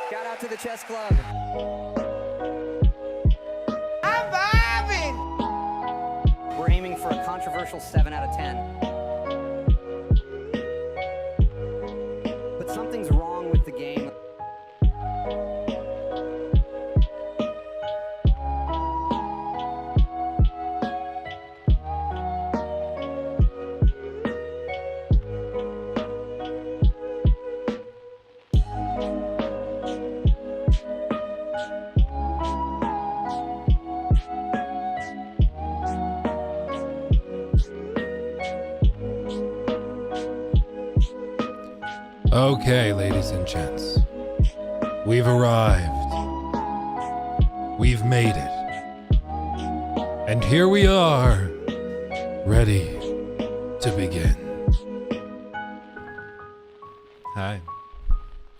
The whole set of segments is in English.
Shout out to the chess club. I'm vibing. We're aiming for a controversial 7 out of 10. But something's wrong with the game. Okay, ladies and gents, we've arrived. We've made it. And here we are, ready to begin. Hi.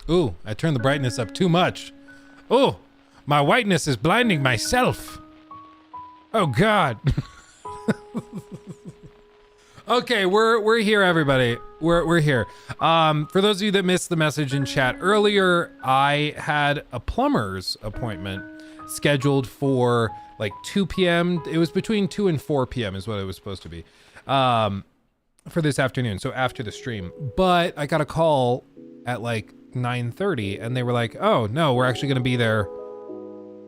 Ooh, I turned the brightness up too much. Oh, my whiteness is blinding myself. Oh God. Okay, we're here, everybody. We're here. For those of you that missed the message in chat earlier, I had a plumber's appointment scheduled for like 2 p.m. It was between 2 and 4 p.m. is what it was supposed to be for this afternoon, so after the stream. But I got a call at like 9:30, and they were like, "Oh no, we're actually going to be there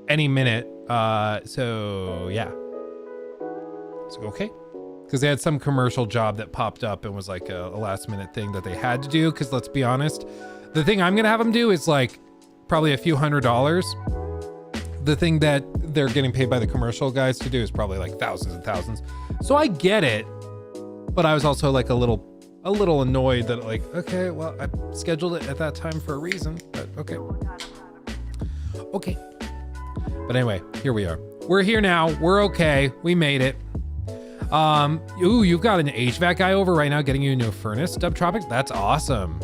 any minute." So yeah. So okay. Because they had some commercial job that popped up and was like a last minute thing that they had to do. Because let's be honest, the thing I'm gonna have them do is like probably a few $100s. The thing that they're getting paid by the commercial guys to do is probably like thousands and thousands. So I get it, but I was also like a little annoyed that like, okay, well, I scheduled it at that time for a reason, but okay. Okay. But anyway, here we are. We're here now. We're okay. We made it. Ooh, you've got an HVAC guy over right now getting you a new furnace, Dubtropic. That's awesome.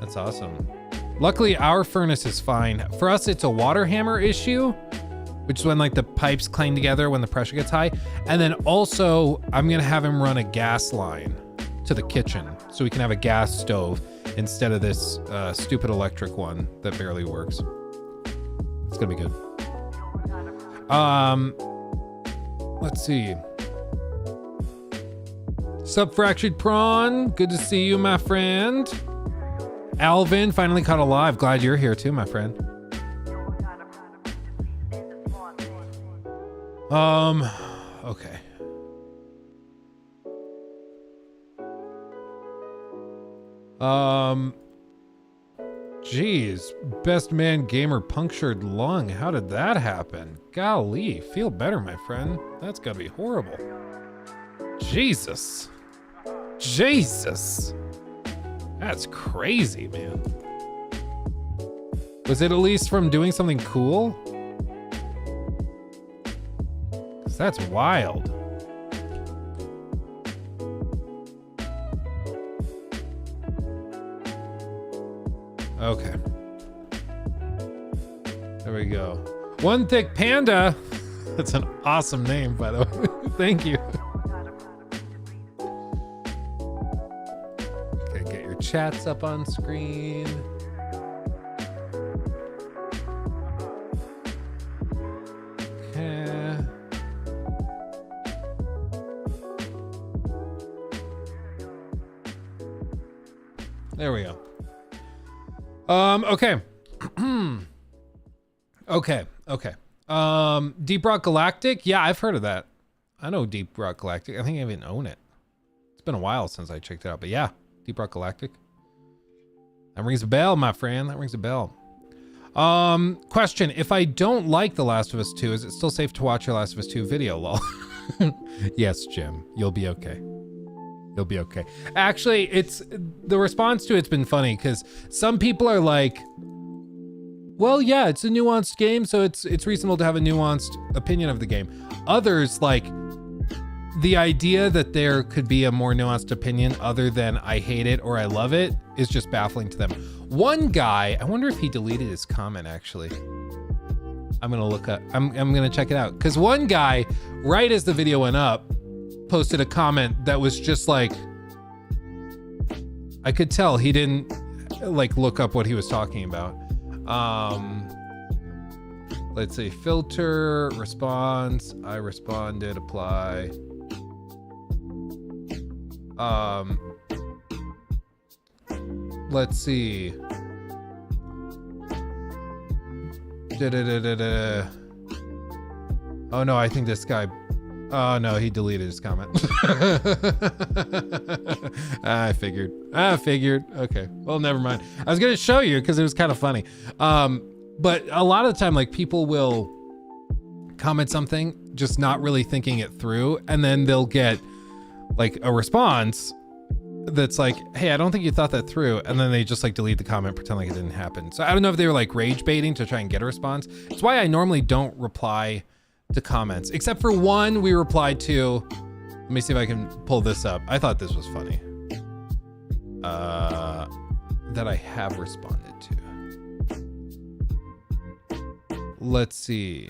That's awesome. Luckily, our furnace is fine. For us, it's a water hammer issue, which is when like the pipes clang together when the pressure gets high. And then also, I'm gonna have him run a gas line to the kitchen so we can have a gas stove instead of this stupid electric one that barely works. It's gonna be good. Let's see. Sup, Fractured Prawn? Good to see you, my friend. Alvin, finally caught alive. Glad you're here too, my friend. Okay. Geez, best man gamer punctured lung. How did that happen? Golly, feel better, my friend. That's gotta be horrible. Jesus. Jesus. That's crazy, man. Was it at least from doing something cool? 'Cause that's wild. Okay. There we go. One Thick Panda. That's an awesome name, by the way. Thank you. Okay, get your chats up on screen. Okay. There we go. Okay. Okay. Deep Rock Galactic? Yeah, I've heard of that. I know Deep Rock Galactic. I think I even own it. It's been a while since I checked it out, but yeah, Deep Rock Galactic. That rings a bell, my friend. That rings a bell. Question. If I don't like The Last of Us 2, is it still safe to watch your Last of Us 2 video, lol? Yes, Jim. You'll be okay. You'll be okay. Actually, it's the response to it's been funny because some people are like, well, yeah, it's a nuanced game, so it's reasonable to have a nuanced opinion of the game. Others, like, the idea that there could be a more nuanced opinion other than I hate it or I love it is just baffling to them. One guy, I wonder if he deleted his comment, actually. I'm gonna check it out. Because one guy, right as the video went up, posted a comment that was just like, I could tell he didn't like look up what he was talking about. Let's see, filter, response, I responded, apply. Let's see. Oh no, I think this guy, oh no, he deleted his comment. I figured. Okay, well, never mind. I was gonna show you because it was kind of funny. But a lot of the time, like, people will comment something just not really thinking it through, and then they'll get like a response that's like, hey, I don't think you thought that through, and then they just like delete the comment, pretend like it didn't happen. So I don't know if they were like rage baiting to try and get a response. It's why I normally don't reply to comments, except for one we replied to. Let me see if I can pull this up. I thought this was funny. That I have responded to. Let's see.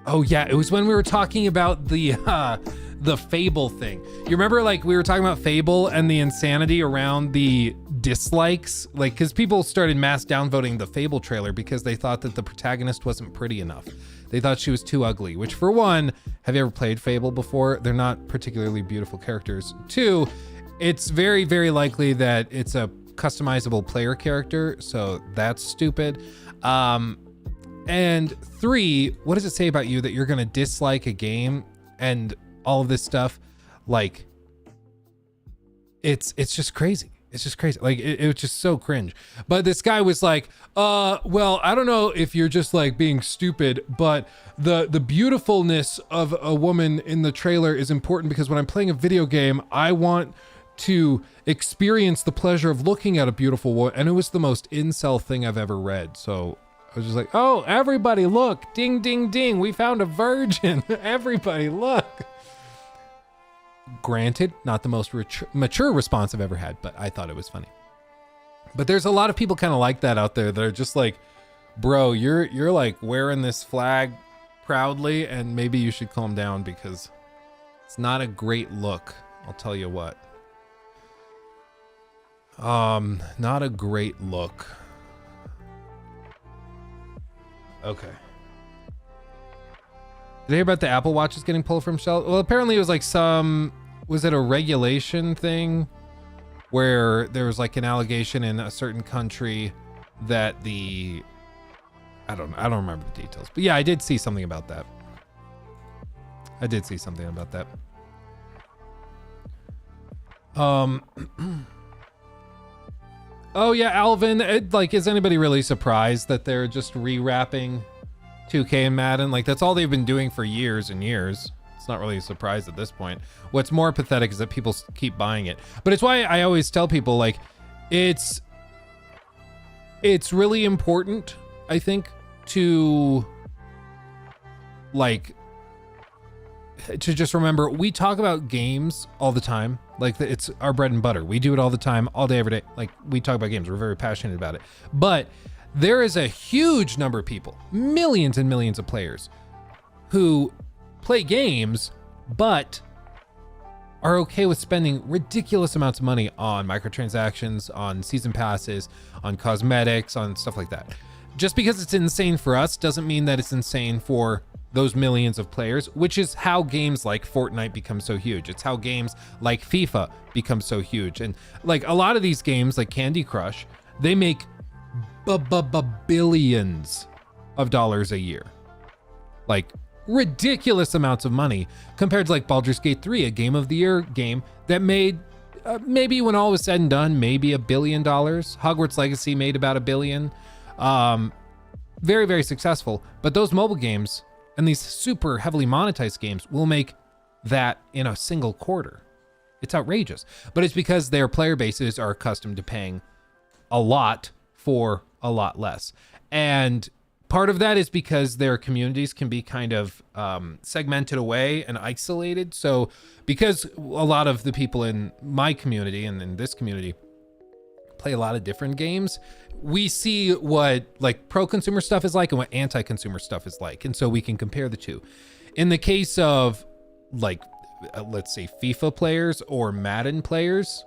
Oh yeah, it was when we were talking about the Fable thing. You remember, like, we were talking about Fable and the insanity around the dislikes, like, because people started mass downvoting the Fable trailer because they thought that the protagonist wasn't pretty enough. They thought she was too ugly, which, for one, have you ever played Fable before? They're not particularly beautiful characters. Two, it's very, very likely that it's a customizable player character, so that's stupid. And three, what does it say about you that you're gonna dislike a game and all of this stuff? Like, it's just crazy. It's just crazy. Like, it was just so cringe. But this guy was like, well, I don't know if you're just like being stupid, but the beautifulness of a woman in the trailer is important because when I'm playing a video game, I want to experience the pleasure of looking at a beautiful woman. And it was the most incel thing I've ever read. So I was just like, oh, everybody look, ding, ding, ding. We found a virgin. Everybody look. Granted, not the most mature response I've ever had, but I thought it was funny. But there's a lot of people kind of like that out there that are just like, bro, you're like wearing this flag proudly, and maybe you should calm down because it's not a great look. I'll tell you what. Not a great look. Okay. Did you hear about the Apple Watches getting pulled from shelf? Well, apparently it was like was it a regulation thing where there was like an allegation in a certain country that I don't remember the details, but yeah, I did see something about that. Oh yeah, Alvin, is anybody really surprised that they're just rewrapping 2K and Madden? Like, that's all they've been doing for years and years. It's not really a surprise at this point. What's more pathetic is that people keep buying it. But it's why I always tell people, like, it's really important, I think, to just remember, we talk about games all the time. Like, it's our bread and butter. We do it all the time, all day, every day. Like, we talk about games. We're very passionate about it. But there is a huge number of people, millions and millions of players, who play games, but are okay with spending ridiculous amounts of money on microtransactions, on season passes, on cosmetics, on stuff like that. Just because it's insane for us doesn't mean that it's insane for those millions of players, which is how games like Fortnite become so huge. It's how games like FIFA become so huge. And like a lot of these games like Candy Crush, they make billions of dollars a year. Like ridiculous amounts of money compared to like Baldur's Gate 3, a game of the year game that made maybe, when all was said and done, maybe $1 billion. Hogwarts Legacy made about $1 billion. Very, very successful. But those mobile games and these super heavily monetized games will make that in a single quarter. It's outrageous. But it's because their player bases are accustomed to paying a lot for a lot less. And part of that is because their communities can be kind of segmented away and isolated. So because a lot of the people in my community and in this community play a lot of different games, we see what like pro-consumer stuff is like and what anti-consumer stuff is like. And so we can compare the two. In the case of like, let's say FIFA players or Madden players,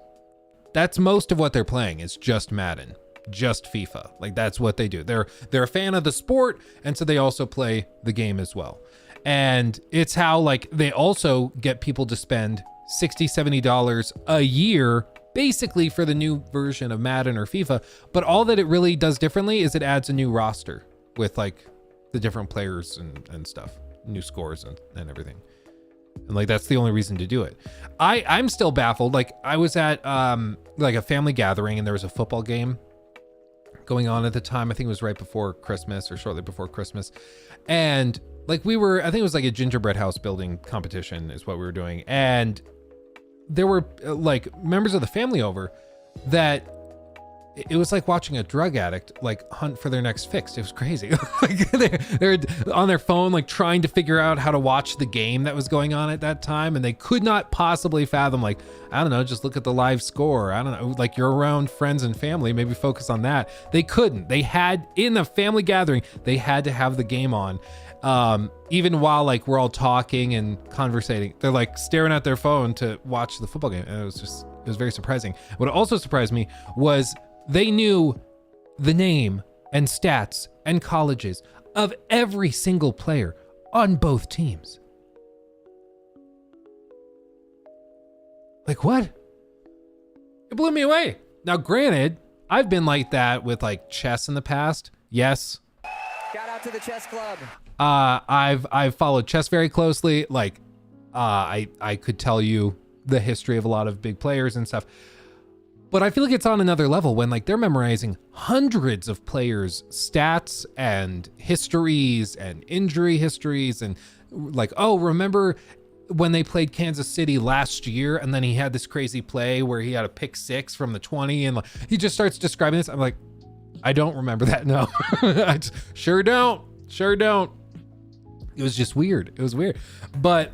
that's most of what they're playing is just Madden, just FIFA. Like that's what they do. They're a fan of the sport, and so they also play the game as well. And it's how like they also get people to spend $60, $70 a year basically for the new version of Madden or FIFA. But all that it really does differently is it adds a new roster with like the different players and stuff, new scores and everything. And like that's the only reason to do it. I'm still baffled. Like I was at like a family gathering and there was a football game going on at the time. I think it was right before Christmas or shortly before Christmas. And like I think it was like a gingerbread house building competition is what we were doing. And there were like members of the family over that it was like watching a drug addict like hunt for their next fix. It was crazy. Like they're on their phone, like trying to figure out how to watch the game that was going on at that time. And they could not possibly fathom, like, I don't know, just look at the live score. I don't know, like you're around friends and family, maybe focus on that. They couldn't. They had, in the family gathering, they had to have the game on. Even while like we're all talking and conversating, they're like staring at their phone to watch the football game. And it was very surprising. What also surprised me was they knew the name and stats and colleges of every single player on both teams. Like what? It blew me away. Now, granted, I've been like that with like chess in the past. Yes. Shout out to the chess club. I've followed chess very closely. Like, I could tell you the history of a lot of big players and stuff. But I feel like it's on another level when like they're memorizing hundreds of players' stats and histories and injury histories and like, oh, remember when they played Kansas City last year and then he had this crazy play where he had a pick six from the 20 and like, he just starts describing this. I'm like, I don't remember that. No, I sure don't. It was just weird. It was weird. But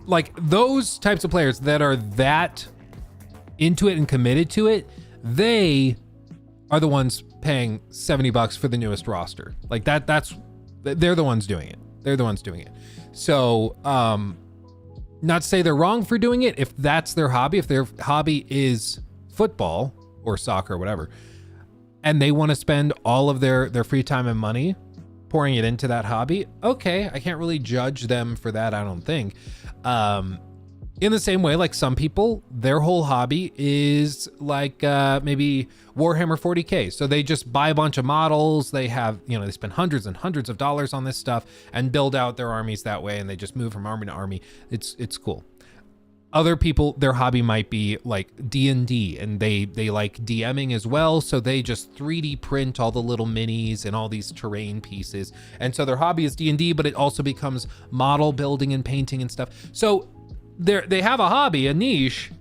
like those types of players that are that into it and committed to it, they are the ones paying $70 for the newest roster. Like they're the ones doing it. So not to say they're wrong for doing it. If that's their hobby, if their hobby is football or soccer or whatever, and they want to spend all of their free time and money pouring it into that hobby, okay, I can't really judge them for that, I don't think. In the same way, like some people, their whole hobby is like maybe Warhammer 40K. So they just buy a bunch of models. They have, they spend hundreds and hundreds of dollars on this stuff and build out their armies that way. And they just move from army to army. It's cool. Other people, their hobby might be like D&D and they like DMing as well. So they just 3D print all the little minis and all these terrain pieces. And so their hobby is D&D, but it also becomes model building and painting and stuff. So they have a hobby, a niche,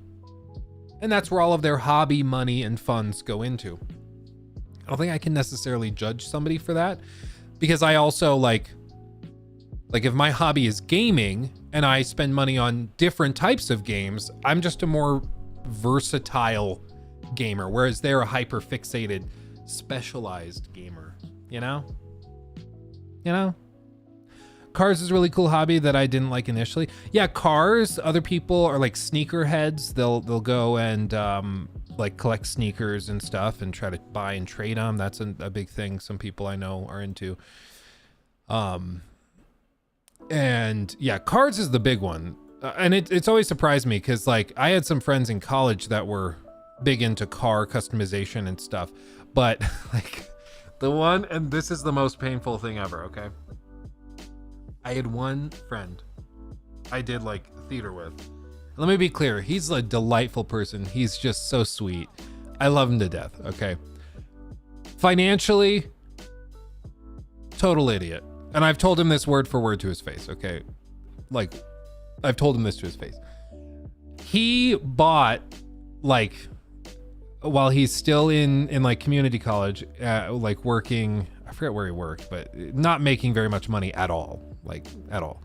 and that's where all of their hobby money and funds go into. I don't think I can necessarily judge somebody for that, because I also like if my hobby is gaming and I spend money on different types of games, I'm just a more versatile gamer, whereas they're a hyper fixated, specialized gamer, you know? Cars is a really cool hobby that I didn't like initially. Yeah, cars, other people are like sneaker heads. They'll go and like collect sneakers and stuff and try to buy and trade them. That's a big thing some people I know are into. And yeah, cars is the big one. And it's always surprised me because like I had some friends in college that were big into car customization and stuff. But like the one, and this is the most painful thing ever, okay? I had one friend I did like theater with. Let me be clear. He's a delightful person. He's just so sweet. I love him to death. Okay. Financially, total idiot. And I've told him this word for word to his face. Okay. Like I've told him this to his face. He bought like, while he's still in like community college, like working, I forget where he worked, but not making very much money at all. Like at all.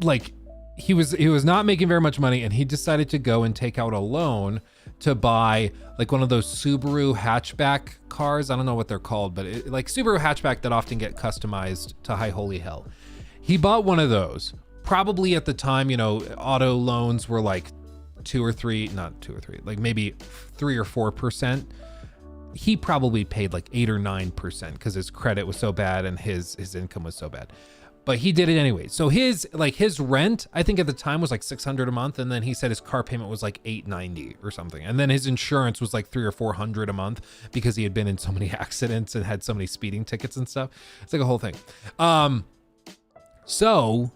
Like he was not making very much money, and he decided to go and take out a loan to buy like one of those Subaru hatchback cars. I don't know what they're called, but like Subaru hatchback that often get customized to high holy hell. He bought one of those. Probably at the time, you know, auto loans were like like maybe 3 or 4%. He probably paid like 8 or 9% because his credit was so bad and his income was so bad. But he did it anyway. So his rent, I think at the time was like $600 a month, and then he said his car payment was like $890 or something, and then his insurance was like $300 or $400 a month because he had been in so many accidents and had so many speeding tickets and stuff. It's like a whole thing. So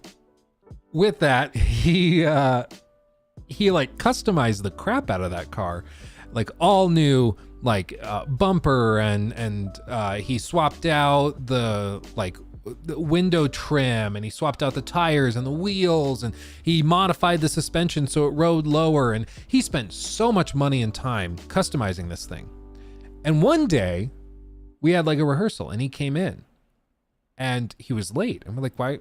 with that, he like customized the crap out of that car, like all new like bumper and he swapped out the window trim, and he swapped out the tires and the wheels, and he modified the suspension so it rode lower, and he spent so much money and time customizing this thing. And one day we had like a rehearsal, and he came in and he was late, and we're like, why,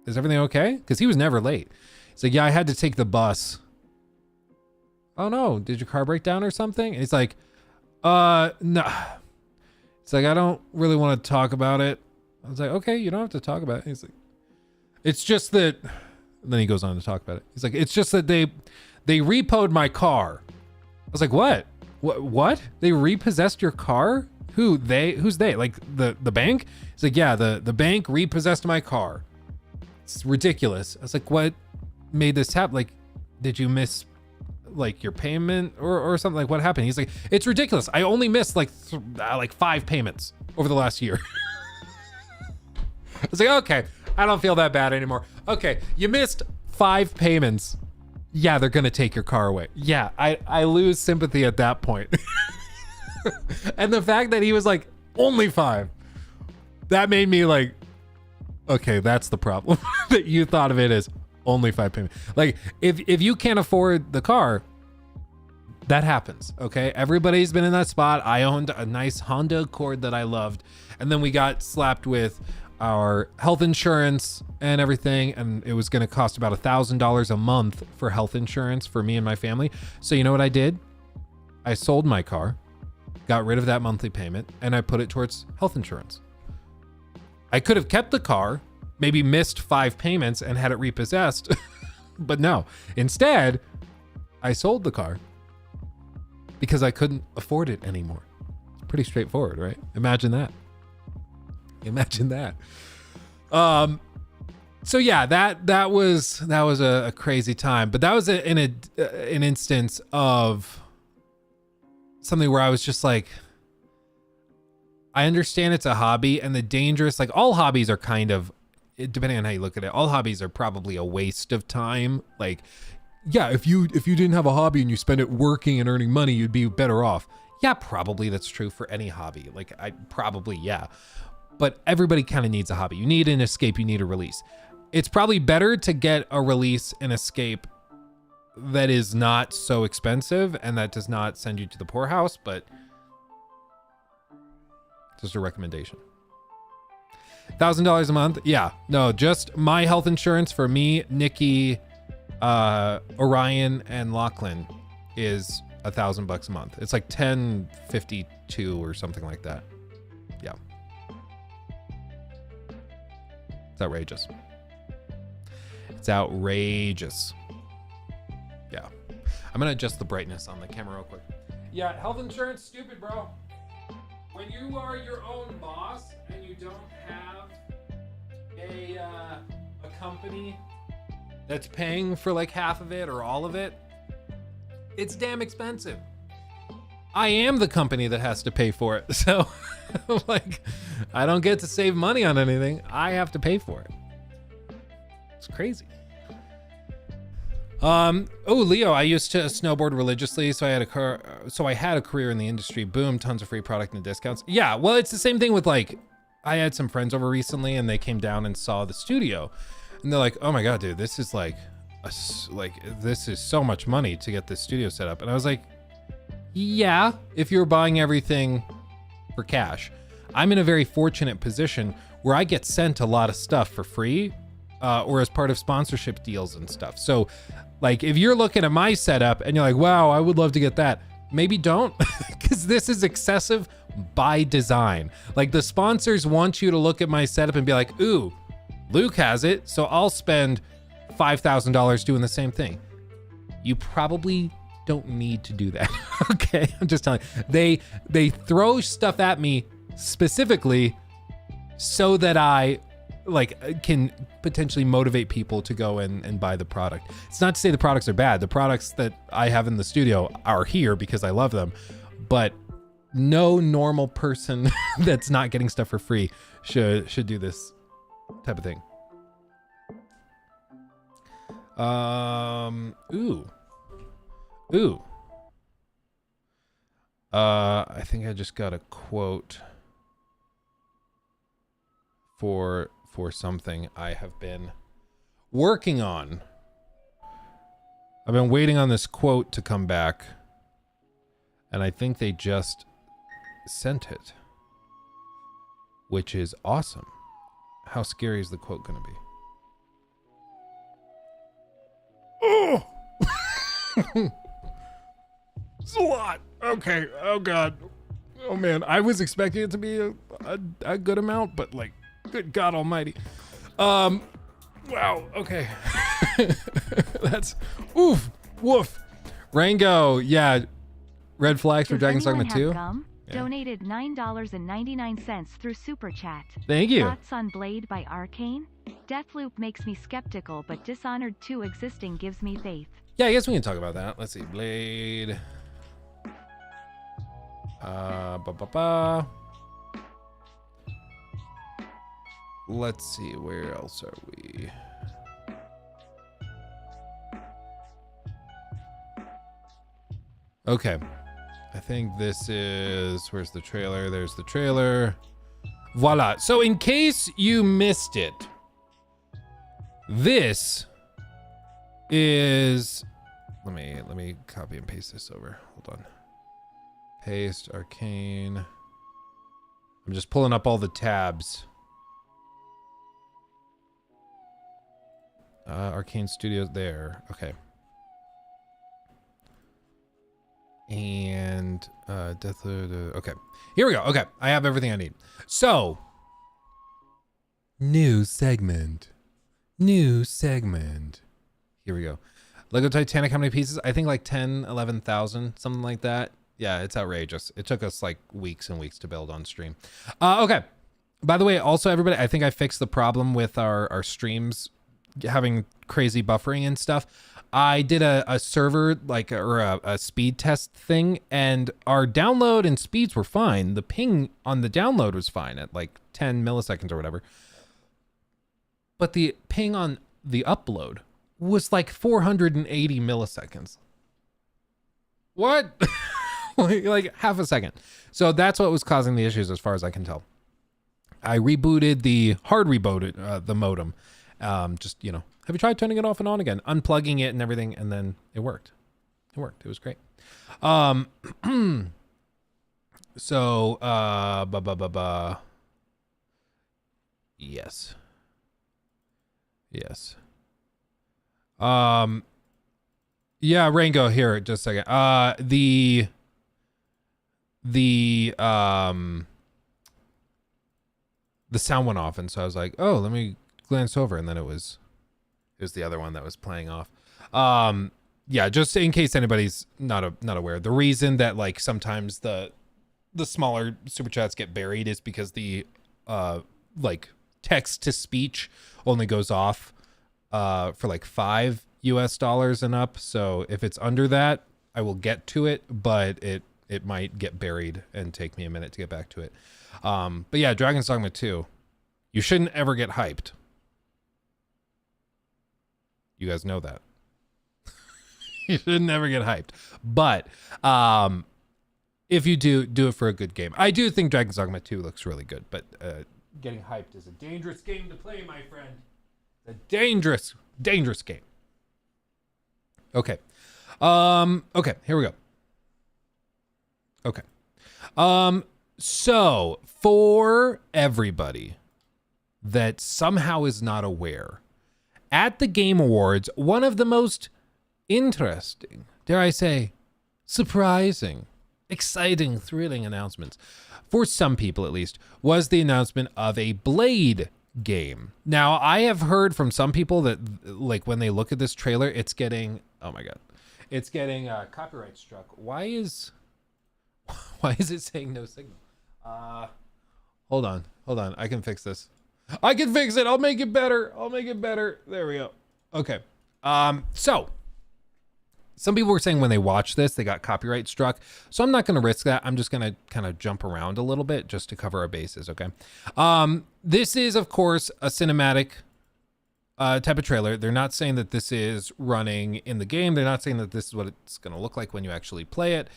is everything okay? Because he was never late. He's like, yeah, I had to take the bus. Oh no, did your car break down or something? And he's like, no. It's like, I don't really want to talk about it. I was like, okay, you don't have to talk about it. He's like, it's just that, and then he goes on to talk about it. He's like, it's just that they repoed my car. I was like, what? What? They repossessed your car? Who? They? Who's they? Like the bank? He's like, yeah, the bank repossessed my car. It's ridiculous. I was like, what made this happen? Like, did you miss like your payment or something? Like, what happened? He's like, it's ridiculous. I only missed like 5 payments over the last year. I was like, okay, I don't feel that bad anymore. Okay, you missed 5 payments. Yeah, they're gonna take your car away. Yeah, I lose sympathy at that point. And the fact that he was like, only 5, that made me like, okay, that's the problem. That you thought of it as only 5 payments. Like, if you can't afford the car, that happens, okay? Everybody's been in that spot. I owned a nice Honda Accord that I loved, and then we got slapped with our health insurance and everything, and it was going to cost about $1,000 a month for health insurance for me and my family. So you know what I did? I sold my car, got rid of that monthly payment, and I put it towards health insurance. I could have kept the car, maybe missed 5 payments and had it repossessed, but no. Instead, I sold the car because I couldn't afford it anymore. It's pretty straightforward, right? Imagine that. Imagine that. So yeah, that was a crazy time, but that was an instance of something where I was just like, I understand it's a hobby, and the dangerous, like all hobbies are kind of, depending on how you look at it, all hobbies are probably a waste of time. Like, yeah, if you didn't have a hobby and you spend it working and earning money, you'd be better off. Yeah, probably that's true for any hobby. Like yeah. But everybody kind of needs a hobby. You need an escape, you need a release. It's probably better to get a release and escape that is not so expensive and that does not send you to the poorhouse, but just a recommendation. $1,000 a month? Yeah, no, just my health insurance for me, Nikki, Orion, and Lachlan is $1,000 a month. It's like $10.52 or something like that. Yeah. It's outrageous. It's outrageous. Yeah. I'm gonna adjust the brightness on the camera real quick. Yeah, health insurance, stupid, bro. When you are your own boss and you don't have a company that's paying for like half of it or all of it, it's damn expensive. I am the company that has to pay for it. So like, I don't get to save money on anything. I have to pay for it. It's crazy. Oh, Leo, I used to snowboard religiously, so I had a career in the industry. Boom, tons of free product and discounts. Yeah, well, it's the same thing with like, I had some friends over recently and they came down and saw the studio and they're like, oh my God, dude, this is like this is so much money to get this studio set up. And I was like, yeah, if you're buying everything for cash. I'm in a very fortunate position where I get sent a lot of stuff for free, or as part of sponsorship deals and stuff. So like, if you're looking at my setup and you're like, wow, I would love to get that, maybe don't, because this is excessive by design. Like, the sponsors want you to look at my setup and be like, ooh, Luke has it, so I'll spend $5,000 doing the same thing. You probably don't need to do that. Okay, I'm just telling you. They throw stuff at me specifically so that I can potentially motivate people to go and buy the product. It's not to say the products are bad. The products that I have in the studio are here because I love them, but no normal person that's not getting stuff for free should do this type of thing. Ooh. I think I just got a quote for something I have been working on. I've been waiting on this quote to come back, and I think they just sent it, which is awesome. How scary is the quote gonna be? Oh! It's a lot. Okay. Oh God. Oh man. I was expecting it to be a good amount, but like, good God Almighty. Wow. Okay. That's oof. Woof. Rango. Yeah. Red flags for Dragon's Dogma 2. Yeah. Donated $9.99 through Super Chat. Thank you. Thoughts on Blade by Arkane? Deathloop makes me skeptical, but Dishonored 2 existing gives me faith. Yeah, I guess we can talk about that. Let's see. Blade. Let's see. Where else are we? Okay. I think this is... Where's the trailer? There's the trailer. Voila. So in case you missed it, this is... Let me copy and paste this over. Hold on. Paste, Arkane. I'm just pulling up all the tabs. Arkane Studios there. Okay. And Deathloop. Okay. Here we go. Okay. I have everything I need. So, new segment. Here we go. Lego Titanic, how many pieces? I think like 10, 11,000, something like that. Yeah, it's outrageous. It took us like weeks and weeks to build on stream. Okay. By the way, also everybody, I think I fixed the problem with our streams having crazy buffering and stuff. I did a server, a speed test thing, and our download and speeds were fine. The ping on the download was fine at like 10 milliseconds or whatever. But the ping on the upload was like 480 milliseconds. What? like half a second. So that's what was causing the issues as far as I can tell. I rebooted the modem. Just, you know, have you tried turning it off and on again? Unplugging it and everything, and then it worked. It worked. It was great. So, yes. Yes. Yeah, Rango, here, just a second. The sound went off, and so I was like, oh, let me glance over, and then it was the other one that was playing off. Yeah, just in case anybody's not aware, the reason that like sometimes the smaller super chats get buried is because the like text to speech only goes off for like $5 and up. So if it's under that, I will get to it, but it might get buried and take me a minute to get back to it. But yeah, Dragon's Dogma 2, you shouldn't ever get hyped. You guys know that. You should never get hyped. But if you do it for a good game. I do think Dragon's Dogma 2 looks really good, but getting hyped is a dangerous game to play, my friend. A dangerous game. Okay. Okay, here we go. Okay. So for everybody that somehow is not aware, at the Game Awards, one of the most interesting, dare I say, surprising, exciting, thrilling announcements, for some people at least, was the announcement of a Blade game. Now, I have heard from some people that, like, when they look at this trailer, it's getting, oh my God, it's getting copyright struck. Why is it saying no signal? Hold on. I can fix this. I can fix it. I'll make it better. There we go. Okay. So some people were saying when they watched this, they got copyright struck. So I'm not going to risk that. I'm just going to kind of jump around a little bit just to cover our bases. Okay. This is, of course, a cinematic type of trailer. They're not saying that this is running in the game. They're not saying that this is what it's going to look like when you actually play it.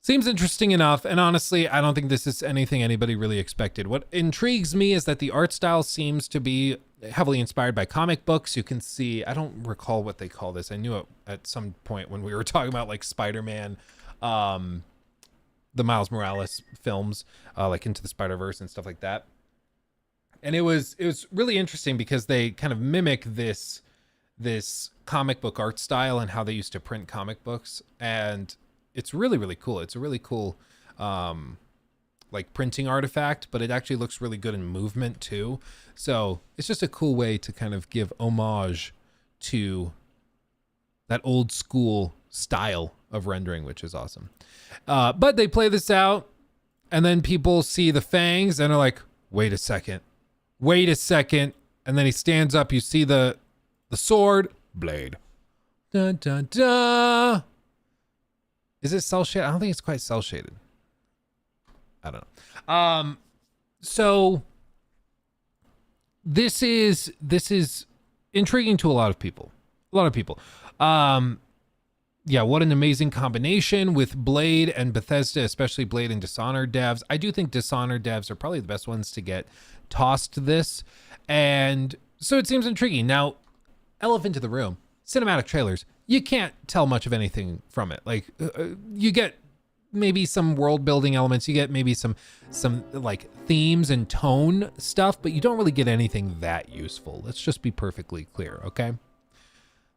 Seems interesting enough. And honestly, I don't think this is anything anybody really expected. What intrigues me is that the art style seems to be heavily inspired by comic books. You can see, I don't recall what they call this. I knew it at some point when we were talking about like Spider-Man, the Miles Morales films, like Into the Spider-Verse and stuff like that. And it was really interesting because they kind of mimic this comic book art style and how they used to print comic books. And it's really, really cool. It's a really cool, like printing artifact, but it actually looks really good in movement too. So it's just a cool way to kind of give homage to that old school style of rendering, which is awesome. But they play this out and then people see the fangs and are like, wait a second. And then he stands up. You see the sword, blade. Dun, dun, dun. Is it cell shaded? I don't think it's quite cell shaded. I don't know. So this is intriguing to a lot of people. Yeah, what an amazing combination with Blade and Bethesda, especially Blade and Dishonored devs. I do think Dishonored devs are probably the best ones to get tossed to this. And so it seems intriguing. Now, elephant in the room, cinematic trailers. You can't tell much of anything from it. Like you get maybe some world building elements. You get maybe some like themes and tone stuff, but you don't really get anything that useful. Let's just be perfectly clear, okay?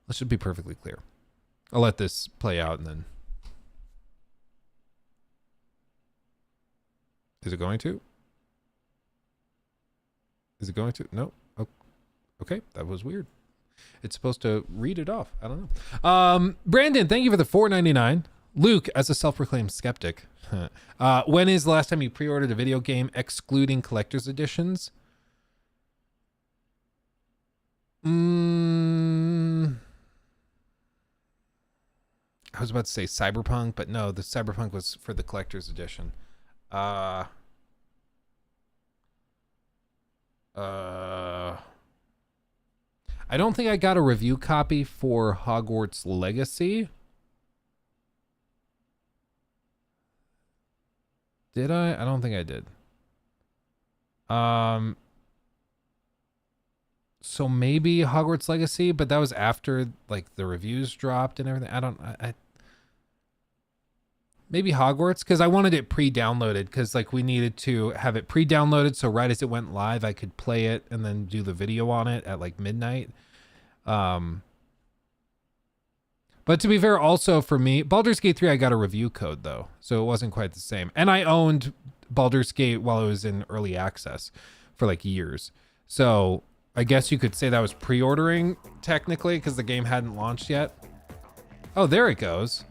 Let's just be perfectly clear. I'll let this play out and then. Is it going to? No. Oh, okay, that was weird. It's supposed to read it off. I don't know. Brandon, thank you for the $4.99. Luke, as a self-proclaimed skeptic, when is the last time you pre-ordered a video game excluding collector's editions? I was about to say Cyberpunk, but no, the Cyberpunk was for the collector's edition. I don't think I got a review copy for Hogwarts Legacy. Did I? I don't think I did. So maybe Hogwarts Legacy, but that was after like the reviews dropped and everything. I maybe Hogwarts, because I wanted it pre-downloaded because like we needed to have it pre-downloaded so right as it went live I could play it and then do the video on it at like midnight. But to be fair, also for me, Baldur's Gate 3 I got a review code though, so it wasn't quite the same. And I owned Baldur's Gate while it was in early access for like years. So I guess you could say that was pre-ordering technically because the game hadn't launched yet. Oh, there it goes.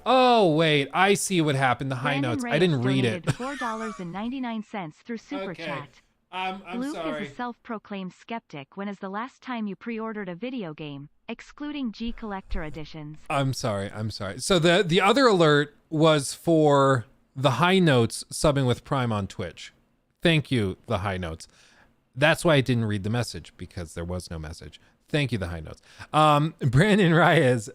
Oh, wait, I see what happened. The high notes. I didn't read it. $4.99 through Super Okay. Chat. I'm Luke sorry. is a self-proclaimed skeptic. When is the last time you pre-ordered a video game, excluding G Collector editions? I'm sorry. So the other alert was for the high notes subbing with Prime on Twitch. Thank you, the high notes. That's why I didn't read the message, because there was no message. Thank you, the high notes. Brandon Reyes,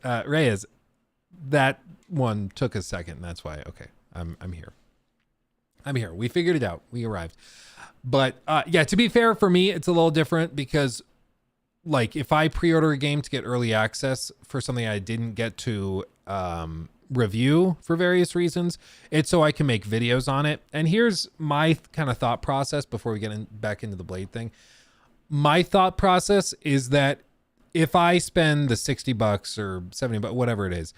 that one took a second. That's why. Okay, I'm here. We figured it out. We arrived. But yeah, to be fair, for me, it's a little different because like if I pre-order a game to get early access for something I didn't get to review for various reasons, it's so I can make videos on it. And here's my kind of thought process before we get back into the Blade thing. My thought process is that if I spend the $60 or $70, whatever it is,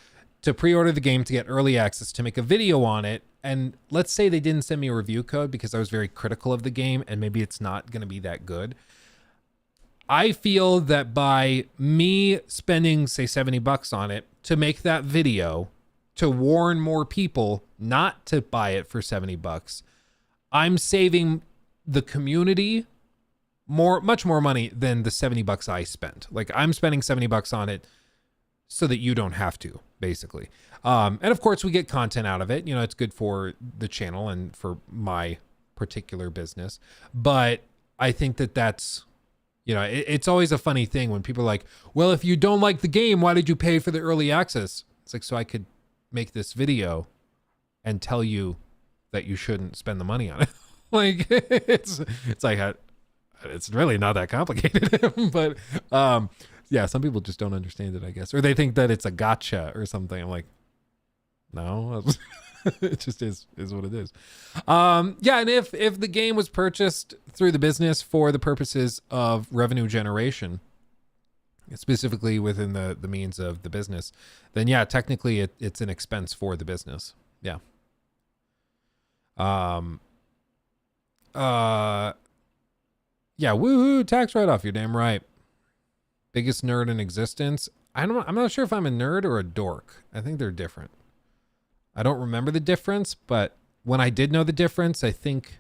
to pre-order the game to get early access to make a video on it. And let's say they didn't send me a review code because I was very critical of the game and maybe it's not going to be that good. I feel that by me spending, say, $70 on it to make that video, to warn more people not to buy it for $70, I'm saving the community much more money than the $70 I spent. Like, I'm spending $70 on it so that you don't have to, basically. And of course we get content out of it. You know, it's good for the channel and for my particular business. But I think that that's, you know, it's always a funny thing when people are like, well, if you don't like the game, why did you pay for the early access? It's like, so I could make this video and tell you that you shouldn't spend the money on it. Like, it's like, it's really not that complicated. But yeah, some people just don't understand it, I guess. Or they think that it's a gotcha or something. I'm like, no, it just is what it is. Yeah, and if the game was purchased through the business for the purposes of revenue generation, specifically within the means of the business, then yeah, technically it's an expense for the business. Yeah. Yeah, woohoo, tax write-off, you're damn right. Biggest nerd in existence. I'm not sure if I'm a nerd or a dork. I think they're different. I don't remember the difference, but when I did know the difference, I think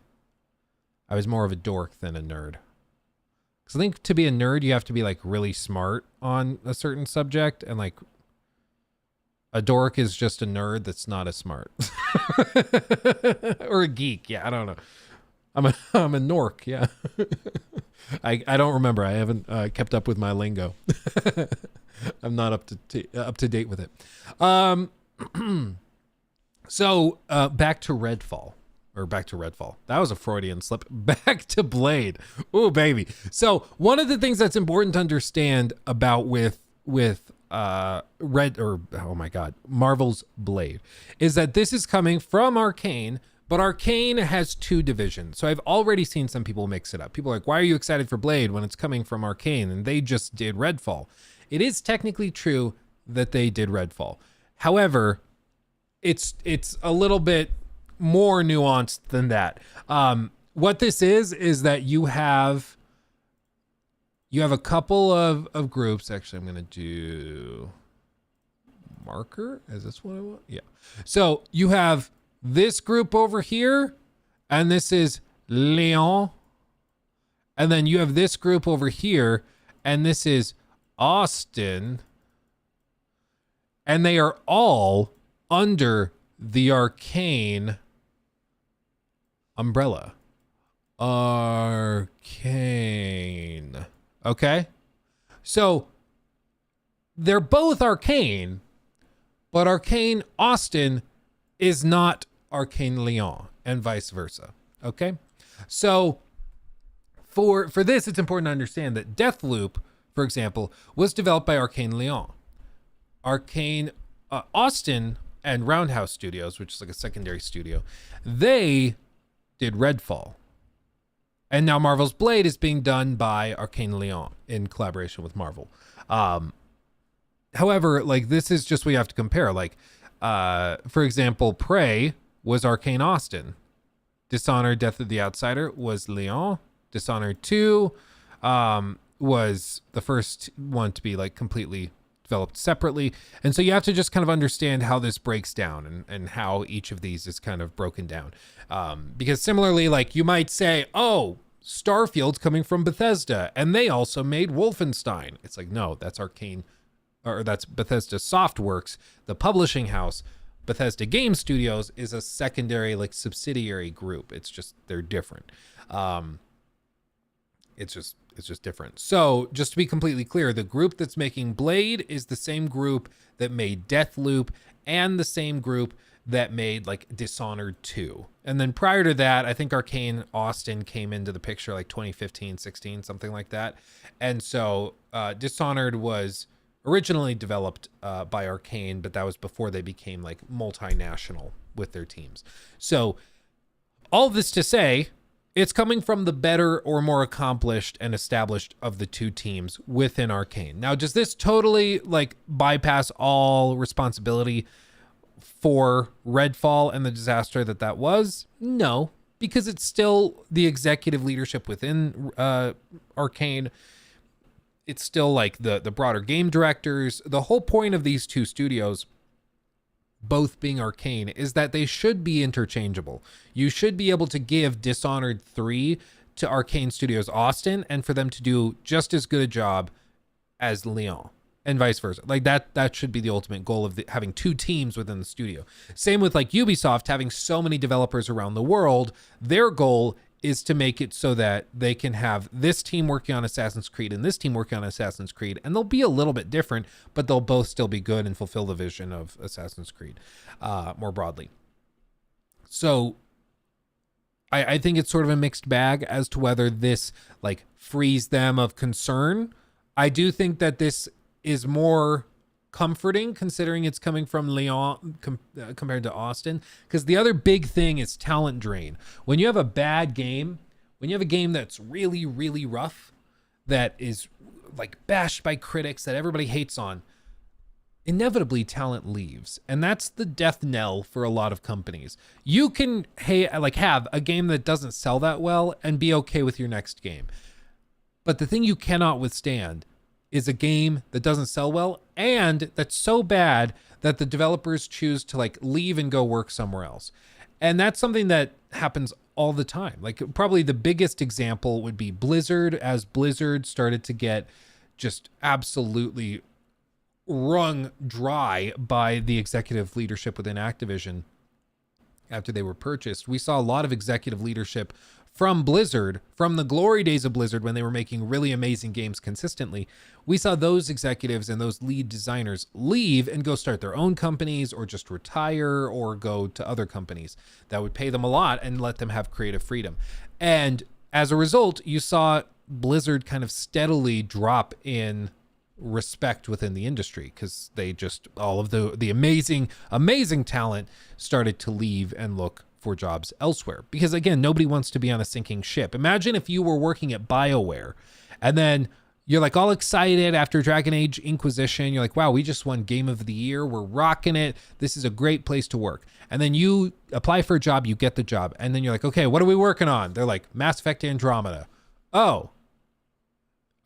I was more of a dork than a nerd. Because I think to be a nerd, you have to be like really smart on a certain subject, and like a dork is just a nerd that's not as smart. Or a geek. Yeah, I don't know. I'm a nork. Yeah. I don't remember. I haven't kept up with my lingo. I'm not up to date with it. So back to Redfall. That was a Freudian slip. Back to Blade. Oh, baby. So one of the things that's important to understand about with Marvel's Blade is that this is coming from Arkane, but Arkane has two divisions. So I've already seen some people mix it up. People are like, why are you excited for Blade when it's coming from Arkane? And they just did Redfall. It is technically true that they did Redfall. However, it's a little bit more nuanced than that. What this is that you have a couple of groups. Actually, I'm going to do marker. Is this what I want? Yeah. So you have this group over here, and this is Leon. And then you have this group over here, and this is Austin. And they are all under the Arkane umbrella. Arkane. Okay? So they're both Arkane, but Arkane Austin is not Arkane Leon, and vice versa. Okay? So for this, it's important to understand that Deathloop, for example, was developed by Arkane Leon. Arkane Austin and Roundhouse Studios, which is like a secondary studio, they did Redfall. And now Marvel's Blade is being done by Arkane Leon in collaboration with Marvel. However, like, this is just what you have to compare. Like, for example, Prey was Arkane Austin. Dishonored: Death of the Outsider was Leon. Dishonored 2 was the first one to be like completely developed separately. And so you have to just kind of understand how this breaks down and how each of these is kind of broken down. Because similarly, like, you might say, oh, Starfield's coming from Bethesda and they also made Wolfenstein. It's like, no, that's Arkane, or that's Bethesda Softworks, the publishing house. Bethesda Game Studios is a secondary, like, subsidiary group. It's just, they're different. It's just different. So just to be completely clear, the group that's making Blade is the same group that made Deathloop and the same group that made like Dishonored 2. And then prior to that, I think Arkane Austin came into the picture like 2015, 16, something like that. And so Dishonored was originally developed by Arkane, but that was before they became like multinational with their teams. So all this to say It's coming from the better or more accomplished and established of the two teams within Arkane. Now, does this totally like bypass all responsibility for Redfall and the disaster that was? No, because it's still the executive leadership within Arkane. It's still like the broader game directors. The whole point of these two studios, both being Arkane, is that they should be interchangeable. You should be able to give Dishonored 3 to Arkane Studios Austin and for them to do just as good a job as Lyon, and vice versa. Like that should be the ultimate goal of having two teams within the studio. Same with like Ubisoft having so many developers around the world. Their goal is to make it so that they can have this team working on Assassin's Creed and this team working on Assassin's Creed, and they'll be a little bit different, but they'll both still be good and fulfill the vision of Assassin's Creed more broadly. So I think it's sort of a mixed bag as to whether this like frees them of concern. I do think that this is more comforting considering it's coming from Lyon compared to Austin, because the other big thing is talent drain. When you have a bad game, when you have a game that's really, really rough, that is like bashed by critics, that everybody hates on, inevitably talent leaves, and that's the death knell for a lot of companies. You can have a game that doesn't sell that well and be okay with your next game, but the thing you cannot withstand is a game that doesn't sell well and that's so bad that the developers choose to like leave and go work somewhere else. And that's something that happens all the time. Like probably the biggest example would be Blizzard, as Blizzard started to get just absolutely wrung dry by the executive leadership within Activision after they were purchased. We saw a lot of executive leadership from Blizzard, from the glory days of Blizzard when they were making really amazing games consistently. We saw those executives and those lead designers leave and go start their own companies or just retire or go to other companies that would pay them a lot and let them have creative freedom. And as a result, you saw Blizzard kind of steadily drop in respect within the industry because they just, all of the amazing talent started to leave and look for jobs elsewhere, because again, nobody wants to be on a sinking ship. Imagine if you were working at BioWare and then you're like all excited after Dragon Age Inquisition. You're like, wow, we just won Game of the Year. We're rocking it. This is a great place to work. And then you apply for a job, you get the job. And then you're like, okay, what are we working on? They're like, Mass Effect Andromeda. Oh,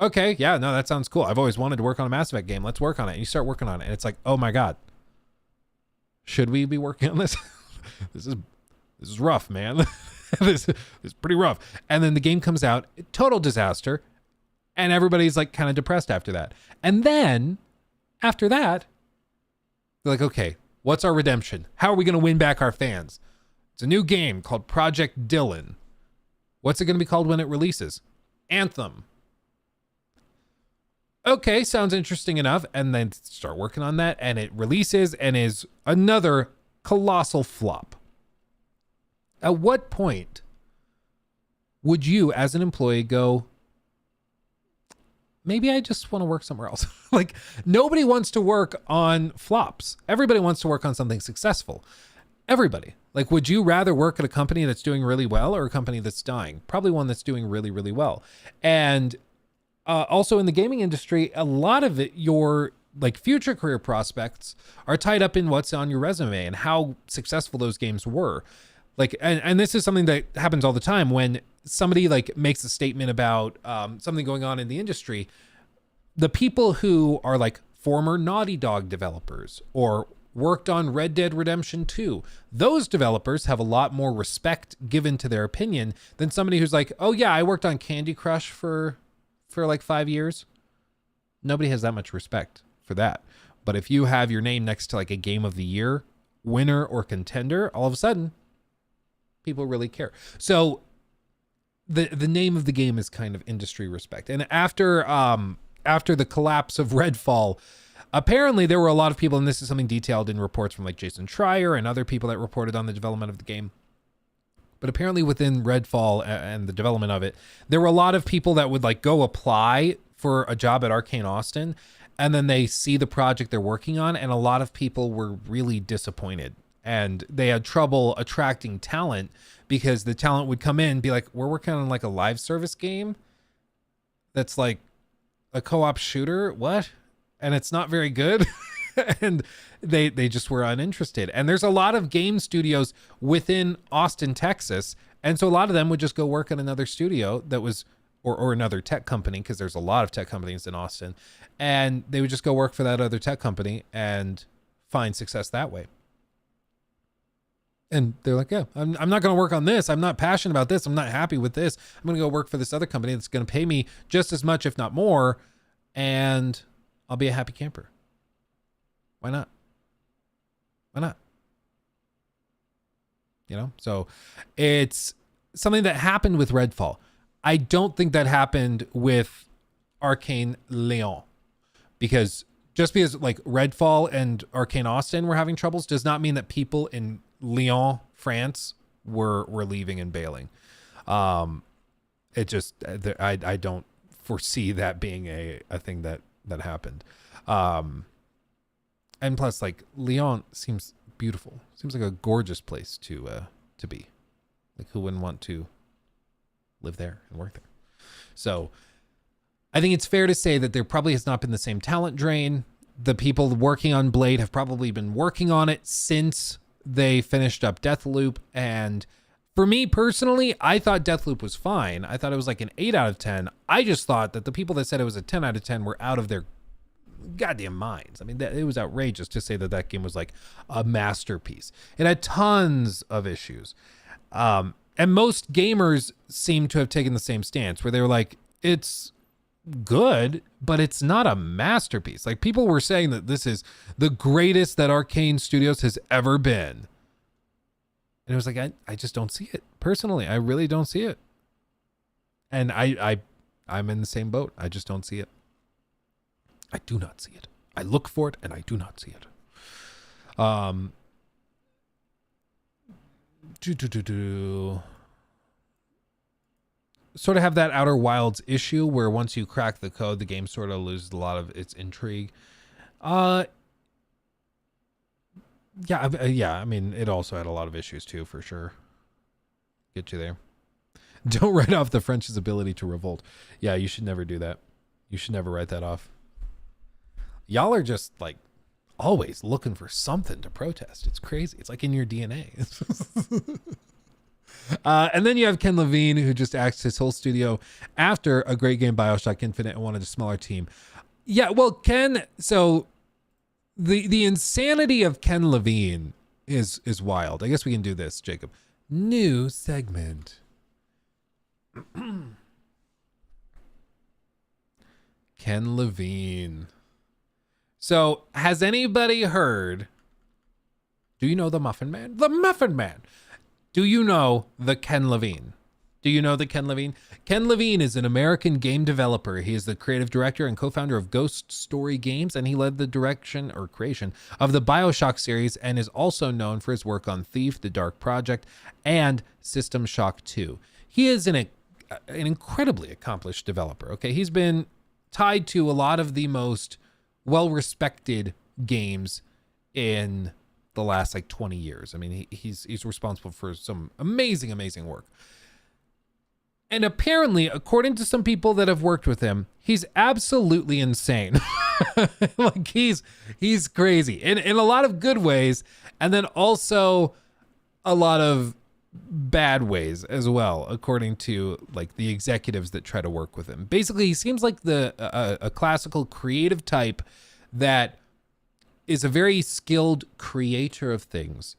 okay. Yeah, no, that sounds cool. I've always wanted to work on a Mass Effect game. Let's work on it. And you start working on it. And it's like, oh my God, should we be working on this? This is rough, man. This is pretty rough. And then the game comes out, total disaster. And everybody's like kind of depressed after that. And then after that, they're like, okay, what's our redemption? How are we going to win back our fans? It's a new game called Project Dylan. What's it going to be called when it releases? Anthem. Okay, sounds interesting enough. And then start working on that. And it releases and is another colossal flop. At what point would you, as an employee, go, maybe I just want to work somewhere else? Like, nobody wants to work on flops. Everybody wants to work on something successful. Everybody. Like, would you rather work at a company that's doing really well or a company that's dying? Probably one that's doing really, really well. And also in the gaming industry, a lot of it, your like future career prospects are tied up in what's on your resume and how successful those games were. Like, and this is something that happens all the time when somebody like makes a statement about something going on in the industry. The people who are like former Naughty Dog developers or worked on Red Dead Redemption 2, those developers have a lot more respect given to their opinion than somebody who's like, oh yeah, I worked on Candy Crush for like 5 years. Nobody has that much respect for that. But if you have your name next to like a Game of the Year winner or contender, all of a sudden people really care. So the name of the game is kind of industry respect. And after the collapse of Redfall, apparently there were a lot of people, and this is something detailed in reports from like Jason Schreier and other people that reported on the development of the game. But apparently within Redfall and the development of it, there were a lot of people that would like go apply for a job at Arkane Austin, and then they see the project they're working on, and a lot of people were really disappointed and they had trouble attracting talent because the talent would come in and be like, we're working on like a live service game that's like a co-op shooter. What? And it's not very good. And they just were uninterested. And there's a lot of game studios within Austin, Texas. And so a lot of them would just go work at another studio that was, or another tech company, because there's a lot of tech companies in Austin. And they would just go work for that other tech company and find success that way. And they're like, yeah, I'm not going to work on this. I'm not passionate about this. I'm not happy with this. I'm going to go work for this other company that's going to pay me just as much, if not more. And I'll be a happy camper. Why not? Why not? You know, so it's something that happened with Redfall. I don't think that happened with Arkane Lyon, because just because like Redfall and Arkane Austin were having troubles does not mean that people in Lyon, France were leaving and bailing. It just, I don't foresee that being a thing that happened. And plus, like, Lyon seems beautiful. Seems like a gorgeous place to be. Like, who wouldn't want to live there and work there? So I think it's fair to say that there probably has not been the same talent drain. The people working on Blade have probably been working on it since they finished up Deathloop. And for me personally, I thought Deathloop was fine. I thought it was like an 8 out of 10. I just thought that the people that said it was a 10 out of 10 were out of their goddamn minds. I mean, it was outrageous to say that game was like a masterpiece. It had tons of issues. And most gamers seem to have taken the same stance where they were like, it's good, but it's not a masterpiece. Like, people were saying that this is the greatest that Arkane Studios has ever been. And it was like, I just don't see it. Personally, I really don't see it. And I'm in the same boat. I just don't see it. I do not see it. I look for it and I do not see it. Sort of have that Outer Wilds issue where once you crack the code, the game sort of loses a lot of its intrigue. Yeah. I mean, it also had a lot of issues too, for sure. Get you there. Don't write off the French's ability to revolt. Yeah, you should never do that. You should never write that off. Y'all are just like always looking for something to protest. It's crazy. It's like in your DNA. And then you have Ken Levine, who just axed his whole studio after a great game, Bioshock Infinite, and wanted a smaller team. Yeah, well, Ken, so the insanity of Ken Levine is wild. I guess we can do this, Jacob. New segment. Ken Levine. So, has anybody heard? Do you know the Muffin Man? The Muffin Man. Do you know the Ken Levine? Do you know the Ken Levine? Ken Levine is an American game developer. He is the creative director and co-founder of Ghost Story Games, and he led the direction or creation of the Bioshock series and is also known for his work on Thief, The Dark Project, and System Shock 2. He is an incredibly accomplished developer. Okay, he's been tied to a lot of the most well-respected games in the last like 20 years. I mean, he's responsible for some amazing work. And apparently, according to some people that have worked with him, he's absolutely insane. Like he's crazy in a lot of good ways, and then also a lot of bad ways as well, according to like the executives that try to work with him. Basically, he seems like a classical creative type that is a very skilled creator of things.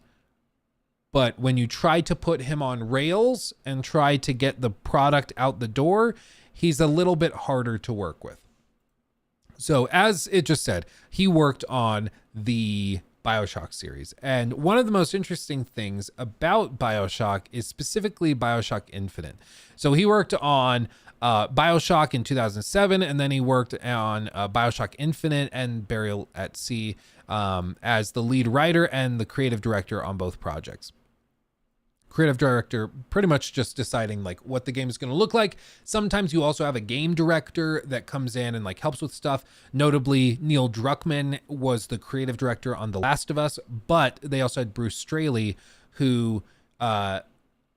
But when you try to put him on rails and try to get the product out the door, he's a little bit harder to work with. So as it just said, he worked on the Bioshock series. And one of the most interesting things about Bioshock is specifically Bioshock Infinite. So he worked on Bioshock in 2007, and then he worked on Bioshock Infinite and Burial at Sea as the lead writer and the creative director on both projects. creative director pretty much just deciding like what the game is going to look like. Sometimes you also have a game director that comes in and like helps with stuff. Notably, Neil Druckmann was the creative director on The Last of Us, but they also had Bruce Straley, who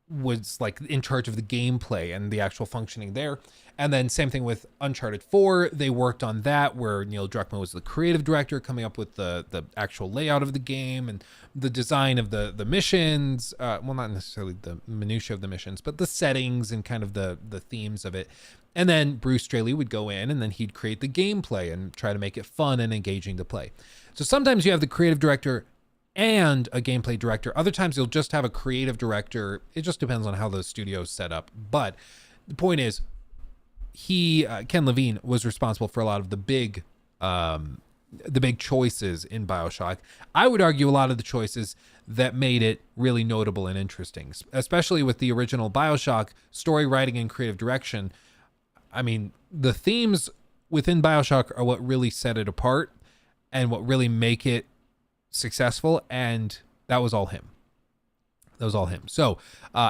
was like in charge of the gameplay and the actual functioning there. And then same thing with Uncharted 4. They worked on that, where Neil Druckmann was the creative director, coming up with the actual layout of the game and the design of the missions. Well, not necessarily the minutiae of the missions, but the settings and kind of the themes of it. And then Bruce Straley would go in and then he'd create the gameplay and try to make it fun and engaging to play. So sometimes you have the creative director and a gameplay director. Other times you'll just have a creative director. It just depends on how the studio's set up. But the point is, Ken Levine was responsible for a lot of the big choices in BioShock. I would argue a lot of the choices that made it really notable and interesting, especially with the original BioShock story writing and creative direction. I mean, the themes within BioShock are what really set it apart and what really make it successful. And that was all him. So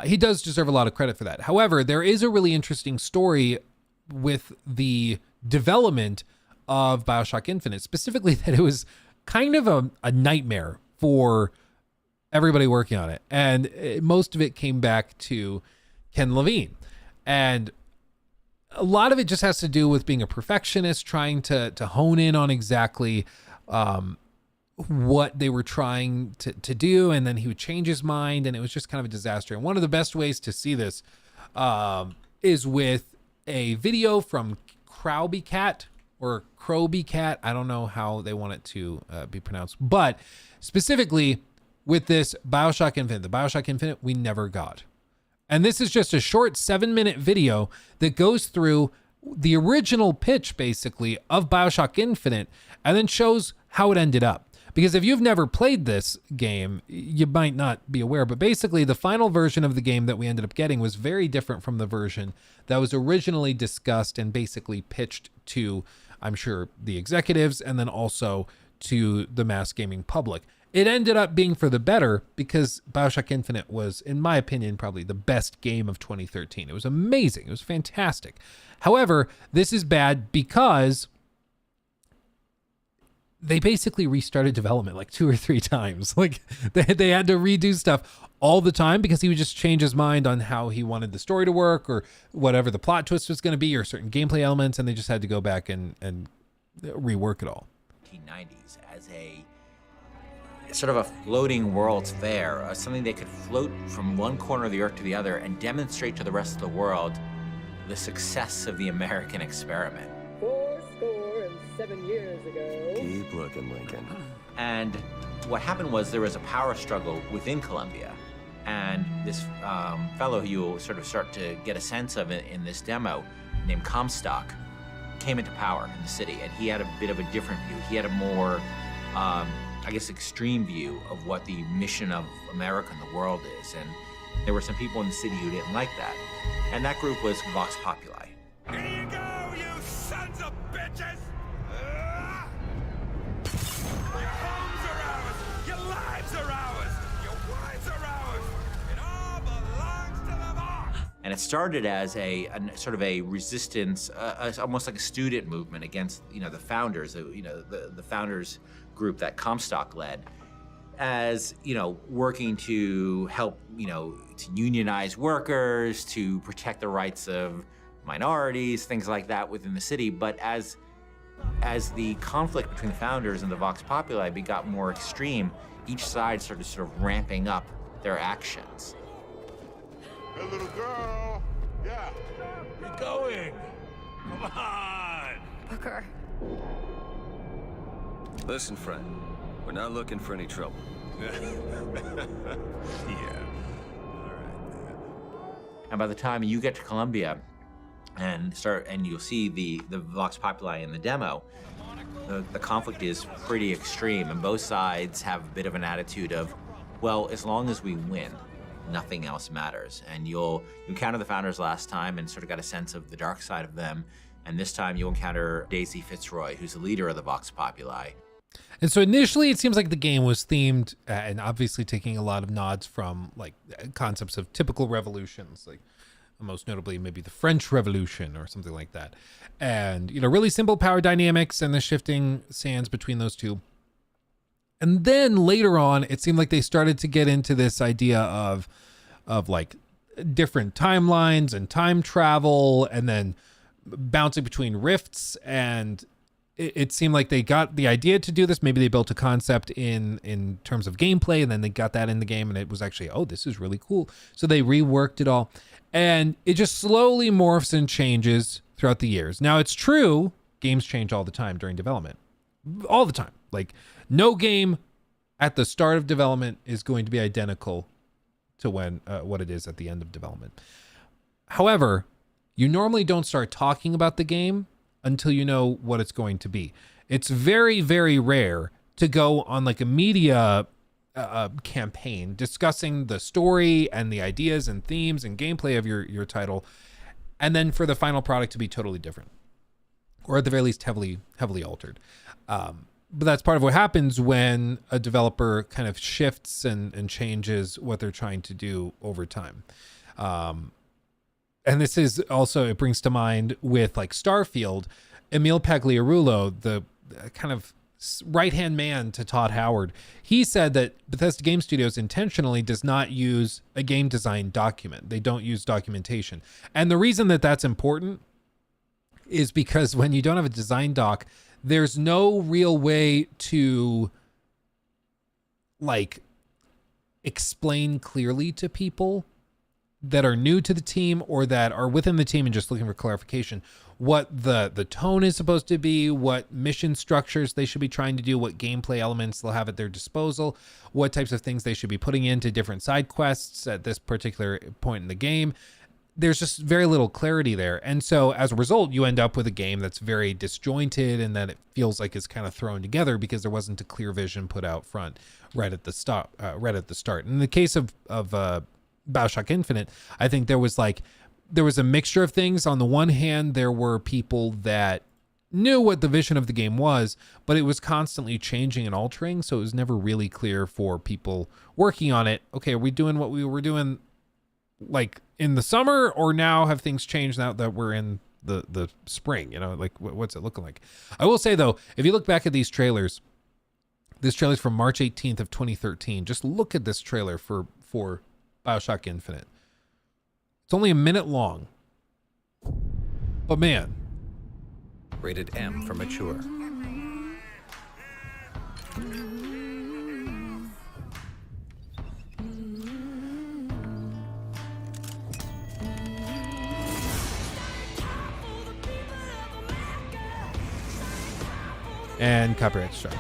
he does deserve a lot of credit for that. However, there is a really interesting story with the development of BioShock Infinite, specifically that it was kind of a nightmare for everybody working on it. And most of it came back to Ken Levine. And a lot of it just has to do with being a perfectionist, trying to hone in on exactly what they were trying to do. And then he would change his mind, and it was just kind of a disaster. And one of the best ways to see this is with a video from Crowby Cat or Crowby Cat. I don't know how they want it to be pronounced, but specifically with this BioShock Infinite, the BioShock Infinite we never got. And this is just a short 7-minute video that goes through the original pitch basically of BioShock Infinite and then shows how it ended up. Because if you've never played this game, you might not be aware, but basically the final version of the game that we ended up getting was very different from the version that was originally discussed and basically pitched to, I'm sure, the executives and then also to the mass gaming public. It ended up being for the better because BioShock Infinite was, in my opinion, probably the best game of 2013. It was amazing. It was fantastic. However, this is bad because they basically restarted development like 2 or 3 times. Like they had to redo stuff all the time because he would just change his mind on how he wanted the story to work or whatever the plot twist was going to be or certain gameplay elements. And they just had to go back and rework it all. 1990s as a sort of a floating World's Fair, something they could float from one corner of the earth to the other and demonstrate to the rest of the world the success of the American experiment. 7 years ago. Keep looking, Lincoln. And what happened was there was a power struggle within Columbia. And this fellow who you'll sort of start to get a sense of in this demo, named Comstock, came into power in the city. And he had a bit of a different view. He had a more, I guess, extreme view of what the mission of America and the world is. And there were some people in the city who didn't like that. And that group was Vox Populi. Here you go, you sons of bitches! Your homes are ours, your lives are ours, your wives are ours. It all belongs to the Vox. And it started as a sort of a resistance, almost like a student movement against, the founders, the founders group that Comstock led, as, working to help, to unionize workers, to protect the rights of minorities, things like that within the city. But as the conflict between the founders and the Vox Populi got more extreme, each side started sort of ramping up their actions. Hey, little girl. Yeah. Where you going? Come on. Booker. Listen, friend, we're not looking for any trouble. Yeah. And by the time you get to Columbia and you'll see the Vox Populi in the demo, the conflict is pretty extreme, and both sides have a bit of an attitude of, well, as long as we win, nothing else matters. And you'll encounter the founders last time and sort of got a sense of the dark side of them, and this time you'll encounter Daisy Fitzroy, who's the leader of the Vox Populi. And so initially it seems like the game was themed and obviously taking a lot of nods from like concepts of typical revolutions, like most notably maybe the French Revolution or something like that. And, you know, really simple power dynamics and the shifting sands between those two. And then later on, it seemed like they started to get into this idea of like different timelines and time travel, and then bouncing between rifts. And it seemed like they got the idea to do this. Maybe they built a concept in terms of gameplay, and then they got that in the game, and it was actually, oh, this is really cool. So they reworked it all, and it just slowly morphs and changes throughout the years. Now, it's true, games change all the time during development. All the time. Like, no game at the start of development is going to be identical to when what it is at the end of development. However, you normally don't start talking about the game until you know what it's going to be. It's very, very rare to go on like a media campaign discussing the story and the ideas and themes and gameplay of your title, and then for the final product to be totally different, or at the very least heavily altered. But that's part of what happens when a developer kind of shifts and changes what they're trying to do over time. And this is also, it brings to mind with like Starfield, Emil Pagliarulo, the kind of right-hand man to Todd Howard. He said that Bethesda Game Studios intentionally does not use a game design document. They don't use documentation. And the reason that that's important is because when you don't have a design doc, there's no real way to like explain clearly to people that are new to the team or that are within the team and just looking for clarification what the tone is supposed to be, what mission structures they should be trying to do, what gameplay elements they'll have at their disposal, what types of things they should be putting into different side quests at this particular point in the game. There's just very little clarity there. And so as a result, you end up with a game that's very disjointed and that it feels like it's kind of thrown together because there wasn't a clear vision put out front right at the start. In the case of Bioshock Infinite, I think there was a mixture of things. On the one hand, there were people that knew what the vision of the game was, but it was constantly changing and altering. So it was never really clear for people working on it. Okay, are we doing what we were doing like in the summer, or now have things changed now that we're in the spring? You know, like what's it looking like? I will say though, if you look back at these trailers, this trailer's from March 18th of 2013. Just look at this trailer for Bioshock Infinite. It's only a minute long, but man. Rated M for mature. And copyright strike.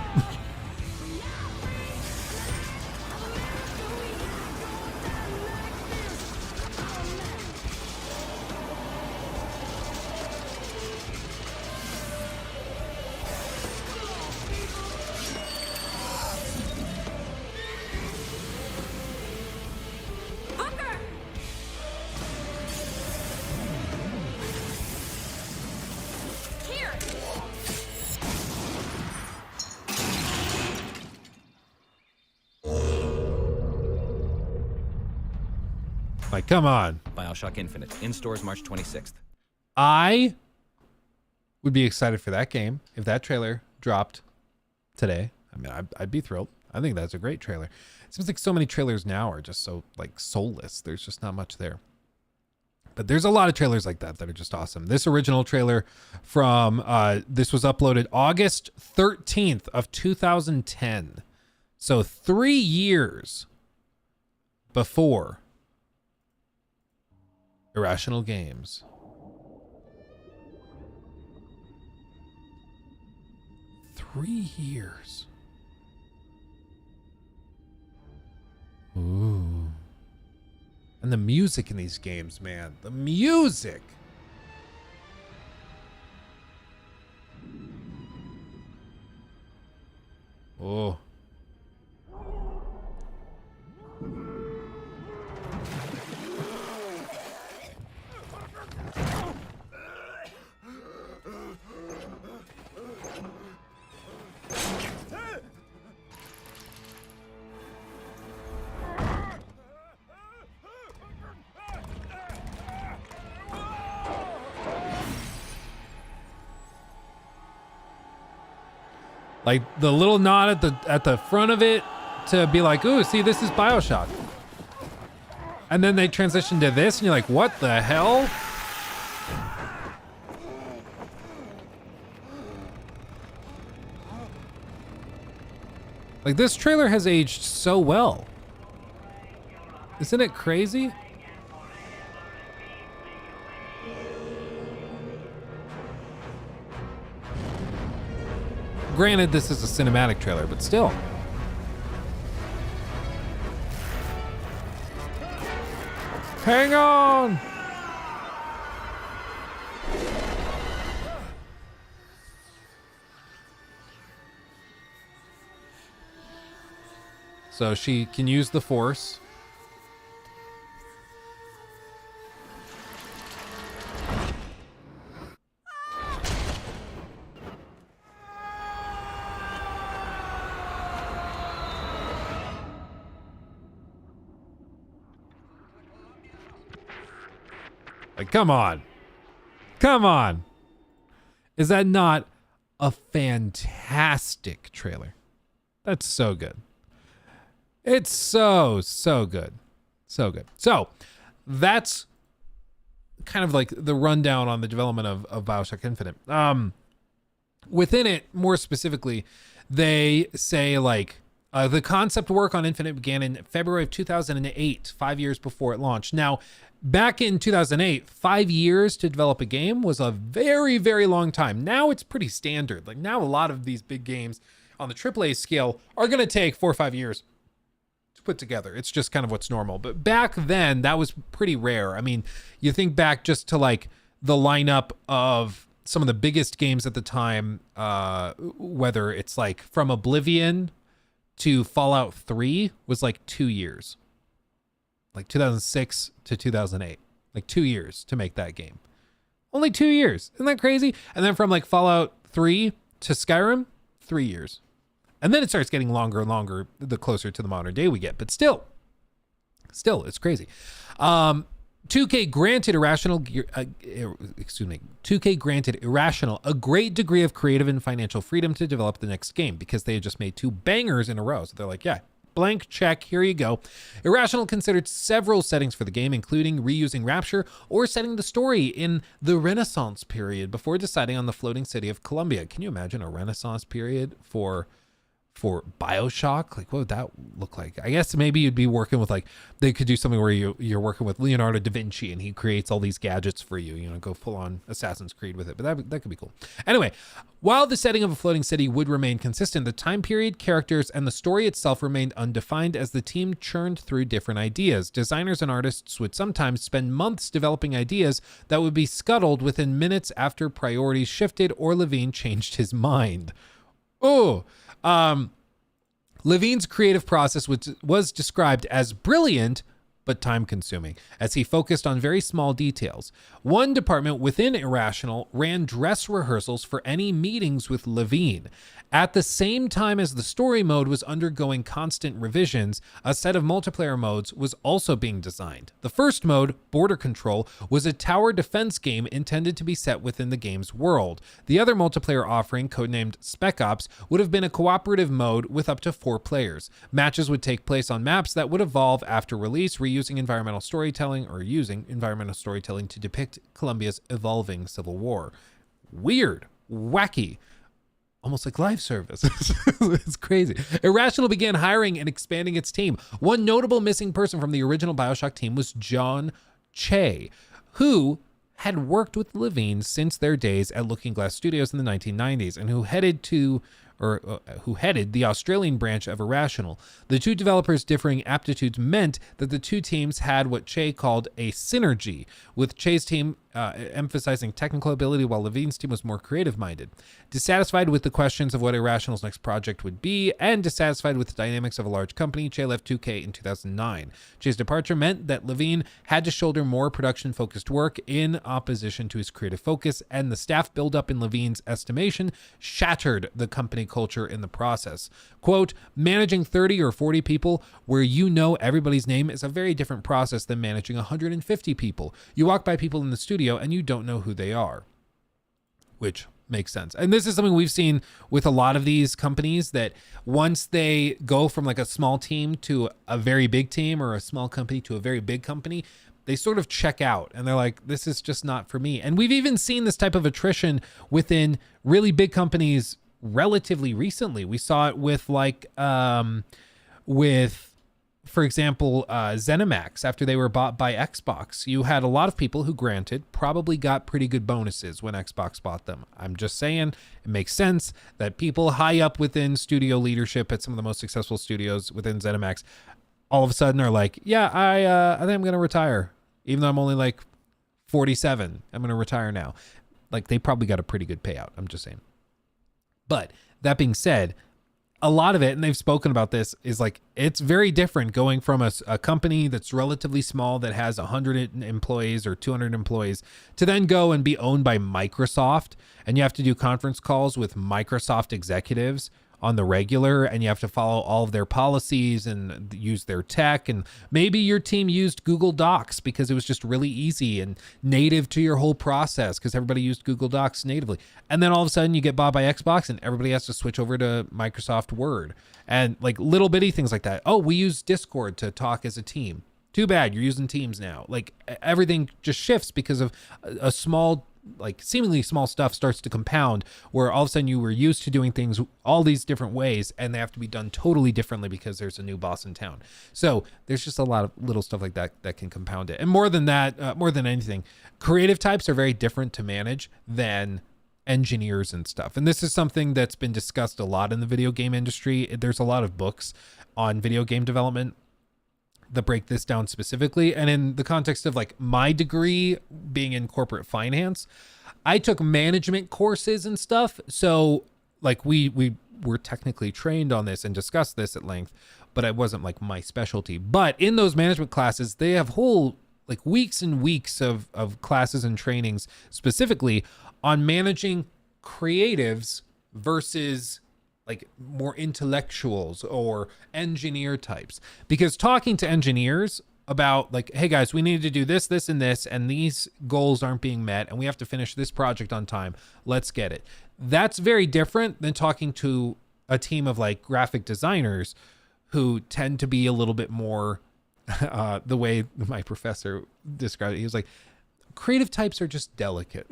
Like, come on. Bioshock Infinite, in stores March 26th. I would be excited for that game if that trailer dropped today. I mean, I'd be thrilled. I think that's a great trailer. It seems like so many trailers now are just so like soulless. There's just not much there. But there's a lot of trailers like that that are just awesome. This original trailer from this was uploaded August 13th of 2010. So 3 years before Irrational Games. Three years. Ooh. And the music in these games, man. The music. Oh. Like the little nod at the front of it to be like, ooh, see, this is Bioshock. And then they transition to this and you're like, what the hell? Like this trailer has aged so well. Isn't it crazy? Granted, this is a cinematic trailer, but still. Hang on! So she can use the Force. Like, come on. Come on. Is that not a fantastic trailer? That's so good. It's so good. So good. So that's kind of like the rundown on the development of Bioshock Infinite. Within it, more specifically, they say like the concept work on Infinite began in February of 2008, 5 years before it launched. Now, back in 2008, 5 years to develop a game was a very, very long time. Now it's pretty standard. Like now a lot of these big games on the AAA scale are going to take 4 or 5 years to put together. It's just kind of what's normal. But back then, that was pretty rare. I mean, you think back just to like the lineup of some of the biggest games at the time, whether it's like from Oblivion to Fallout 3 was like 2 years. Like 2006 to 2008. Like 2 years to make that game. Only 2 years. Isn't that crazy? And then from like Fallout 3 to Skyrim, 3 years. And then it starts getting longer and longer the closer to the modern day we get. But still, it's crazy. 2K granted Irrational, 2K granted Irrational a great degree of creative and financial freedom to develop the next game because they had just made 2 bangers in a row. So they're like, yeah, blank check, here you go. Irrational considered several settings for the game, including reusing Rapture or setting the story in the Renaissance period before deciding on the floating city of Columbia. Can you imagine a Renaissance period for Bioshock? Like, what would that look like? I guess maybe you'd be working with like, they could do something where you're working with Leonardo da Vinci and he creates all these gadgets for you, you know, go full on Assassin's Creed with it, but that could be cool. Anyway, while the setting of a floating city would remain consistent, the time period, characters, and the story itself remained undefined as the team churned through different ideas. Designers and artists would sometimes spend months developing ideas that would be scuttled within minutes after priorities shifted or Levine changed his mind. Levine's creative process was described as brilliant, but time-consuming, as he focused on very small details. One department within Irrational ran dress rehearsals for any meetings with Levine. At the same time as the story mode was undergoing constant revisions, a set of multiplayer modes was also being designed. The first mode, Border Control, was a tower defense game intended to be set within the game's world. The other multiplayer offering, codenamed Spec Ops, would have been a cooperative mode with up to 4 players. Matches would take place on maps that would evolve after release, using environmental storytelling to depict Columbia's evolving civil war. Weird, wacky, almost like live service. It's crazy. Irrational began hiring and expanding its team. One notable missing person from the original Bioshock team was John Che, who had worked with Levine since their days at Looking Glass Studios in the 1990s and who headed the Australian branch of Irrational. The 2 developers' differing aptitudes meant that the 2 teams had what Che called a synergy, with Che's team emphasizing technical ability while Levine's team was more creative-minded. Dissatisfied with the questions of what Irrational's next project would be, and dissatisfied with the dynamics of a large company, Che left 2K in 2009. Che's departure meant that Levine had to shoulder more production-focused work in opposition to his creative focus, and the staff buildup in Levine's estimation shattered the company culture in the process. Quote, managing 30 or 40 people where you know everybody's name is a very different process than managing 150 people. You walk by people in the studio and you don't know who they are. Which makes sense. And this is something we've seen with a lot of these companies, that once they go from like a small team to a very big team, or a small company to a very big company, they sort of check out and they're like, this is just not for me. And we've even seen this type of attrition within really big companies relatively recently. We saw it with like, for example, ZeniMax, after they were bought by Xbox. You had a lot of people who, granted, probably got pretty good bonuses when Xbox bought them. I'm just saying, it makes sense that people high up within studio leadership at some of the most successful studios within ZeniMax all of a sudden are like, yeah, I think I'm going to retire. Even though I'm only like 47, I'm going to retire now. Like, they probably got a pretty good payout. I'm just saying. But that being said, a lot of it, and they've spoken about this, is like, it's very different going from a company that's relatively small that has 100 employees or 200 employees to then go and be owned by Microsoft, and you have to do conference calls with Microsoft executives on the regular, and you have to follow all of their policies and use their tech. And maybe your team used Google Docs because it was just really easy and native to your whole process because everybody used Google Docs natively. And then all of a sudden you get bought by Xbox and everybody has to switch over to Microsoft Word and like little bitty things like that. Oh, we use Discord to talk as a team. Too bad you're using Teams now. Like, everything just shifts because of a small, like seemingly small stuff starts to compound, where all of a sudden you were used to doing things all these different ways and they have to be done totally differently because there's a new boss in town. So there's just a lot of little stuff like that that can compound it. And more than that, more than anything, creative types are very different to manage than engineers and stuff. And this is something that's been discussed a lot in the video game industry. There's a lot of books on video game development that break this down specifically. And in the context of like my degree being in corporate finance, I took management courses and stuff. So like we were technically trained on this and discussed this at length, but it wasn't like my specialty. But in those management classes, they have whole like weeks and weeks of classes and trainings specifically on managing creatives versus like more intellectuals or engineer types. Because talking to engineers about like, hey guys, we need to do this, this, and this, and these goals aren't being met, and we have to finish this project on time. Let's get it. That's very different than talking to a team of like graphic designers who tend to be a little bit more, the way my professor described it, he was like, creative types are just delicate.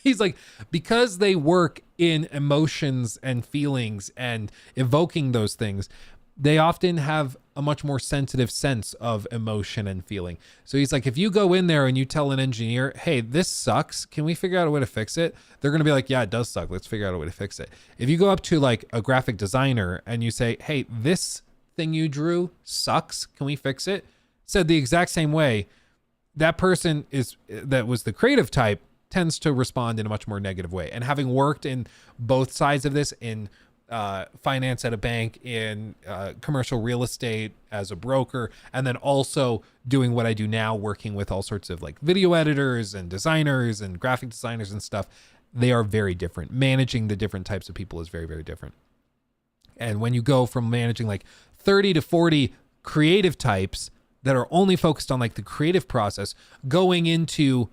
He's like, because they work in emotions and feelings and evoking those things, they often have a much more sensitive sense of emotion and feeling. So he's like, if you go in there and you tell an engineer, hey, this sucks, can we figure out a way to fix it? They're going to be like, yeah, it does suck. Let's figure out a way to fix it. If you go up to like a graphic designer and you say, hey, this thing you drew sucks, can we fix it? Said the exact same way, that person that was the creative type tends to respond in a much more negative way. And having worked in both sides of this, in finance at a bank, in commercial real estate as a broker, and then also doing what I do now, working with all sorts of like video editors and designers and graphic designers and stuff, they are very different. Managing the different types of people is very, very different. And when you go from managing like 30 to 40 creative types that are only focused on like the creative process, going into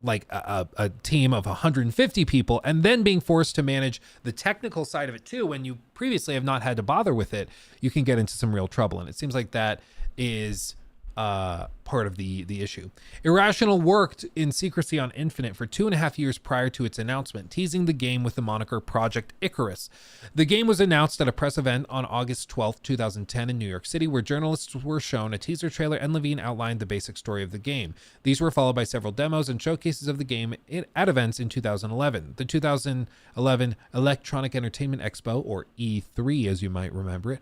like a team of 150 people and then being forced to manage the technical side of it too, when you previously have not had to bother with it, you can get into some real trouble. And it seems like that is part of the issue. Irrational worked in secrecy on Infinite for 2.5 years prior to its announcement, teasing the game with the moniker Project Icarus. The game was announced at a press event on August 12th, 2010 in New York City, where journalists were shown a teaser trailer and Levine outlined the basic story of the game. These were followed by several demos and showcases of the game at events in 2011. The 2011 Electronic Entertainment Expo, or E3 as you might remember it,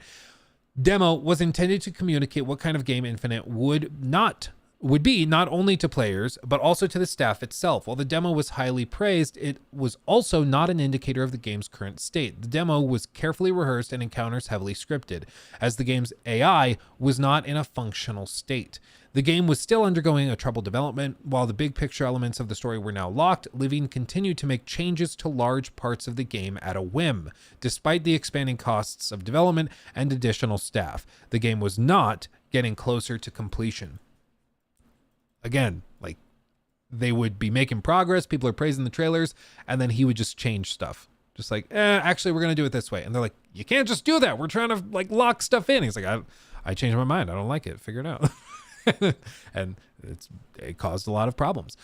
demo was intended to communicate what kind of game Infinite would be not only to players, but also to the staff itself. While the demo was highly praised, it was also not an indicator of the game's current state. The demo was carefully rehearsed and encounters heavily scripted, as the game's AI was not in a functional state. The game was still undergoing a troubled development. While the big picture elements of the story were now locked, Levine continued to make changes to large parts of the game at a whim, despite the expanding costs of development and additional staff. The game was not getting closer to completion. Again, like, they would be making progress. People are praising the trailers, and then he would just change stuff. Just like, actually, we're going to do it this way. And they're like, you can't just do that. We're trying to like lock stuff in. He's like, I changed my mind. I don't like it. Figure it out. And it caused a lot of problems.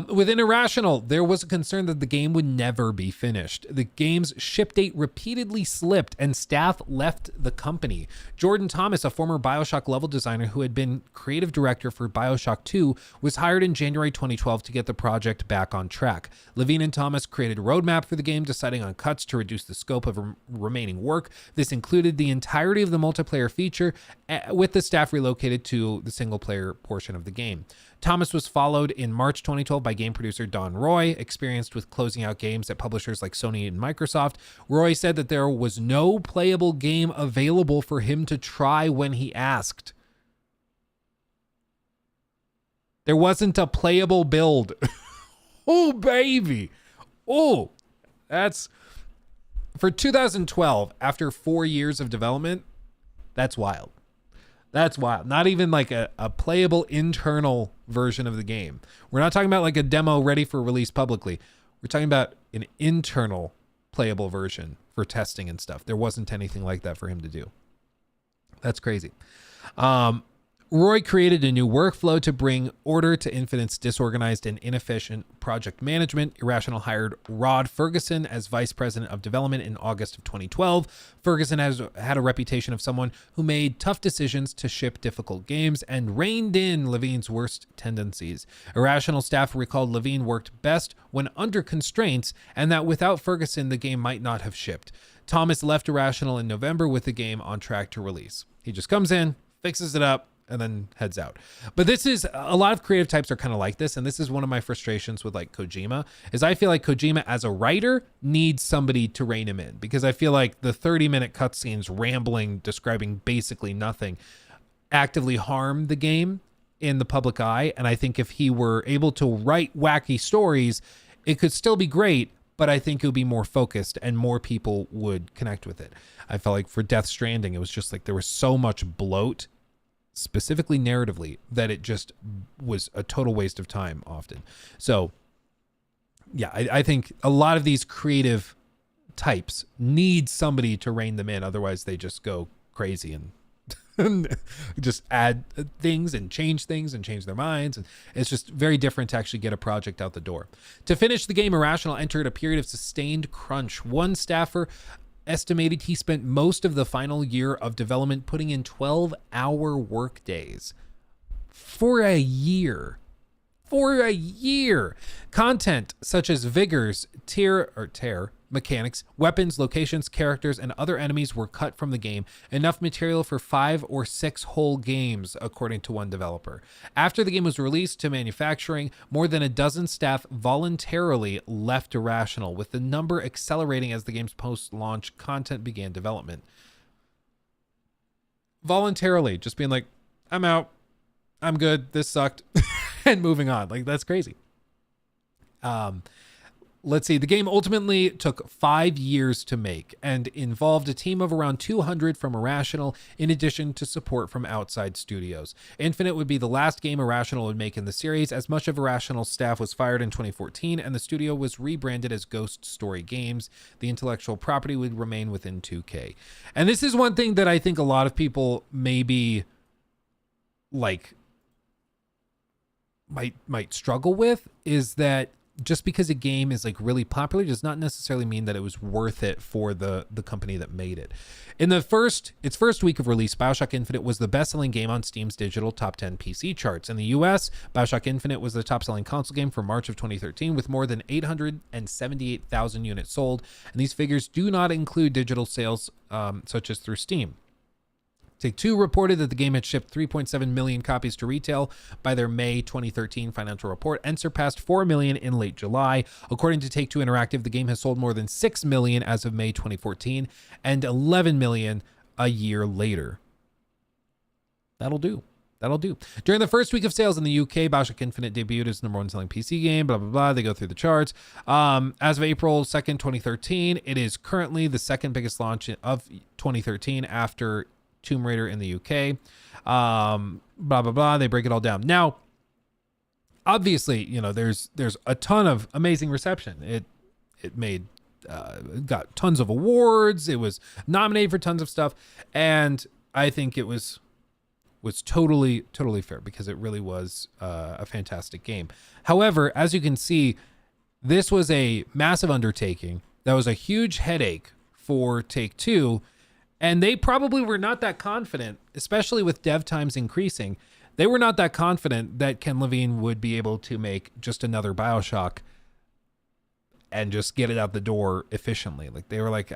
Within Irrational, there was a concern that the game would never be finished. The game's ship date repeatedly slipped and staff left the company. Jordan Thomas, a former Bioshock level designer who had been creative director for Bioshock 2, was hired in January 2012 to get the project back on track. Levine and Thomas created a roadmap for the game, deciding on cuts to reduce the scope of remaining work. This included the entirety of the multiplayer feature, with the staff relocated to the single player portion of the game. Thomas was followed in March 2012 by game producer Don Roy, experienced with closing out games at publishers like Sony and Microsoft. Roy said that there was no playable game available for him to try when he asked. There wasn't a playable build. Oh, baby. Oh, that's for 2012, after 4 years of development. That's wild. That's wild. Not even like a playable internal version of the game. We're not talking about like a demo ready for release publicly. We're talking about an internal playable version for testing and stuff. There wasn't anything like that for him to do. That's crazy. Roy created a new workflow to bring order to Infinite's disorganized and inefficient project management. Irrational hired Rod Ferguson as vice president of development in August of 2012. Ferguson has had a reputation of someone who made tough decisions to ship difficult games and reined in Levine's worst tendencies. Irrational staff recalled Levine worked best when under constraints, and that without Ferguson, the game might not have shipped. Thomas left Irrational in November with the game on track to release. He just comes in, fixes it up, and then heads out. But this is, a lot of creative types are kind of like this, and this is one of my frustrations with like Kojima, is I feel like Kojima as a writer needs somebody to rein him in, because I feel like the 30-minute cutscenes rambling, describing basically nothing, actively harm the game in the public eye. And I think if he were able to write wacky stories, it could still be great, but I think it would be more focused and more people would connect with it. I felt like for Death Stranding, it was just like there was so much bloat, specifically narratively, that it just was a total waste of time often. So yeah, I think a lot of these creative types need somebody to rein them in. Otherwise they just go crazy and just add things and change their minds. And it's just very different to actually get a project out the door. To finish the game, Irrational entered a period of sustained crunch. One staffer estimated he spent most of the final year of development putting in 12-hour work days for a year. Content such as vigors, tear mechanics, weapons, locations, characters, and other enemies were cut from the game. Enough material for 5 or 6 whole games, according to one developer. After the game was released to manufacturing, more than a dozen staff voluntarily left Irrational, with the number accelerating as the game's post-launch content began development. Voluntarily, just being like, I'm out, I'm good, this sucked, and moving on. Like, that's crazy. Let's see. The game ultimately took 5 years to make and involved a team of around 200 from Irrational, in addition to support from outside studios. Infinite would be the last game Irrational would make in the series, as much of Irrational's staff was fired in 2014 and the studio was rebranded as Ghost Story Games. The intellectual property would remain within 2K. And this is one thing that I think a lot of people maybe like might struggle with, is that just because a game is like really popular does not necessarily mean that it was worth it for the company that made it. In its first week of release, Bioshock Infinite was the best-selling game on Steam's digital top 10 PC charts. In the US, Bioshock Infinite was the top-selling console game for March of 2013, with more than 878,000 units sold. And these figures do not include digital sales, such as through Steam. Take-Two reported that the game had shipped 3.7 million copies to retail by their May 2013 financial report and surpassed 4 million in late July. According to Take-Two Interactive, the game has sold more than 6 million as of May 2014 and 11 million a year later. That'll do. During the first week of sales in the UK, Bioshock Infinite debuted as the #1 selling PC game, blah, blah, blah. They go through the charts. As of April 2nd, 2013, it is currently the second biggest launch of 2013 after Tomb Raider in the UK. Blah, blah, blah. They break it all down. Now, obviously, you know, there's a ton of amazing reception. It made got tons of awards. It was nominated for tons of stuff, and I think it was totally fair because it really was a fantastic game. However, as you can see, this was a massive undertaking. That was a huge headache for Take-Two, and they probably were not that confident, especially with dev times increasing. They were not that confident that Ken Levine would be able to make just another BioShock and just get it out the door efficiently. Like they were like,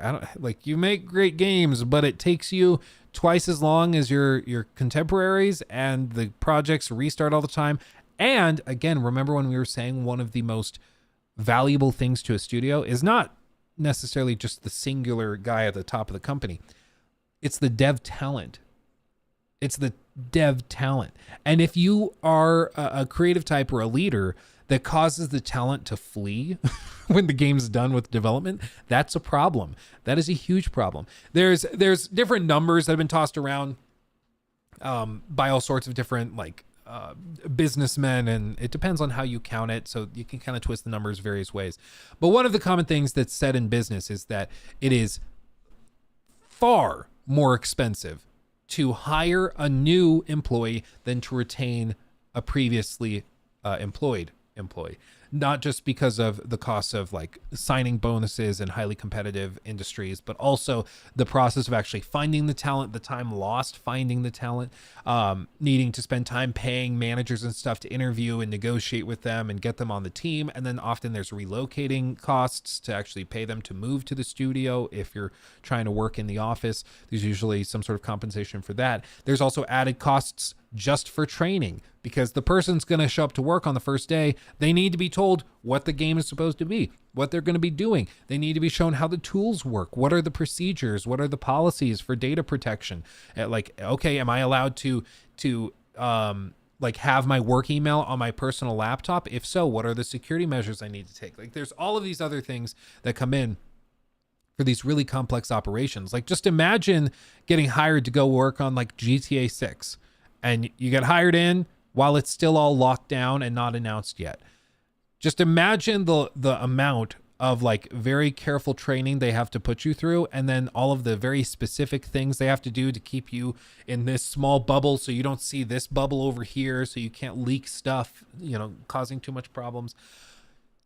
you make great games, but it takes you twice as long as your contemporaries, and the projects restart all the time. And again, remember when we were saying one of the most valuable things to a studio is not necessarily just the singular guy at the top of the company. It's the dev talent. It's the dev talent. And if you are a creative type or a leader that causes the talent to flee when the game's done with development, that's a problem. That is a huge problem. There's different numbers that have been tossed around by all sorts of different businessmen, and it depends on how you count it. So you can kind of twist the numbers various ways. But one of the common things that's said in business is that it is far more expensive to hire a new employee than to retain a previously employed employee. Not just because of the cost of like signing bonuses in highly competitive industries, but also the process of actually finding the talent, the time lost finding the talent, needing to spend time paying managers and stuff to interview and negotiate with them and get them on the team. And then often there's relocating costs to actually pay them to move to the studio. If you're trying to work in the office, there's usually some sort of compensation for that. There's also added costs just for training, because the person's going to show up to work on the first day. They need to be told what the game is supposed to be, what they're going to be doing. They need to be shown how the tools work. What are the procedures? What are the policies for data protection? Okay, am I allowed to have my work email on my personal laptop? If so, what are the security measures I need to take? Like, there's all of these other things that come in for these really complex operations. Like, just imagine getting hired to go work on like GTA 6. And you get hired in while it's still all locked down and not announced yet. Just imagine the amount of like very careful training they have to put you through, and then all of the very specific things they have to do to keep you in this small bubble so you don't see this bubble over here, so you can't leak stuff, causing too much problems.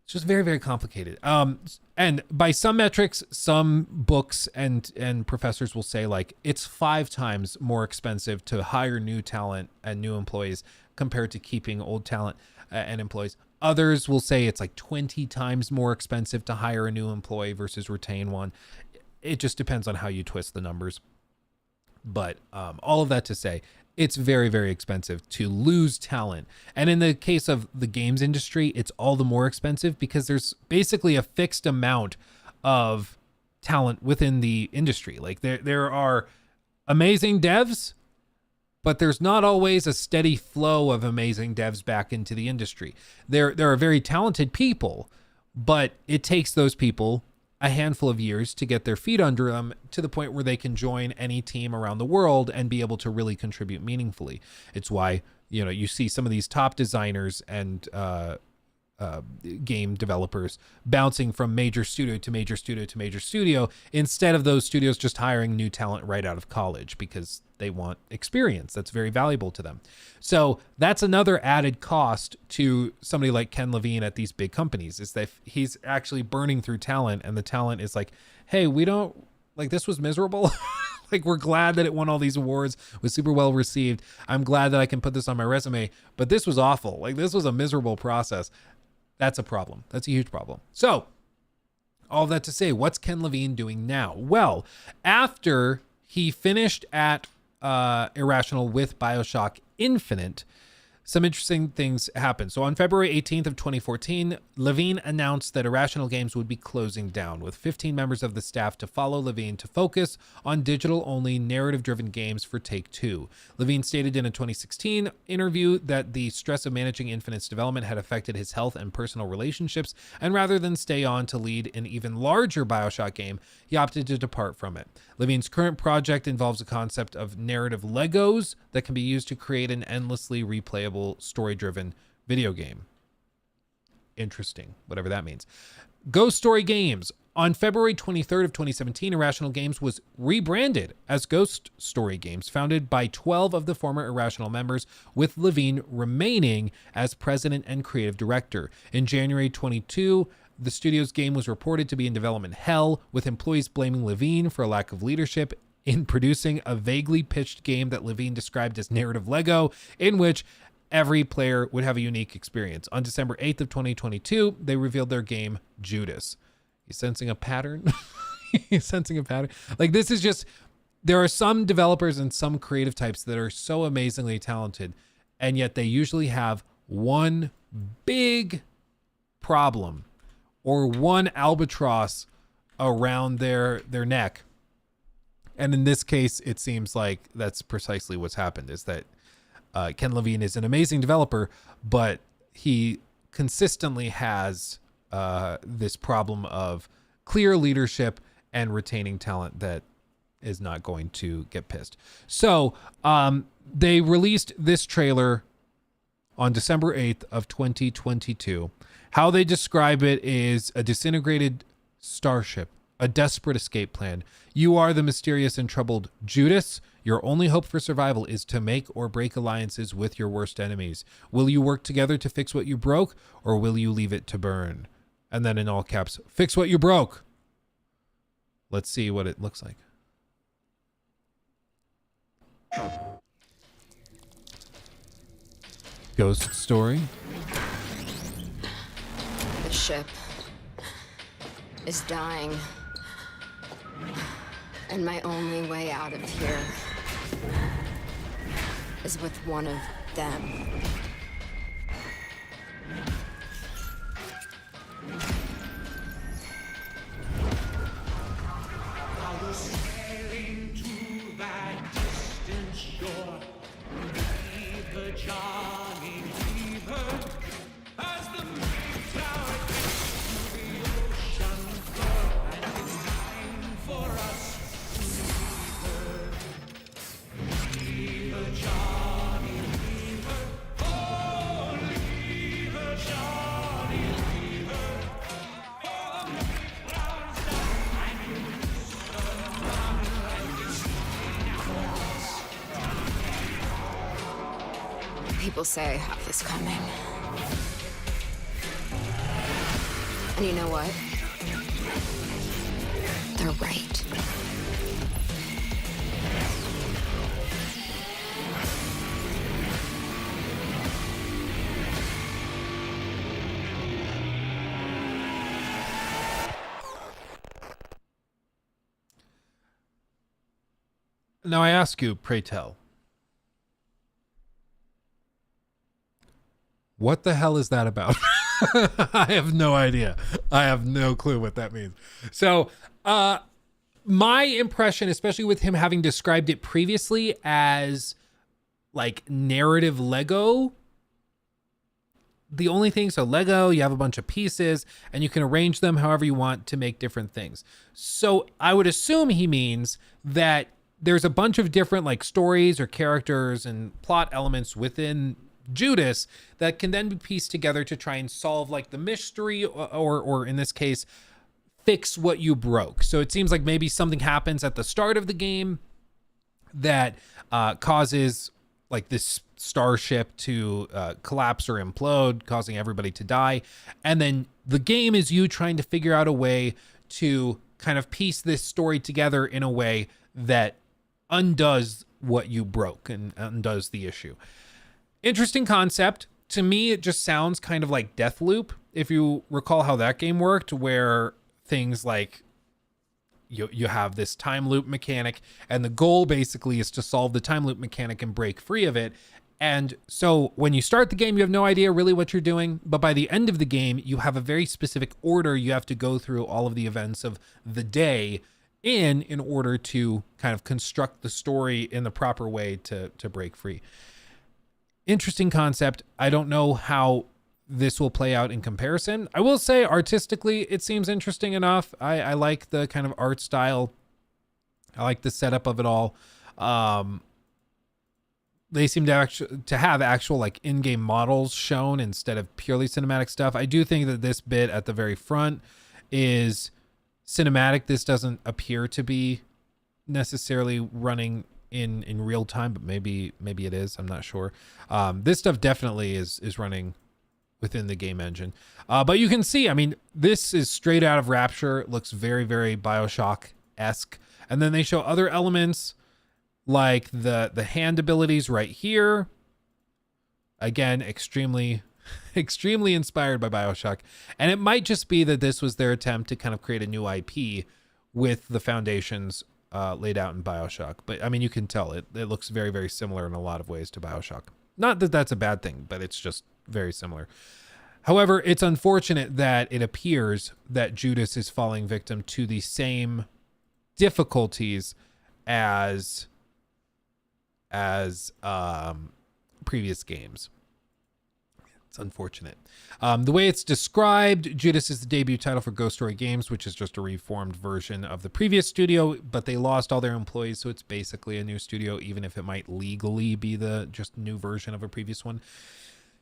It's just very, very complicated. And by some metrics, some books and professors will say like it's 5 times more expensive to hire new talent and new employees compared to keeping old talent and employees. Others will say it's like 20 times more expensive to hire a new employee versus retain one. It just depends on how you twist the numbers. But all of that to say, it's very, very expensive to lose talent. And in the case of the games industry, it's all the more expensive because there's basically a fixed amount of talent within the industry. Like there are amazing devs, but there's not always a steady flow of amazing devs back into the industry. There are very talented people, but it takes those people a handful of years to get their feet under them to the point where they can join any team around the world and be able to really contribute meaningfully. It's why, you see some of these top designers and game developers bouncing from major studio to major studio to major studio instead of those studios just hiring new talent right out of college because they want experience. That's very valuable to them. So that's another added cost to somebody like Ken Levine at these big companies, is that he's actually burning through talent, and the talent is like, hey, we don't like, this was miserable. Like, we're glad that it won all these awards, was super well received. I'm glad that I can put this on my resume, but this was awful. Like, this was a miserable process. That's a problem. That's a huge problem. So all that to say, what's Ken Levine doing now? Well, after he finished at Irrational with BioShock Infinite, some interesting things happened. So on February 18th of 2014, Levine announced that Irrational Games would be closing down, with 15 members of the staff to follow Levine to focus on digital-only, narrative-driven games for Take-Two. Levine stated in a 2016 interview that the stress of managing Infinite's development had affected his health and personal relationships, and rather than stay on to lead an even larger BioShock game, he opted to depart from it. Levine's current project involves a concept of narrative Legos that can be used to create an endlessly replayable, story-driven video game. interesting, whatever that means. Ghost Story Games. On February 23rd of 2017, Irrational Games was rebranded as Ghost Story Games, founded by 12 of the former Irrational members, with Levine remaining as president and creative director. In January 22, the studio's game was reported to be in development hell, with employees blaming Levine for a lack of leadership in producing a vaguely pitched game that Levine described as narrative Lego, in which every player would have a unique experience. On December 8th of 2022, they revealed their game, Judas. You sensing a pattern? You sensing a pattern? Like, this is just, there are some developers and some creative types that are so amazingly talented, and yet they usually have one big problem or one albatross around their neck. And in this case, it seems like that's precisely what's happened, is that Ken Levine is an amazing developer, but he consistently has this problem of clear leadership and retaining talent that is not going to get pissed. So they released this trailer on December 8th of 2022. How they describe it is a disintegrated starship, a desperate escape plan. You are the mysterious and troubled Judas. Your only hope for survival is to make or break alliances with your worst enemies. Will you work together to fix what you broke, or will you leave it to burn? And then in all caps, fix what you broke. Let's see what it looks like. Ghost Story. The ship is dying. And my only way out of here is with one of them. I was sailing to that distant shore. Leave her, Johnny, leave her. As the Mayflower gets to the ocean floor, and it's time for us to leave her, Johnny, leave her. Oh, leave her, Johnny, leave her. Oh, the Mayflower's dying. People say I have this coming. And you know what? They're right. Now I ask you, pray tell, what the hell is that about? I have no idea. I have no clue what that means. So, my impression, especially with him having described it previously as like narrative Lego, the only thing, so Lego, you have a bunch of pieces and you can arrange them however you want to make different things. So I would assume he means that there's a bunch of different like stories or characters and plot elements within Judas that can then be pieced together to try and solve like the mystery or in this case, fix what you broke. So it seems like maybe something happens at the start of the game that causes like this starship to collapse or implode, causing everybody to die. And then the game is you trying to figure out a way to kind of piece this story together in a way that undoes what you broke and undoes the issue. Interesting concept. To me, it just sounds kind of like Deathloop. If you recall how that game worked, where things like you have this time loop mechanic and the goal basically is to solve the time loop mechanic and break free of it. And so when you start the game, you have no idea really what you're doing. But by the end of the game, you have a very specific order. You have to go through all of the events of the day in order to kind of construct the story in the proper way to break free. Interesting concept. I don't know how this will play out in comparison. I will say artistically, it seems interesting enough. I like the kind of art style. I like the setup of it all. they seem to have actual like in-game models shown instead of purely cinematic stuff. I do think that this bit at the very front is cinematic. This doesn't appear to be necessarily running in real time, but maybe it is. I'm not sure. This stuff definitely is running within the game engine. But you can see, I mean, this is straight out of Rapture. It looks very, very Bioshock-esque. And then they show other elements like the hand abilities right here. Again, extremely inspired by Bioshock. And it might just be that this was their attempt to kind of create a new IP with the foundations laid out in Bioshock. But I mean, you can tell it looks very, very similar in a lot of ways to Bioshock. Not that that's a bad thing, but it's just very similar. However, it's unfortunate that it appears that Judas is falling victim to the same difficulties as previous games. It's unfortunate. The way it's described, Judas is the debut title for Ghost Story Games, which is just a reformed version of the previous studio, but they lost all their employees, so it's basically a new studio, even if it might legally be the just new version of a previous one.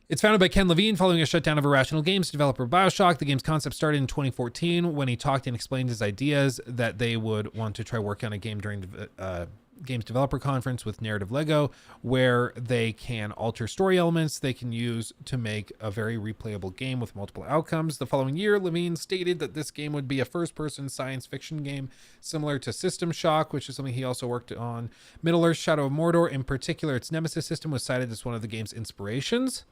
It's founded by Ken Levine following a shutdown of Irrational Games, developer of Bioshock. The game's concept started in 2014 when he talked and explained his ideas that they would want to try working on a game during the Games Developer Conference with Narrative Lego, where they can alter story elements they can use to make a very replayable game with multiple outcomes. The following year, Levine stated that this game would be a first-person science fiction game similar to System Shock, which is something he also worked on. Middle-earth Shadow of Mordor, in particular, its Nemesis system was cited as one of the game's inspirations.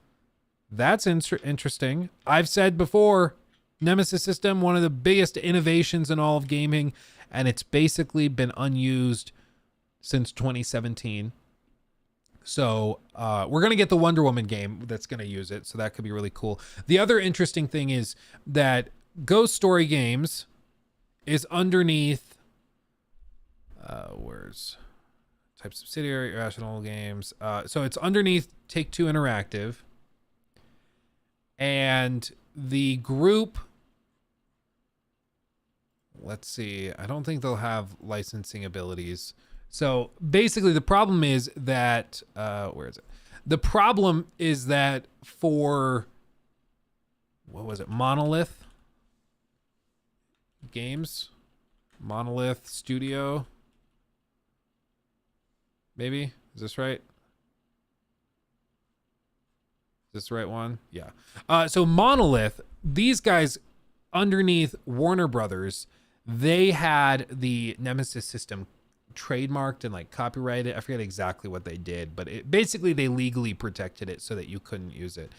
That's interesting. I've said before, Nemesis system, one of the biggest innovations in all of gaming, and it's basically been unused since 2017. So we're going to get the Wonder Woman game that's going to use it. So that could be really cool. The other interesting thing is that Ghost Story Games is underneath, where's type subsidiary, Irrational Games. So it's underneath Take-Two Interactive. And the group, let's see, I don't think they'll have licensing abilities. So basically the problem is that, where is it? The problem is that for, what was it? Monolith Games? Monolith Studio? Maybe? Is this right? Is this the right one? Yeah. So Monolith, these guys underneath Warner Brothers, they had the Nemesis system trademarked and like copyrighted. I forget exactly what they did, but basically they legally protected it so that you couldn't use it.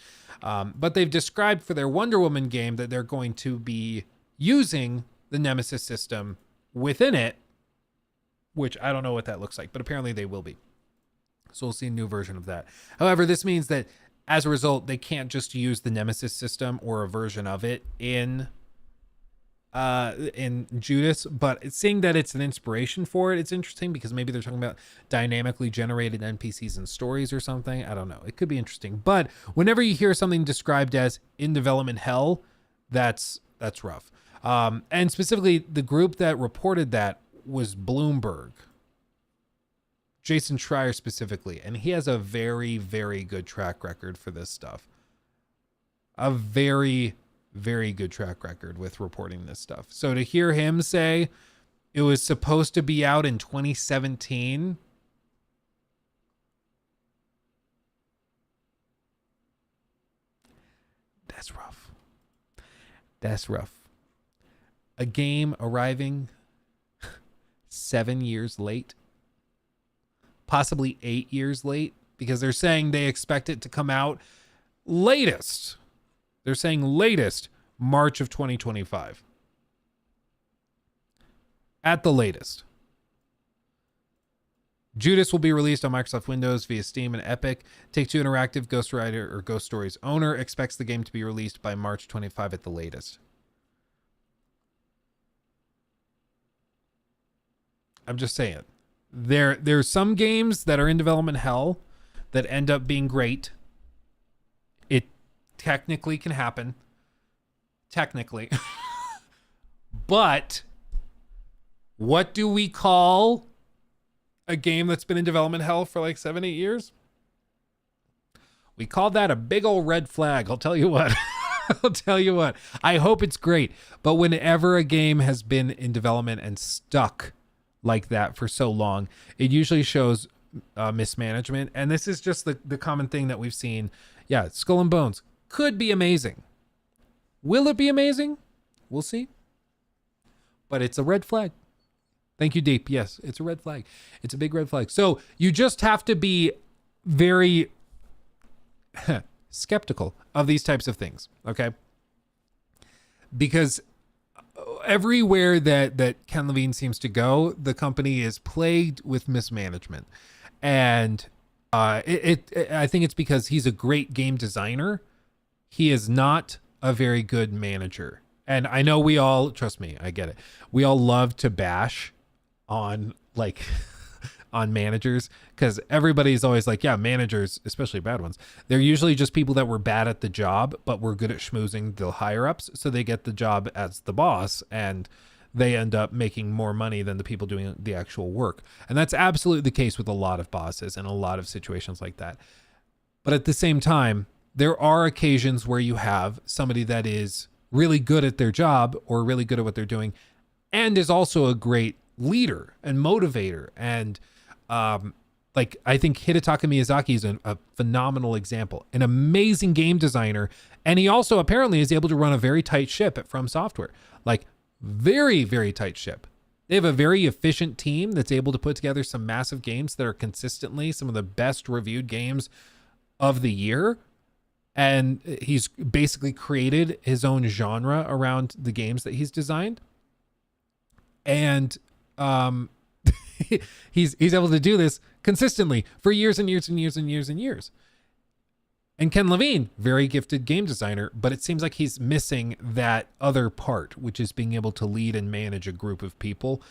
But they've described for their Wonder Woman game that they're going to be using the Nemesis system within it, which I don't know what that looks like, but apparently they will be. So we'll see a new version of that. However, this means that as a result, they can't just use the Nemesis system or a version of it in Judas, but seeing that it's an inspiration for it, it's interesting because maybe they're talking about dynamically generated NPCs and stories or something. I don't know. It could be interesting. But whenever you hear something described as in development hell, that's rough. And specifically, the group that reported that was Bloomberg. Jason Schreier specifically, and he has a very, very good track record for this stuff. A very, very good track record with reporting this stuff. So to hear him say it was supposed to be out in 2017, that's rough. That's rough. A game arriving 7 years late. Possibly 8 years late, because they're saying they expect it to come out latest. They're saying latest March of 2025. At the latest. Judas will be released on Microsoft Windows via Steam and Epic. Take-Two Interactive, Ghost Rider, or Ghost Stories owner expects the game to be released by March 25 at the latest. I'm just saying. There's some games that are in development hell that end up being great. It technically can happen. Technically. But what do we call a game that's been in development hell for like 7-8 years? We called that a big old red flag. I'll tell you what. I'll tell you what. I hope it's great. But whenever a game has been in development and stuck like that for so long, it usually shows mismanagement. And this is just the common thing that we've seen. Yeah, Skull and Bones could be amazing. Will it be amazing? We'll see. But it's a red flag. Thank you, Deep. Yes, it's a red flag. It's a big red flag. So you just have to be very skeptical of these types of things, okay? Because everywhere that Ken Levine seems to go, the company is plagued with mismanagement. And I think it's because he's a great game designer. He is not a very good manager. And I know we all, trust me, I get it. We all love to bash on like on managers, because everybody's always like, yeah, managers, especially bad ones, they're usually just people that were bad at the job but were good at schmoozing the higher ups, so they get the job as the boss and they end up making more money than the people doing the actual work. And that's absolutely the case with a lot of bosses and a lot of situations like that. But at the same time, there are occasions where you have somebody that is really good at their job or really good at what they're doing and is also a great leader and motivator. And like, I think Hidetaka Miyazaki is a phenomenal example, an amazing game designer. And he also apparently is able to run a very tight ship at From Software, like very, very tight ship. They have a very efficient team that's able to put together some massive games that are consistently some of the best reviewed games of the year. And he's basically created his own genre around the games that he's designed. And he's able to do this consistently for years and years and years and years and years. And Ken Levine, very gifted game designer, but it seems like he's missing that other part, which is being able to lead and manage a group of people.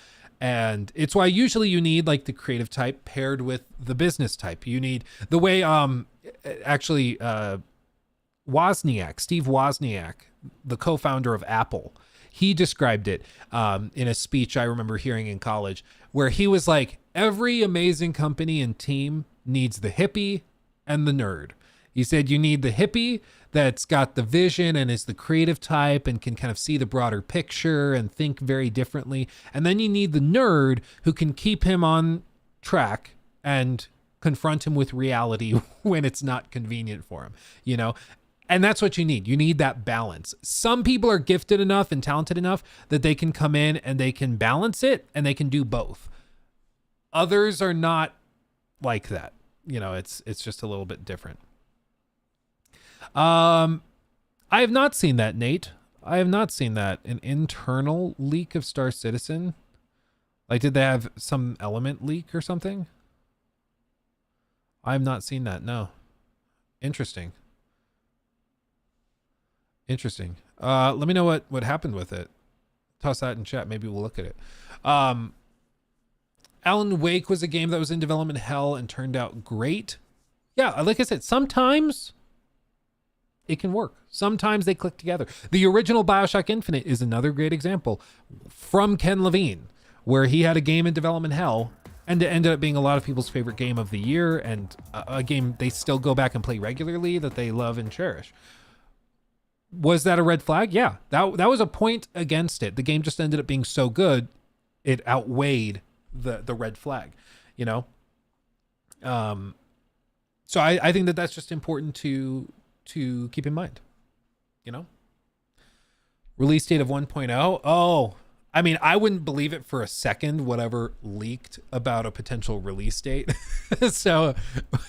And it's why usually you need like the creative type paired with the business type. You need the way Wozniak, Steve Wozniak, the co-founder of Apple, he described it in a speech I remember hearing in college, where he was like, every amazing company and team needs the hippie and the nerd. He said you need the hippie that's got the vision and is the creative type and can kind of see the broader picture and think very differently. And then you need the nerd who can keep him on track and confront him with reality when it's not convenient for him, you know? And that's what you need. You need that balance. Some people are gifted enough and talented enough that they can come in and they can balance it and they can do both. Others are not like that. You know, it's just a little bit different. I have not seen that, Nate. I have not seen that. An internal leak of Star Citizen? Like, did they have some element leak or something? I have not seen that, no. Interesting. Interesting. Let me know what happened with it. Toss that in chat. Maybe we'll look at it. Alan Wake was a game that was in development hell and turned out great. Yeah, like I said, sometimes it can work. Sometimes they click together. The original Bioshock Infinite is another great example from Ken Levine, where he had a game in development hell and it ended up being a lot of people's favorite game of the year and a game they still go back and play regularly that they love and cherish. Was that a red flag? Yeah, that was a point against it. The game just ended up being so good, it outweighed the red flag, you know? So I think that's just important to keep in mind, you know? Release date of 1.0. Oh, I mean, I wouldn't believe it for a second, whatever leaked about a potential release date. So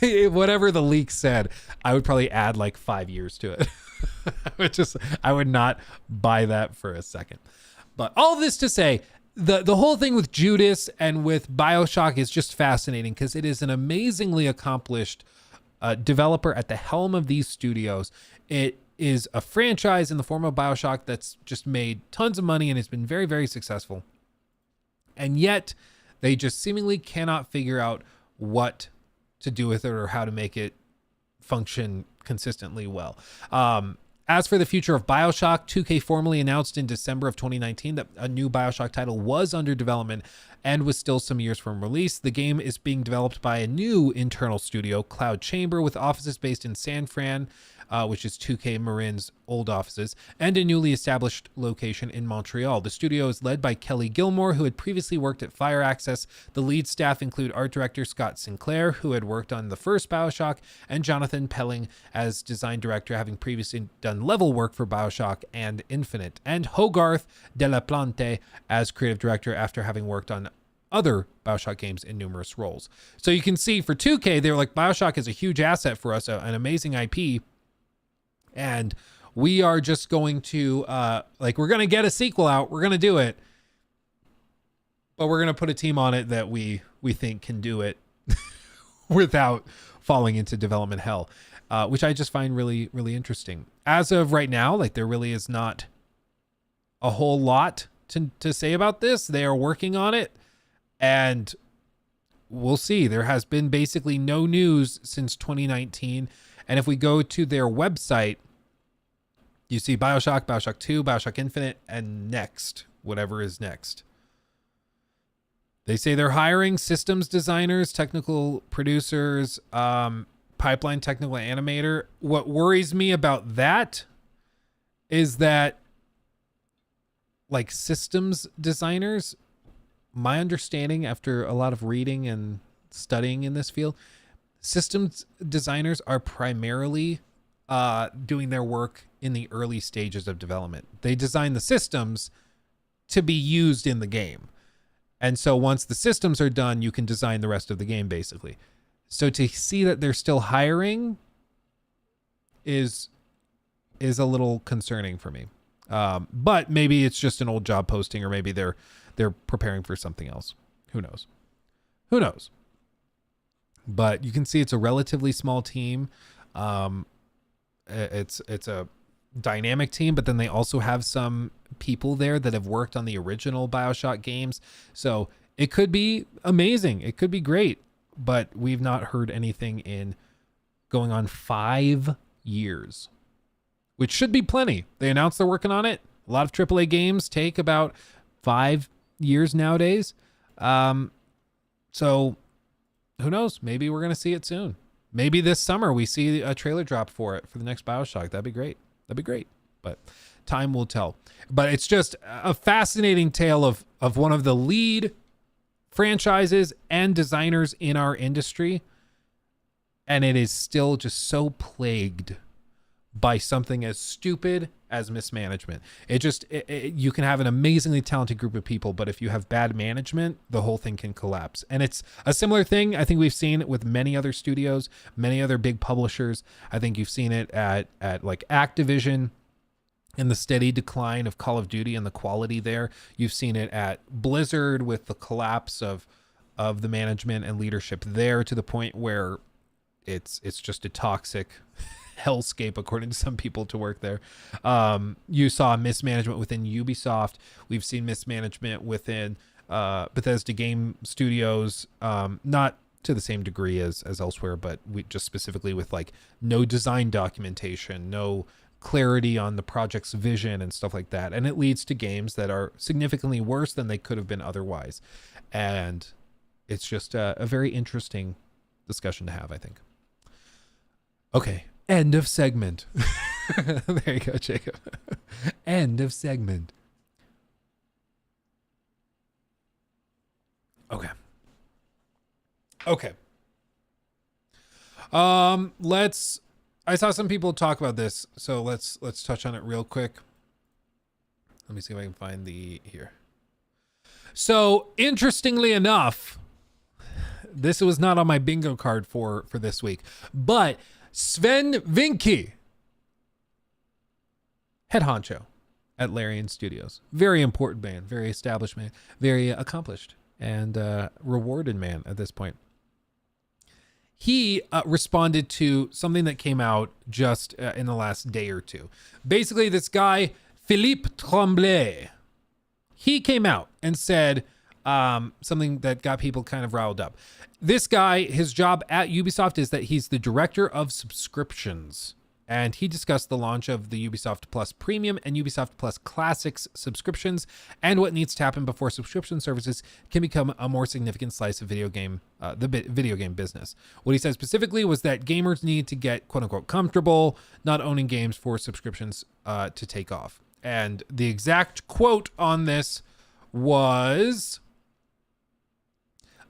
whatever the leak said, I would probably add like 5 years to it. I would not buy that for a second. But all this to say, the whole thing with Judas and with Bioshock is just fascinating because it is an amazingly accomplished developer at the helm of these studios. It is a franchise in the form of Bioshock that's just made tons of money and has been very, very successful. And yet they just seemingly cannot figure out what to do with it or how to make it function consistently well. As for the future of Bioshock, 2K formally announced in December of 2019 that a new Bioshock title was under development and was still some years from release. The game is being developed by a new internal studio, Cloud Chamber, with offices based in San Fran, which is 2K Marin's old offices, and a newly established location in Montreal. The studio is led by Kelly Gilmore, who had previously worked at Fire Access. The lead staff include art director Scott Sinclair, who had worked on the first Bioshock, and Jonathan Pelling as design director, having previously done level work for Bioshock and Infinite, and Hogarth de la Plante as creative director after having worked on other Bioshock games in numerous roles. So you can see for 2K, they were like, Bioshock is a huge asset for us, an amazing IP, and we are just going to we're going to get a sequel out. We're going to do it, but we're going to put a team on it that we think can do it without falling into development hell, which I just find really, really interesting. As of right now, like, there really is not a whole lot to say about this. They are working on it, and we'll see. There has been basically no news since 2019. And if we go to their website, you see Bioshock, Bioshock 2, Bioshock Infinite, and next, whatever is next. They say they're hiring systems designers, technical producers, pipeline technical animator. What worries me about that is that, like, systems designers, my understanding after a lot of reading and studying in this field, systems designers are primarily doing their work in the early stages of development. They design the systems to be used in the game. And so once the systems are done, you can design the rest of the game, basically. So to see that they're still hiring is a little concerning for me. But maybe it's just an old job posting, or maybe they're preparing for something else. Who knows? Who knows? But you can see it's a relatively small team. It's a dynamic team, but then they also have some people there that have worked on the original Bioshock games. So it could be amazing. It could be great, but we've not heard anything in going on 5 years, which should be plenty. They announced they're working on it. A lot of AAA games take about 5 years nowadays. So who knows? Maybe we're going to see it soon. Maybe this summer we see a trailer drop for it for the next Bioshock. That'd be great. That'd be great. But time will tell. But it's just a fascinating tale of one of the lead franchises and designers in our industry. And it is still just so plagued by something as stupid as mismanagement. You can have an amazingly talented group of people, but if you have bad management, the whole thing can collapse. And it's a similar thing I think we've seen with many other studios, many other big publishers. I think you've seen it at like Activision and the steady decline of Call of Duty and the quality there. You've seen it at Blizzard with the collapse of the management and leadership there, to the point where it's just a toxic hellscape, according to some people, to work there. You saw mismanagement within Ubisoft. We've seen mismanagement within Bethesda Game Studios, not to the same degree as elsewhere, but we just specifically with like no design documentation, no clarity on the project's vision and stuff like that. And it leads to games that are significantly worse than they could have been otherwise. And it's just a very interesting discussion to have, I think. Okay. End of segment. There you go, Jacob. End of segment. Okay. I saw some people talk about this, so let's touch on it real quick. Let me see if I can find here. So, interestingly enough, this was not on my bingo card for this week, but Sven Vinke, head honcho at Larian Studios, very important man, very established man, very accomplished and rewarded man at this point. He responded to something that came out just in the last day or two. Basically, this guy, Philippe Tremblay, he came out and said something that got people kind of riled up. This guy, his job at Ubisoft is that he's the director of subscriptions and he discussed the launch of the Ubisoft Plus Premium and Ubisoft Plus Classics subscriptions and what needs to happen before subscription services can become a more significant slice of video game business. What he said specifically was that gamers need to get quote unquote comfortable not owning games for subscriptions to take off. And the exact quote on this was,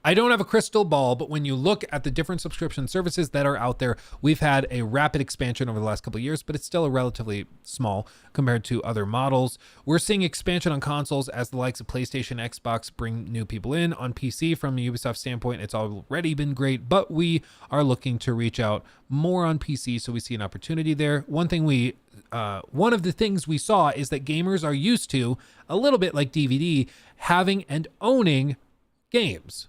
I don't have a crystal ball, but when you look at the different subscription services that are out there, we've had a rapid expansion over the last couple of years, but it's still a relatively small compared to other models. We're seeing expansion on consoles as the likes of PlayStation, Xbox bring new people in. On PC, from a Ubisoft standpoint, it's already been great, but we are looking to reach out more on PC, so we see an opportunity there. One of the things we saw is that gamers are used to, a little bit like DVD, having and owning games.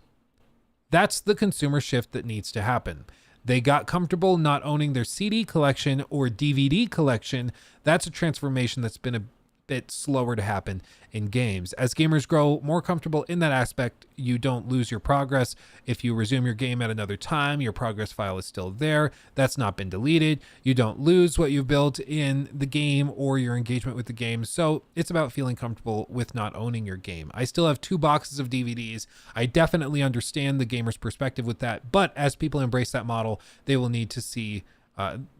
That's the consumer shift that needs to happen. They got comfortable not owning their CD collection or DVD collection. That's a transformation that's been a bit slower to happen in games. As gamers grow more comfortable in that aspect, you don't lose your progress. If you resume your game at another time, your progress file is still there. That's not been deleted. You don't lose what you've built in the game or your engagement with the game. So it's about feeling comfortable with not owning your game. I still have 2 boxes of DVDs. I definitely understand the gamer's perspective with that. But as people embrace that model, they will need to see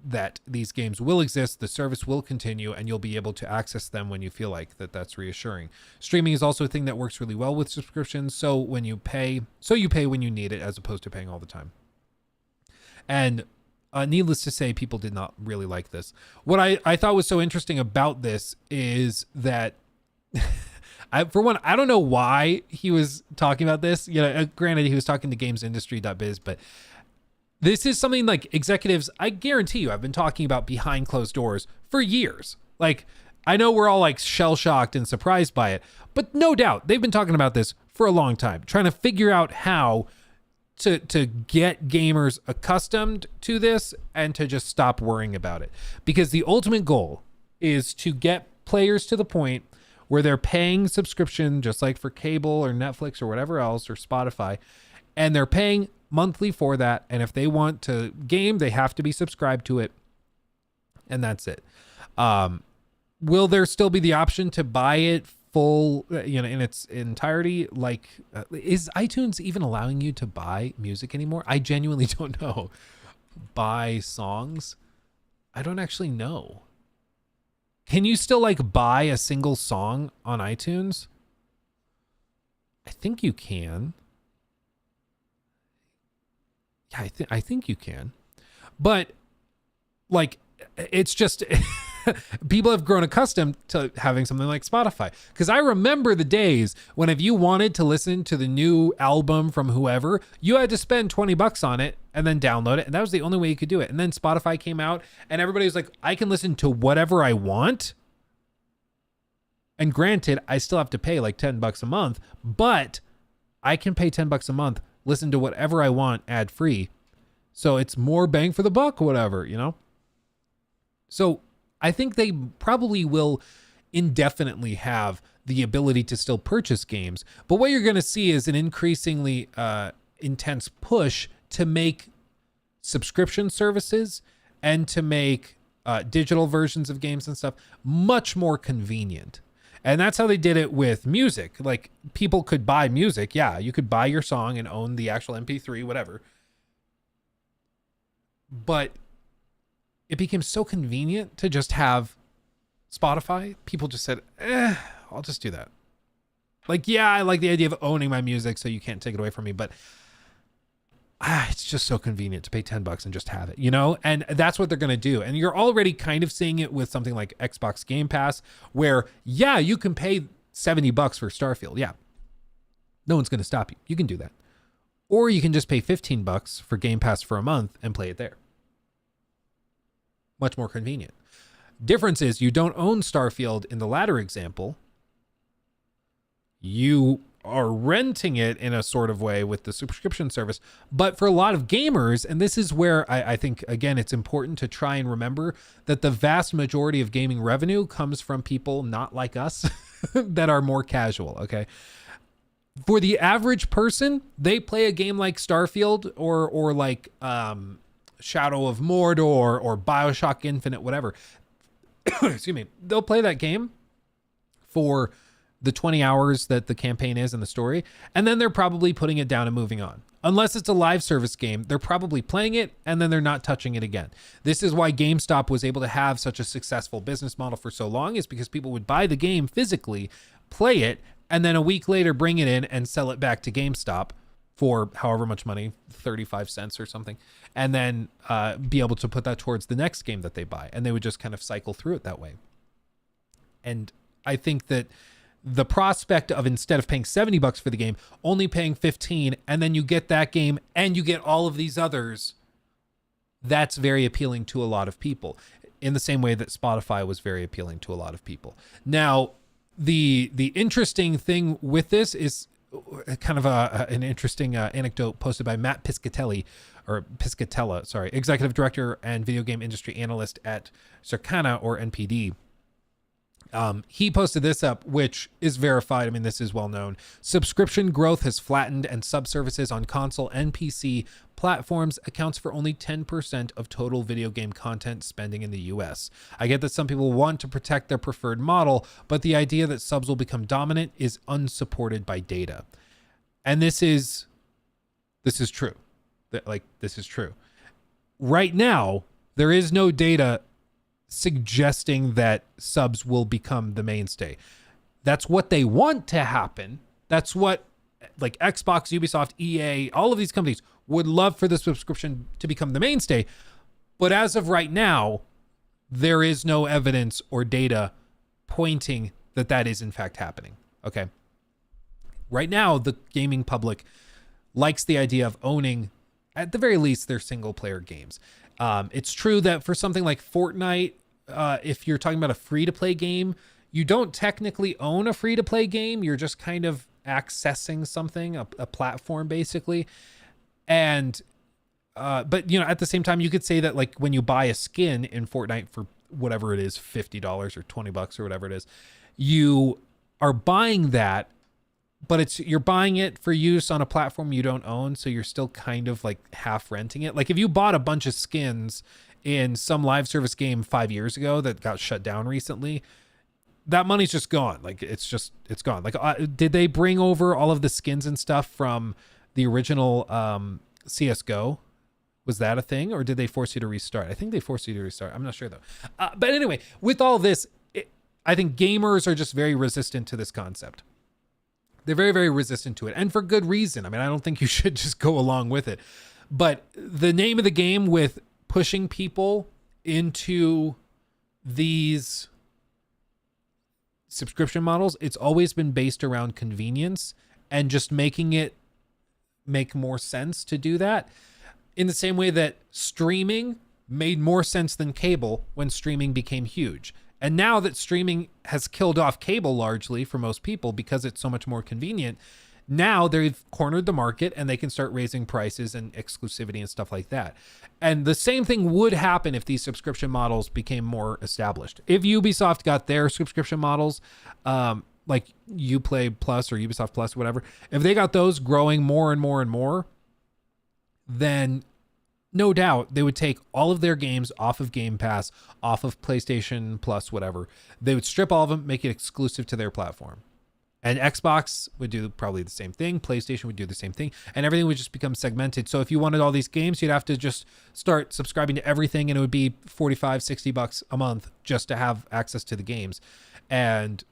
that these games will exist, the service will continue, and you'll be able to access them when you feel like that's reassuring. Streaming is also a thing that works really well with subscriptions. So you pay when you need it, as opposed to paying all the time. And needless to say, people did not really like this. What I thought was so interesting about this is that for one, I don't know why he was talking about this. Granted, he was talking to gamesindustry.biz, but this is something like executives, I guarantee you, I've been talking about behind closed doors for years. Like, I know we're all like shell shocked and surprised by it, but no doubt they've been talking about this for a long time, trying to figure out how to get gamers accustomed to this and to just stop worrying about it. Because the ultimate goal is to get players to the point where they're paying subscription, just like for cable or Netflix or whatever else, or Spotify, and they're paying monthly for that, and if they want to game, they have to be subscribed to it, and that's it. Will there still be the option to buy it full, in its entirety? Like, is iTunes even allowing you to buy music anymore? I genuinely don't know. Buy songs? I don't actually know. Can you still like buy a single song on iTunes? I think you can. Yeah, I think you can. But like, it's just people have grown accustomed to having something like Spotify. Because I remember the days when if you wanted to listen to the new album from whoever, you had to spend $20 on it and then download it. And that was the only way you could do it. And then Spotify came out and everybody was like, I can listen to whatever I want. And granted, I still have to pay like $10 a month, but I can pay $10 a month, listen to whatever I want ad free. So it's more bang for the buck, whatever, So I think they probably will indefinitely have the ability to still purchase games. But what you're going to see is an increasingly intense push to make subscription services and to make digital versions of games and stuff much more convenient. And that's how they did it with music. Like, people could buy music. Yeah, you could buy your song and own the actual MP3, whatever. But it became so convenient to just have Spotify. People just said, I'll just do that. Like, yeah, I like the idea of owning my music so you can't take it away from me, but it's just so convenient to pay $10 and just have it, and that's what they're going to do. And you're already kind of seeing it with something like Xbox Game Pass, where, yeah, you can pay $70 for Starfield. Yeah. No one's going to stop you. You can do that. Or you can just pay $15 for Game Pass for a month and play it there. Much more convenient. Difference is you don't own Starfield in the latter example. You are renting it in a sort of way with the subscription service. But for a lot of gamers, and this is where I think, again, it's important to try and remember that the vast majority of gaming revenue comes from people not like us that are more casual, okay? For the average person, they play a game like Starfield or like Shadow of Mordor or Bioshock Infinite, whatever. Excuse me. They'll play that game for the 20 hours that the campaign is and the story, and then they're probably putting it down and moving on. Unless it's a live service game, they're probably playing it and then they're not touching it again. This is why GameStop was able to have such a successful business model for so long, is because people would buy the game physically, play it, and then a week later bring it in and sell it back to GameStop for however much money, 35 cents or something, and then be able to put that towards the next game that they buy. And they would just kind of cycle through it that way. And I think that the prospect of, instead of paying $70 for the game, only paying 15, and then you get that game and you get all of these others, that's very appealing to a lot of people, in the same way that Spotify was very appealing to a lot of people. Now, the interesting thing with this is kind of an interesting anecdote posted by Matt Piscatella, executive director and video game industry analyst at Arkane or NPD. He posted this up, which is verified. I mean, this is well known. Subscription growth has flattened, and subservices on console and PC platforms accounts for only 10% of total video game content spending in the US. I get that some people want to protect their preferred model, but the idea that subs will become dominant is unsupported by data. And this is true. This is true. Right now, there is no data suggesting that subs will become the mainstay. That's what they want to happen. That's what, like, Xbox, Ubisoft, EA, all of these companies would love for the subscription to become the mainstay. But as of right now, there is no evidence or data pointing that that is in fact happening. Okay. Right now, the gaming public likes the idea of owning, at the very least, their single player games. It's true that for something like Fortnite, if you're talking about a free-to-play game, you don't technically own a free-to-play game. You're just kind of accessing something, a platform, basically. And, but, you know, at the same time, you could say that, like, when you buy a skin in Fortnite for whatever it is, $50 or $20 or whatever it is, you are buying that, but you're buying it for use on a platform you don't own. So you're still kind of like half renting it. Like, if you bought a bunch of skins in some live service game 5 years ago that got shut down recently, that money's just gone. Like, it's gone. Like, did they bring over all of the skins and stuff from the original CSGO? Was that a thing, or did they force you to restart? I think they forced you to restart. I'm not sure though. But anyway, with all this, I think gamers are just very resistant to this concept. They're very, very resistant to it, and for good reason. I mean, I don't think you should just go along with it. But the name of the game with pushing people into these subscription models, it's always been based around convenience and just making it make more sense to do that. In the same way that streaming made more sense than cable when streaming became huge. And now that streaming has killed off cable largely for most people because it's so much more convenient, now they've cornered the market and they can start raising prices and exclusivity and stuff like that. And the same thing would happen if these subscription models became more established. If Ubisoft got their subscription models, like Uplay Plus or Ubisoft Plus, whatever, if they got those growing more and more and more, then no doubt they would take all of their games off of Game Pass, off of PlayStation Plus, whatever. They would strip all of them, make it exclusive to their platform. And Xbox would do probably the same thing. PlayStation would do the same thing. And everything would just become segmented. So if you wanted all these games, you'd have to just start subscribing to everything, and it would be $45-$60 a month just to have access to the games. And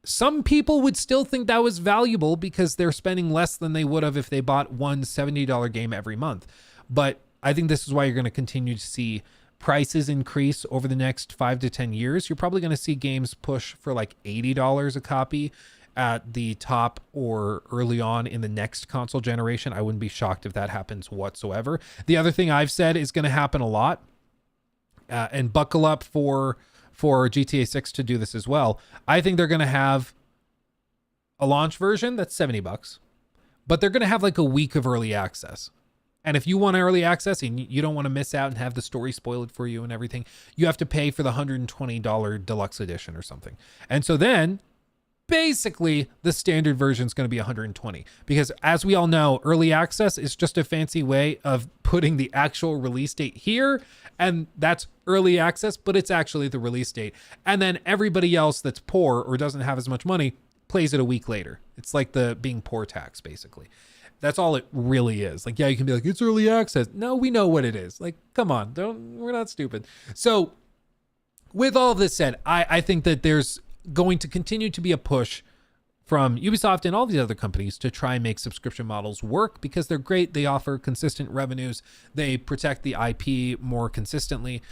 some people would still think that was valuable because they're spending less than they would have if they bought one $70 game every month. But I think this is why you're going to continue to see prices increase over the next 5 to 10 years. You're probably going to see games push for like $80 a copy at the top or early on in the next console generation. I wouldn't be shocked if that happens whatsoever. The other thing I've said is going to happen a lot, and buckle up for GTA 6 to do this as well. I think they're going to have a launch version that's $70, but they're going to have like a week of early access. And if you want early access and you don't want to miss out and have the story spoiled for you and everything, you have to pay for the $120 deluxe edition or something. And so then basically the standard version is going to be 120, because as we all know, early access is just a fancy way of putting the actual release date here, and that's early access, but it's actually the release date. And then everybody else that's poor or doesn't have as much money plays it a week later. It's like the being poor tax, basically. That's all it really is. Like, yeah, you can be like, it's early access. No, we know what it is. Like, come on, we're not stupid. So with all of this said, I think that there's going to continue to be a push from Ubisoft and all these other companies to try and make subscription models work, because they're great. They offer consistent revenues. They protect the IP more consistently.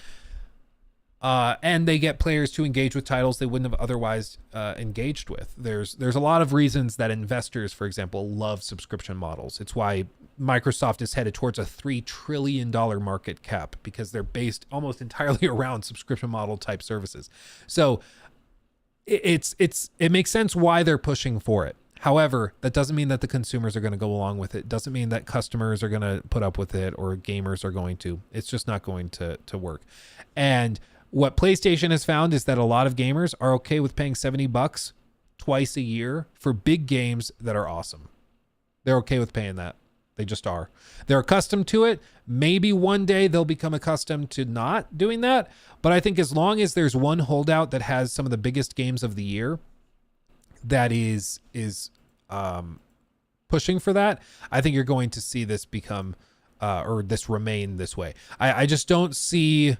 And they get players to engage with titles they wouldn't have otherwise engaged with. There's a lot of reasons that investors, for example, love subscription models. It's why Microsoft is headed towards a $3 trillion market cap, because they're based almost entirely around subscription model type services. So it makes sense why they're pushing for it. However, that doesn't mean that the consumers are going to go along with it. Doesn't mean that customers are going to put up with it or gamers are going to. It's just not going to work. And what PlayStation has found is that a lot of gamers are okay with paying $70 twice a year for big games that are awesome. They're okay with paying that. They just are. They're accustomed to it. Maybe one day they'll become accustomed to not doing that. But I think as long as there's one holdout that has some of the biggest games of the year that is pushing for that, I think you're going to see this become or this remain this way. I just don't see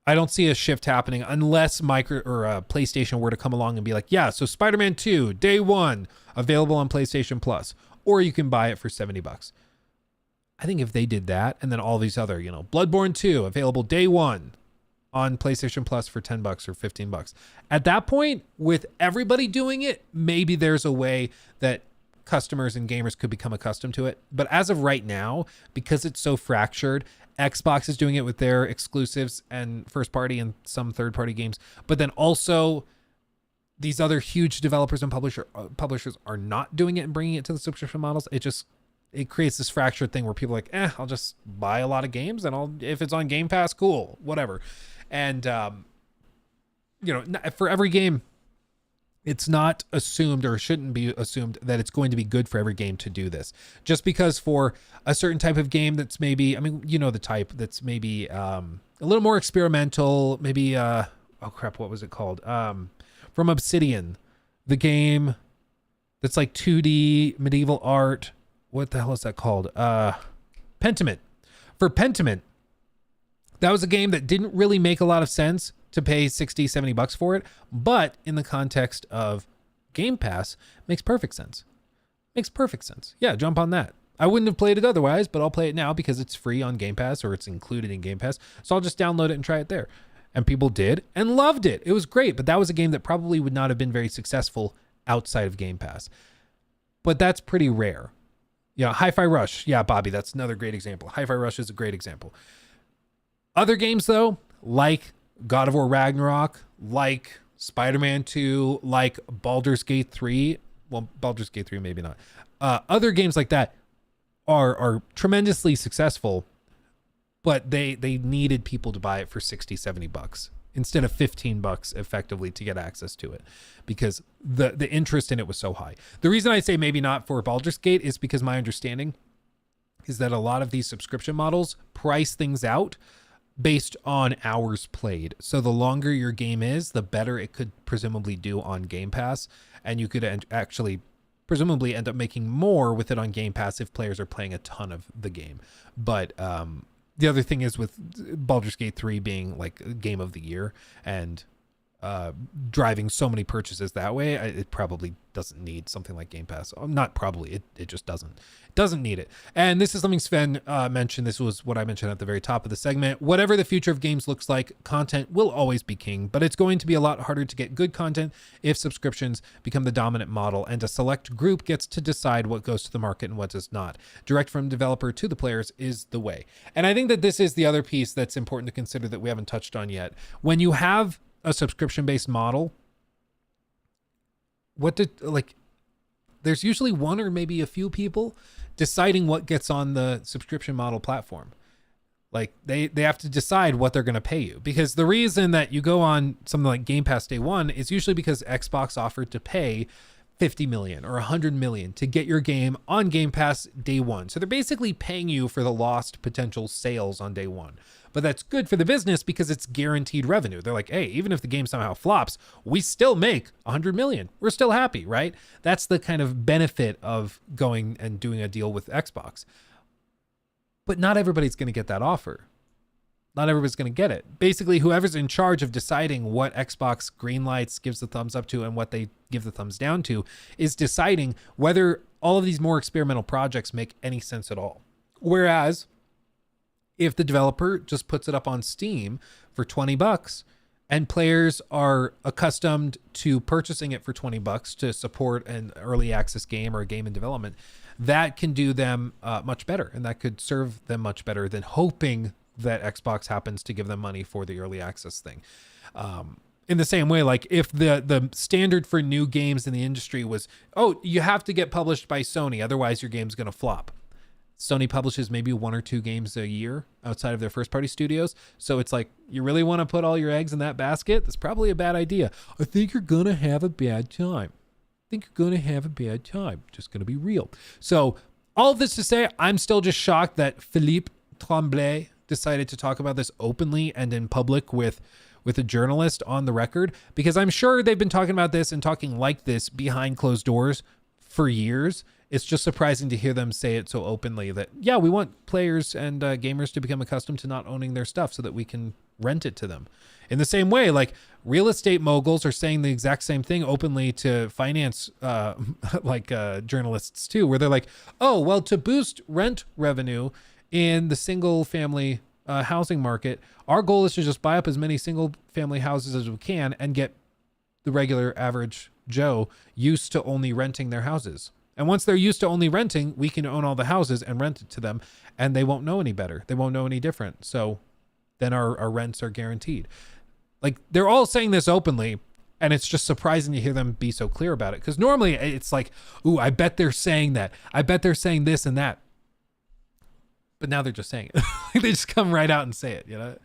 a shift happening unless PlayStation were to come along and be like, yeah, so Spider-Man 2 day one available on PlayStation Plus, or you can buy it for $70. I think if they did that, and then all these other, Bloodborne 2 available day one on PlayStation Plus for $10 or $15. At that point, with everybody doing it, maybe there's a way that customers and gamers could become accustomed to it. But as of right now, because it's so fractured, Xbox is doing it with their exclusives and first party and some third party games, but then also these other huge developers and publishers are not doing it and bringing it to the subscription models. It creates this fractured thing where people are like, I'll just buy a lot of games and if it's on Game Pass, cool, whatever. And for every game, it's not assumed, or shouldn't be assumed, that it's going to be good for every game to do this. Just because for a certain type of game that's maybe, the type that's maybe a little more experimental, maybe, what was it called? From Obsidian, the game that's like 2D medieval art. What the hell is that called? Pentiment. For Pentiment, that was a game that didn't really make a lot of sense to pay $60-$70 for it, but in the context of Game Pass, makes perfect sense. Yeah, jump on that. I wouldn't have played it otherwise, but I'll play it now because it's free on Game Pass, or it's included in Game Pass. So I'll just download it and try it there. And people did and loved it. It was great, but that was a game that probably would not have been very successful outside of Game Pass. But that's pretty rare. Hi-Fi Rush. Yeah, Bobby, that's another great example. Hi-Fi Rush is a great example. Other games, though, like God of War Ragnarok, like Spider-Man 2, like Baldur's Gate 3. Well, Baldur's Gate 3, maybe not. Other games like that are tremendously successful, but they needed people to buy it for $60-$70 instead of $15 effectively to get access to it, because the interest in it was so high. The reason I say maybe not for Baldur's Gate is because my understanding is that a lot of these subscription models price things out based on hours played. So the longer your game is, the better it could presumably do on Game Pass, and you could actually presumably end up making more with it on Game Pass if players are playing a ton of the game. But the other thing is, with Baldur's Gate 3 being like game of the year and driving so many purchases that way, it probably doesn't need something like Game Pass. Not probably, it just doesn't need it. And this is something Sven mentioned. This was what I mentioned at the very top of the segment. Whatever the future of games looks like, content will always be king, but it's going to be a lot harder to get good content if subscriptions become the dominant model and a select group gets to decide what goes to the market and what does not. Direct from developer to the players is the way. And I think that this is the other piece that's important to consider that we haven't touched on yet. When you have a subscription-based model, there's usually one or maybe a few people deciding what gets on the subscription model platform. Like they have to decide what they're going to pay you, because the reason that you go on something like Game Pass day one is usually because Xbox offered to pay 50 million or 100 million to get your game on Game Pass day one. So they're basically paying you for the lost potential sales on day one. But that's good for the business because it's guaranteed revenue. They're like, hey, even if the game somehow flops, we still make 100 million. We're still happy, right? That's the kind of benefit of going and doing a deal with Xbox. But not everybody's going to get that offer. Not everybody's going to get it. Basically, whoever's in charge of deciding what Xbox greenlights, gives the thumbs up to, and what they give the thumbs down to is deciding whether all of these more experimental projects make any sense at all. Whereas if the developer just puts it up on Steam for $20 and players are accustomed to purchasing it for $20 to support an early access game or a game in development, that can do them much better, and that could serve them much better than hoping that Xbox happens to give them money for the early access thing. In the same way, like if the standard for new games in the industry was, oh, you have to get published by Sony, otherwise your game's going to flop. Sony publishes maybe 1 or 2 games a year outside of their first party studios. So it's like, you really want to put all your eggs in that basket? That's probably a bad idea. I think you're going to have a bad time. Just going to be real. So all of this to say, I'm still just shocked that Philippe Tremblay decided to talk about this openly and in public with a journalist on the record, because I'm sure they've been talking about this and talking like this behind closed doors for years. It's just surprising to hear them say it so openly that, yeah, we want players and gamers to become accustomed to not owning their stuff so that we can rent it to them. In the same way, like real estate moguls are saying the exact same thing openly to finance journalists too, where they're like, oh, well, to boost rent revenue in the single family housing market, our goal is to just buy up as many single family houses as we can and get the regular average Joe used to only renting their houses. And once they're used to only renting, we can own all the houses and rent it to them, and they won't know any better. They won't know any different. So then our rents are guaranteed. Like, they're all saying this openly, and it's just surprising to hear them be so clear about it. Because normally it's like, ooh, I bet they're saying that. I bet they're saying this and that. But now they're just saying it. They just come right out and say it, you know?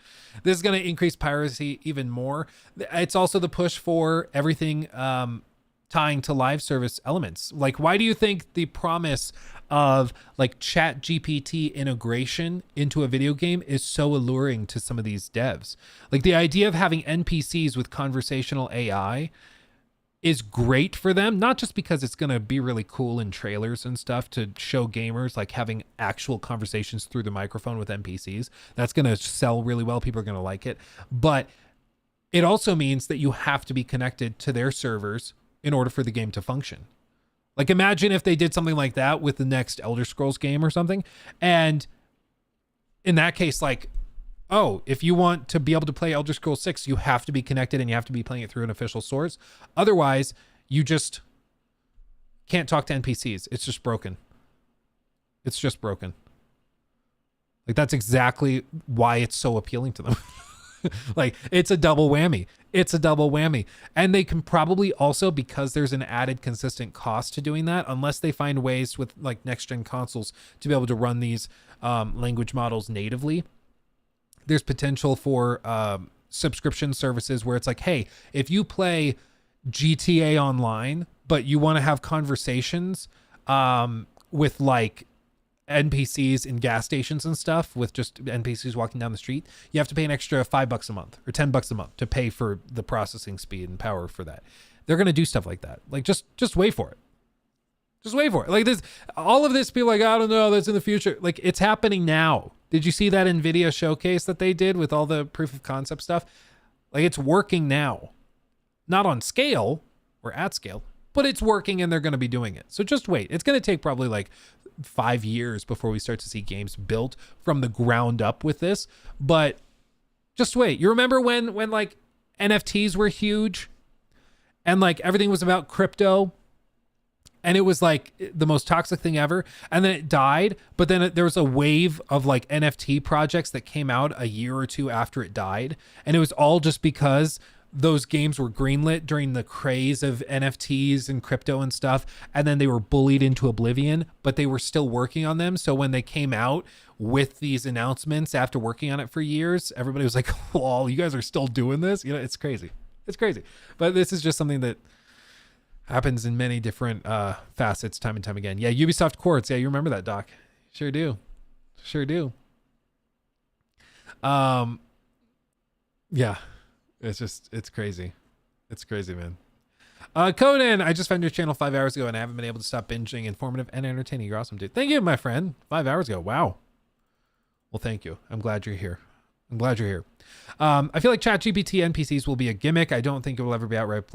This is going to increase piracy even more. It's also the push for everything tying to live service elements. Like, why do you think the promise of like Chat GPT integration into a video game is so alluring to some of these devs? Like, the idea of having NPCs with conversational AI is great for them, not just because it's going to be really cool in trailers and stuff to show gamers like having actual conversations through the microphone with NPCs. That's going to sell really well. People are going to like it. But it also means that you have to be connected to their servers in order for the game to function. Like, imagine if they did something like that with the next Elder Scrolls game or something. And in that case, like, oh, if you want to be able to play Elder Scrolls 6, you have to be connected and you have to be playing it through an official source. Otherwise, you just can't talk to NPCs. It's just broken. It's just broken. Like, that's exactly why it's so appealing to them. Like, it's a double whammy. It's a double whammy. And they can probably also, because there's an added consistent cost to doing that, unless they find ways with like next gen consoles to be able to run these language models natively, there's potential for subscription services where it's like, hey, if you play GTA Online, but you want to have conversations with like NPCs in gas stations and stuff, with just NPCs walking down the street, you have to pay an extra $5 a month or $10 a month to pay for the processing speed and power for that. They're going to do stuff like that. Like, just wait for it. Just wait for it. Like, this, all of this, people like, I don't know, that's in the future. Like, it's happening now. Did you see that NVIDIA showcase that they did with all the proof of concept stuff? Like, it's working now. Not on scale or at scale, but it's working and they're going to be doing it. So just wait. It's going to take probably like 5 years before we start to see games built from the ground up with this, but just wait. You remember when like NFTs were huge and like everything was about crypto and it was like the most toxic thing ever, and then it died, but then there was a wave of like NFT projects that came out a year or two after it died, and it was all just because those games were greenlit during the craze of NFTs and crypto and stuff, and then they were bullied into oblivion, but they were still working on them. So when they came out with these announcements after working on it for years, everybody was like, "Lol, you guys are still doing this?" You know, it's crazy. It's crazy. But this is just something that happens in many different facets time and time again. Yeah, Ubisoft Quartz. Yeah, you remember that, Doc. Sure do. Sure do. Yeah. It's crazy. It's crazy, man. Conan, I just found your channel 5 hours ago and I haven't been able to stop binging. Informative and entertaining. You're awesome, dude. Thank you, my friend. 5 hours ago. Wow. Well, thank you. I'm glad you're here. I feel like ChatGPT NPCs will be a gimmick. I don't think it will ever be outright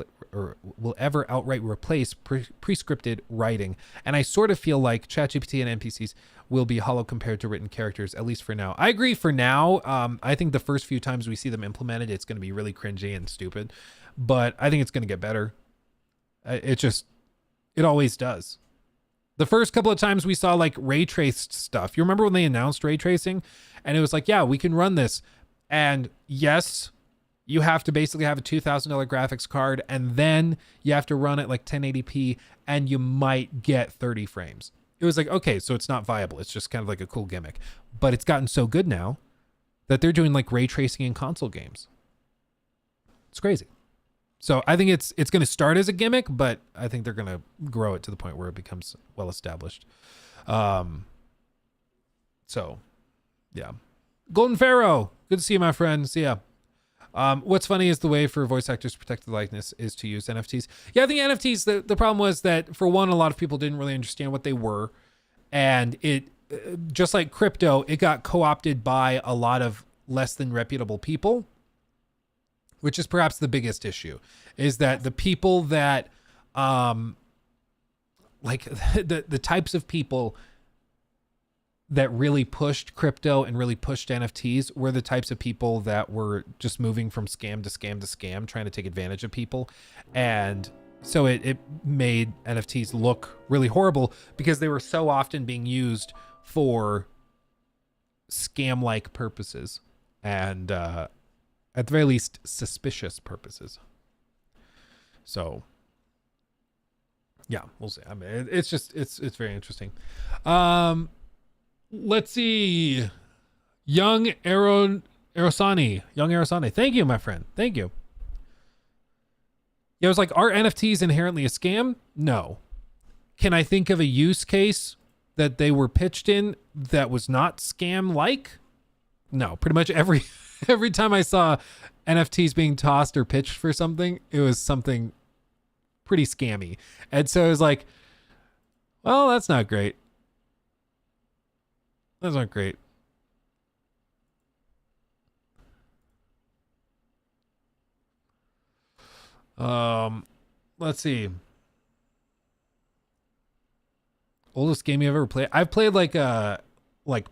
replace pre-scripted writing. And I sort of feel like ChatGPT and NPCs will be hollow compared to written characters, at least for now. I agree for now. I think the first few times we see them implemented, it's going to be really cringy and stupid, but I think it's going to get better. It always does. The first couple of times we saw like ray traced stuff. You remember when they announced ray tracing and it was like, yeah, we can run this. And yes, you have to basically have a $2,000 graphics card and then you have to run it like 1080p and you might get 30 frames. It was like, okay, so it's not viable. It's just kind of like a cool gimmick, but it's gotten so good now that they're doing like ray tracing in console games. It's crazy. So I think it's going to start as a gimmick, but I think they're going to grow it to the point where it becomes well established. So yeah. Golden Pharaoh, good to see you, my friend. See ya. What's funny is the way for voice actors to protect the likeness is to use NFTs. Yeah, I think NFTs, the problem was that for one, a lot of people didn't really understand what they were. And it, just like crypto, it got co-opted by a lot of less than reputable people, which is perhaps the biggest issue, is that the people that, like the types of people that really pushed crypto and really pushed NFTs were the types of people that were just moving from scam to scam to scam, trying to take advantage of people. And so it made NFTs look really horrible because they were so often being used for scam-like purposes and at the very least suspicious purposes. So yeah, we'll see. I mean, it's just, it's very interesting. Let's see. Young Arosani. Thank you, my friend. Thank you. Yeah, I was like, are NFTs inherently a scam? No. Can I think of a use case that they were pitched in that was not scam-like? No. Pretty much every time I saw NFTs being tossed or pitched for something, it was something pretty scammy. And so it was like, well, that's not great. That's not great. Let's see. Oldest game you ever played? I've played like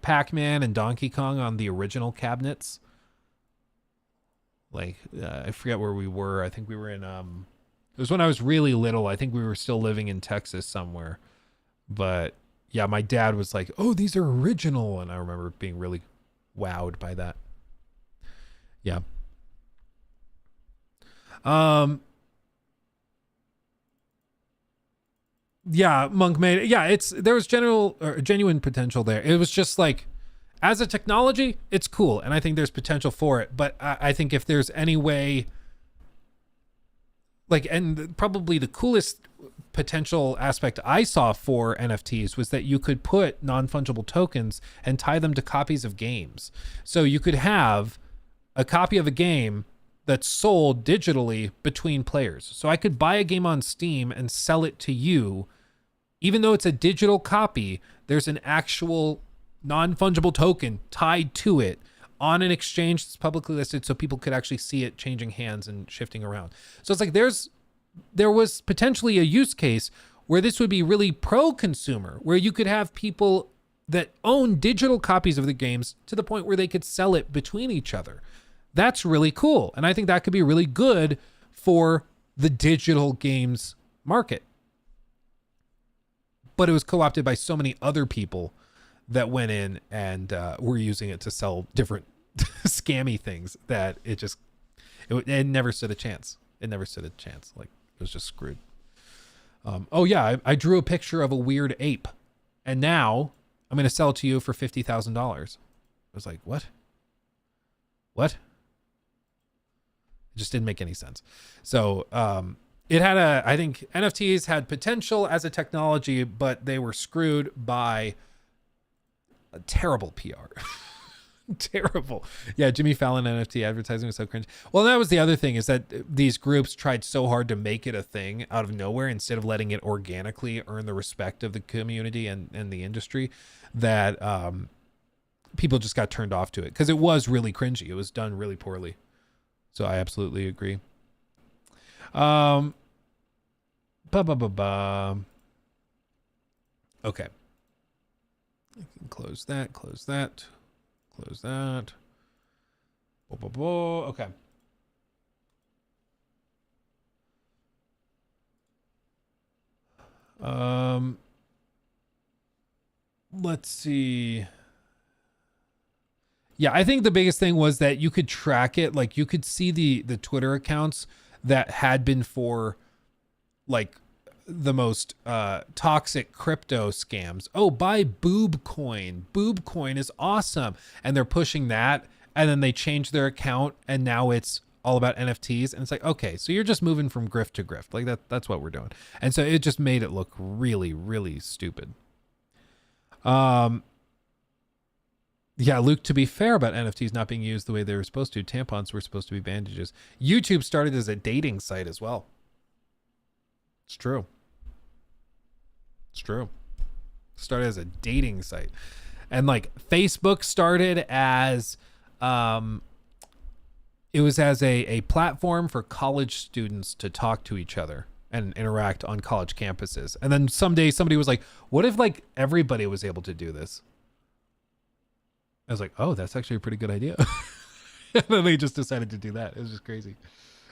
Pac-Man and Donkey Kong on the original cabinets. Like I forget where we were. I think we were in it was when I was really little. I think we were still living in Texas somewhere. But yeah, my dad was like, "Oh, these are original," and I remember being really wowed by that. Yeah. Yeah, Monk made it. Yeah, there was genuine potential there. It was just like, as a technology, it's cool, and I think there's potential for it. But I think if there's any way, like, and probably the coolest potential aspect I saw for NFTs was that you could put non-fungible tokens and tie them to copies of games. So you could have a copy of a game that's sold digitally between players. So I could buy a game on Steam and sell it to you. Even though it's a digital copy, there's an actual non-fungible token tied to it on an exchange that's publicly listed so people could actually see it changing hands and shifting around. So it's like there was potentially a use case where this would be really pro-consumer, where you could have people that own digital copies of the games to the point where they could sell it between each other. That's really cool. And I think that could be really good for the digital games market. But it was co-opted by so many other people that went in and were using it to sell different scammy things that it It never stood a chance. It never stood a chance. Like, it was just screwed. Oh yeah, I drew a picture of a weird ape, and now I'm gonna sell it to you for $50,000. I was like, what? What? It just didn't make any sense. So it had I think NFTs had potential as a technology, but they were screwed by a terrible PR. Terrible. Yeah, Jimmy Fallon NFT advertising was so cringe. Well, that was the other thing, is that these groups tried so hard to make it a thing out of nowhere instead of letting it organically earn the respect of the community and the industry, that people just got turned off to it because it was really cringy. It was done really poorly. So I absolutely agree. Okay. I can close that, close that. Close that. Okay. Let's see. Yeah, I think the biggest thing was that you could track it. Like, you could see the Twitter accounts that had been for like the most toxic crypto scams. Oh, buy boob coin. Boob coin is awesome. And they're pushing that, and then they change their account and now it's all about NFTs. And it's like, okay, so you're just moving from grift to grift. Like that's what we're doing. And so it just made it look really, really stupid. Yeah, Luke, to be fair about NFTs not being used the way they were supposed to, tampons were supposed to be bandages. YouTube started as a dating site as well. It's true. It's true. Started as a dating site. And like Facebook started as it was as a platform for college students to talk to each other and interact on college campuses. And then someday somebody was like, what if like everybody was able to do this? I was like, oh, that's actually a pretty good idea. And then they just decided to do that. It was just crazy.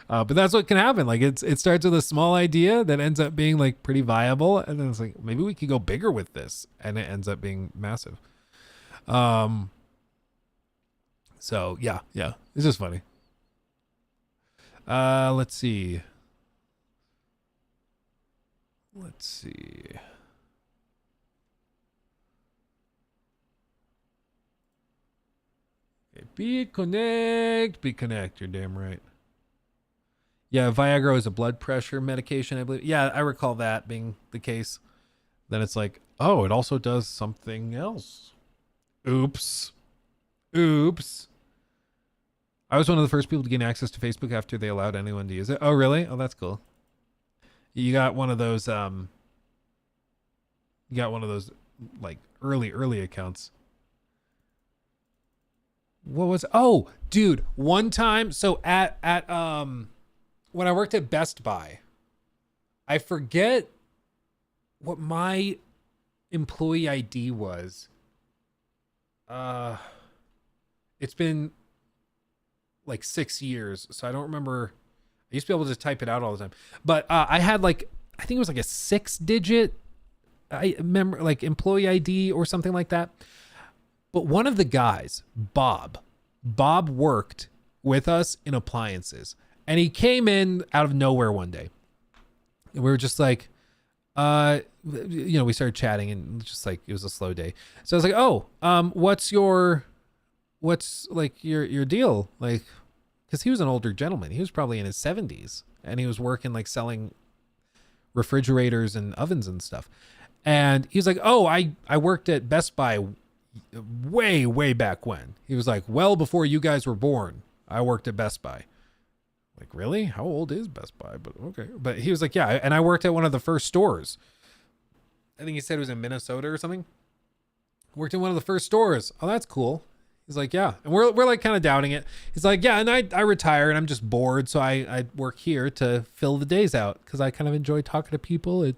But that's what can happen. Like it starts with a small idea that ends up being like pretty viable. And then it's like, maybe we could go bigger with this. And it ends up being massive. So yeah. It's just funny. Let's see. Okay, be connect. You're damn right. Yeah, Viagra is a blood pressure medication, I believe. Yeah, I recall that being the case. Then it's like, oh, it also does something else. Oops. I was one of the first people to gain access to Facebook after they allowed anyone to use it. Oh, really? Oh, that's cool. You got one of those like early accounts. What was, oh, dude, one time, so at when I worked at Best Buy, I forget what my employee ID was. It's been like 6 years, so I don't remember. I used to be able to type it out all the time, but I had like, I think it was like a 6-digit, I remember, like employee ID or something like that. But one of the guys, Bob worked with us in appliances, and he came in out of nowhere one day. And we were just like, we started chatting, and just like, it was a slow day. So I was like, oh, what's like your deal? Like, because he was an older gentleman. He was probably in his 70s, and he was working like selling refrigerators and ovens and stuff. And he was like, oh, I worked at Best Buy way back when. He was like, well before you guys were born, I worked at Best Buy. Like, really? How old is Best Buy? But okay. But he was like, yeah, and I worked at one of the first stores. I think he said it was in Minnesota or something. Worked in one of the first stores. Oh, that's cool. He's like, yeah. And we're like kind of doubting it. He's like, yeah, and I retire and I'm just bored, so I work here to fill the days out because I kind of enjoy talking to people, and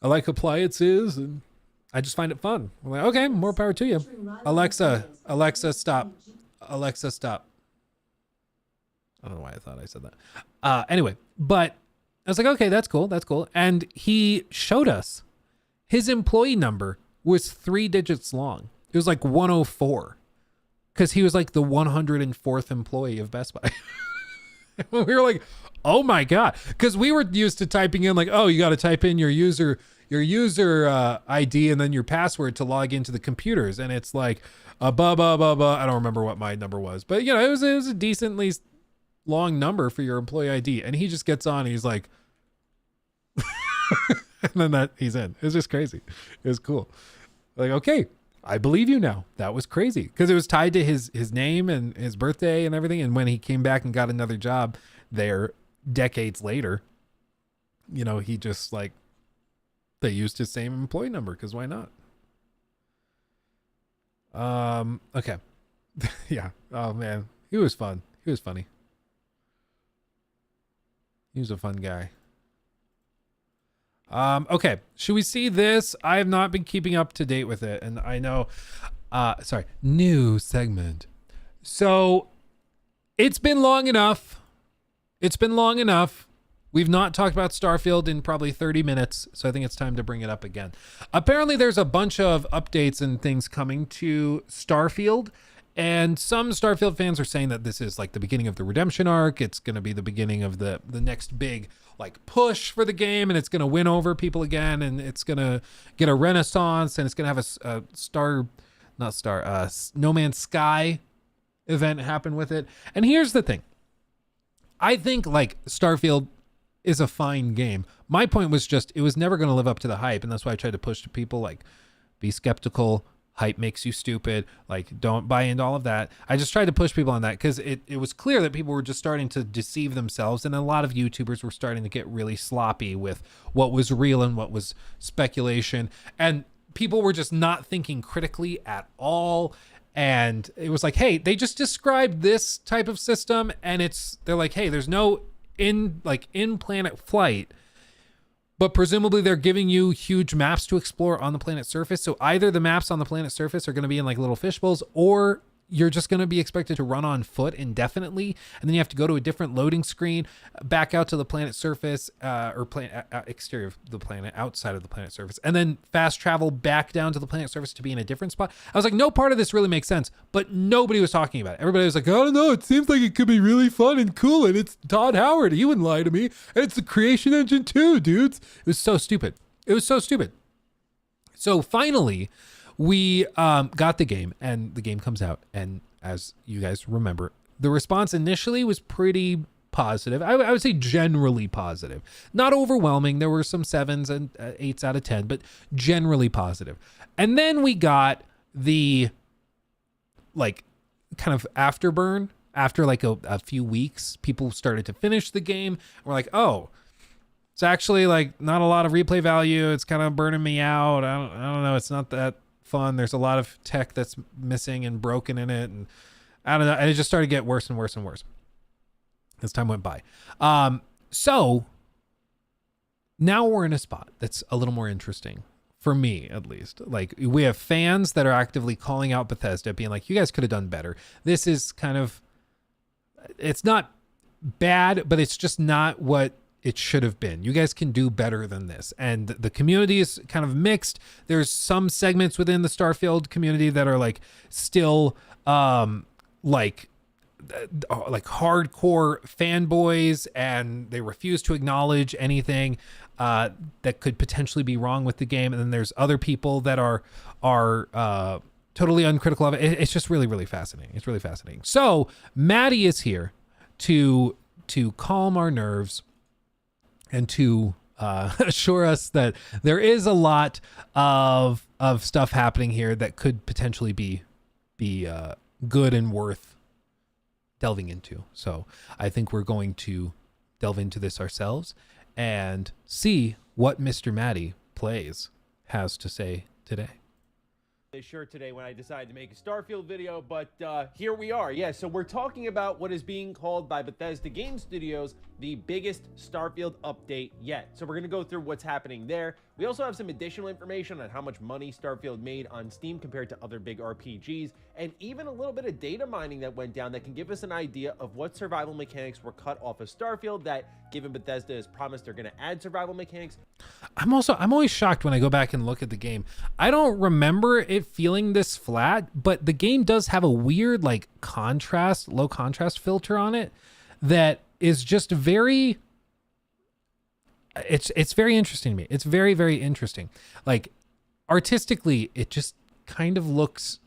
I like appliances, and I just find it fun. I'm like, okay, more power to you. Alexa, stop. Alexa, stop. I don't know why I thought I said that. Anyway, but I was like, okay, that's cool. And he showed us his employee number was 3 digits long. It was like 104 because he was like the 104th employee of Best Buy. We were like, oh my God. Because we were used to typing in like, oh, you got to type in your user ID and then your password to log into the computers. And it's like, blah, blah, blah, blah. I don't remember what my number was. But, you know, it was a decently long number for your employee ID. And he just gets on and he's like, and then he's in. It was just crazy. It was cool. Like, okay, I believe you now. That was crazy because it was tied to his name and his birthday and everything. And when he came back and got another job there decades later, you know, he just like, they used his same employee number because why not? Okay. Yeah. Oh man, he was fun. He was funny. He was a fun guy. Okay, should we see this? I have not been keeping up to date with it, and I know, sorry, new segment. So it's been long enough. It's been long enough. We've not talked about Starfield in probably 30 minutes, so I think it's time to bring it up again. Apparently there's a bunch of updates and things coming to Starfield, and some Starfield fans are saying that this is like the beginning of the redemption arc. It's going to be the beginning of the next big like push for the game, and it's going to win over people again, and it's going to get a renaissance, and it's going to have a No Man's Sky event happen with it. And here's the thing. I think like Starfield is a fine game. My point was just, it was never going to live up to the hype. And that's why I tried to push to people like, be skeptical. Hype makes you stupid. Like, don't buy into all of that. I just tried to push people on that because it was clear that people were just starting to deceive themselves. And a lot of YouTubers were starting to get really sloppy with what was real and what was speculation. And people were just not thinking critically at all. And it was like, hey, they just described this type of system, and they're like, hey, there's no in planet flight, but presumably they're giving you huge maps to explore on the planet's surface. So either the maps on the planet's surface are going to be in like little fishbowls, or you're just going to be expected to run on foot indefinitely, and then you have to go to a different loading screen, back out to the planet's surface, or exterior of the planet, outside of the planet's surface, and then fast travel back down to the planet's surface to be in a different spot. I was like, no part of this really makes sense, but nobody was talking about it. Everybody was like, I don't know, it seems like it could be really fun and cool, and it's Todd Howard, he wouldn't lie to me, and it's the Creation Engine too, dudes. It was so stupid. It was so stupid. So finally, we got the game, and the game comes out, and as you guys remember, the response initially was pretty positive. I would say generally positive, not overwhelming. There were some 7s and 8s out of 10, but generally positive. And then we got the like kind of afterburn after like a few weeks. People started to finish the game, and we're like, oh, it's actually like not a lot of replay value. It's kind of burning me out. I don't know. It's not that fun. There's a lot of tech that's missing and broken in it, and I don't know. And it just started to get worse and worse and worse as time went by. So now we're in a spot that's a little more interesting for me, at least. Like, we have fans that are actively calling out Bethesda, being like, you guys could have done better. This is kind of, it's not bad, but it's just not what it should have been. You guys can do better than this. And the community is kind of mixed. There's some segments within the Starfield community that are like still like hardcore fanboys, and they refuse to acknowledge anything that could potentially be wrong with the game. And then there's other people that are totally uncritical of it. It's just really, really fascinating. It's really fascinating. So Maddie is here to calm our nerves and to assure us that there is a lot of stuff happening here that could potentially be good and worth delving into. So I think we're going to delve into this ourselves and see what Mr. Maddie Plays has to say today. Shirt today when I decided to make a Starfield video, but here we are. Yeah, so we're talking about what is being called by Bethesda Game Studios the biggest Starfield update yet. So we're going to go through what's happening there. We also have some additional information on how much money Starfield made on Steam compared to other big RPGs, and even a little bit of data mining that went down that can give us an idea of what survival mechanics were cut off of Starfield that, given Bethesda has promised they're going to add survival mechanics. I'm always shocked when I go back and look at the game. I don't remember it feeling this flat, but the game does have a weird like low contrast filter on it that is just very, it's very interesting to me. It's very, very interesting. Like artistically, it just kind of looks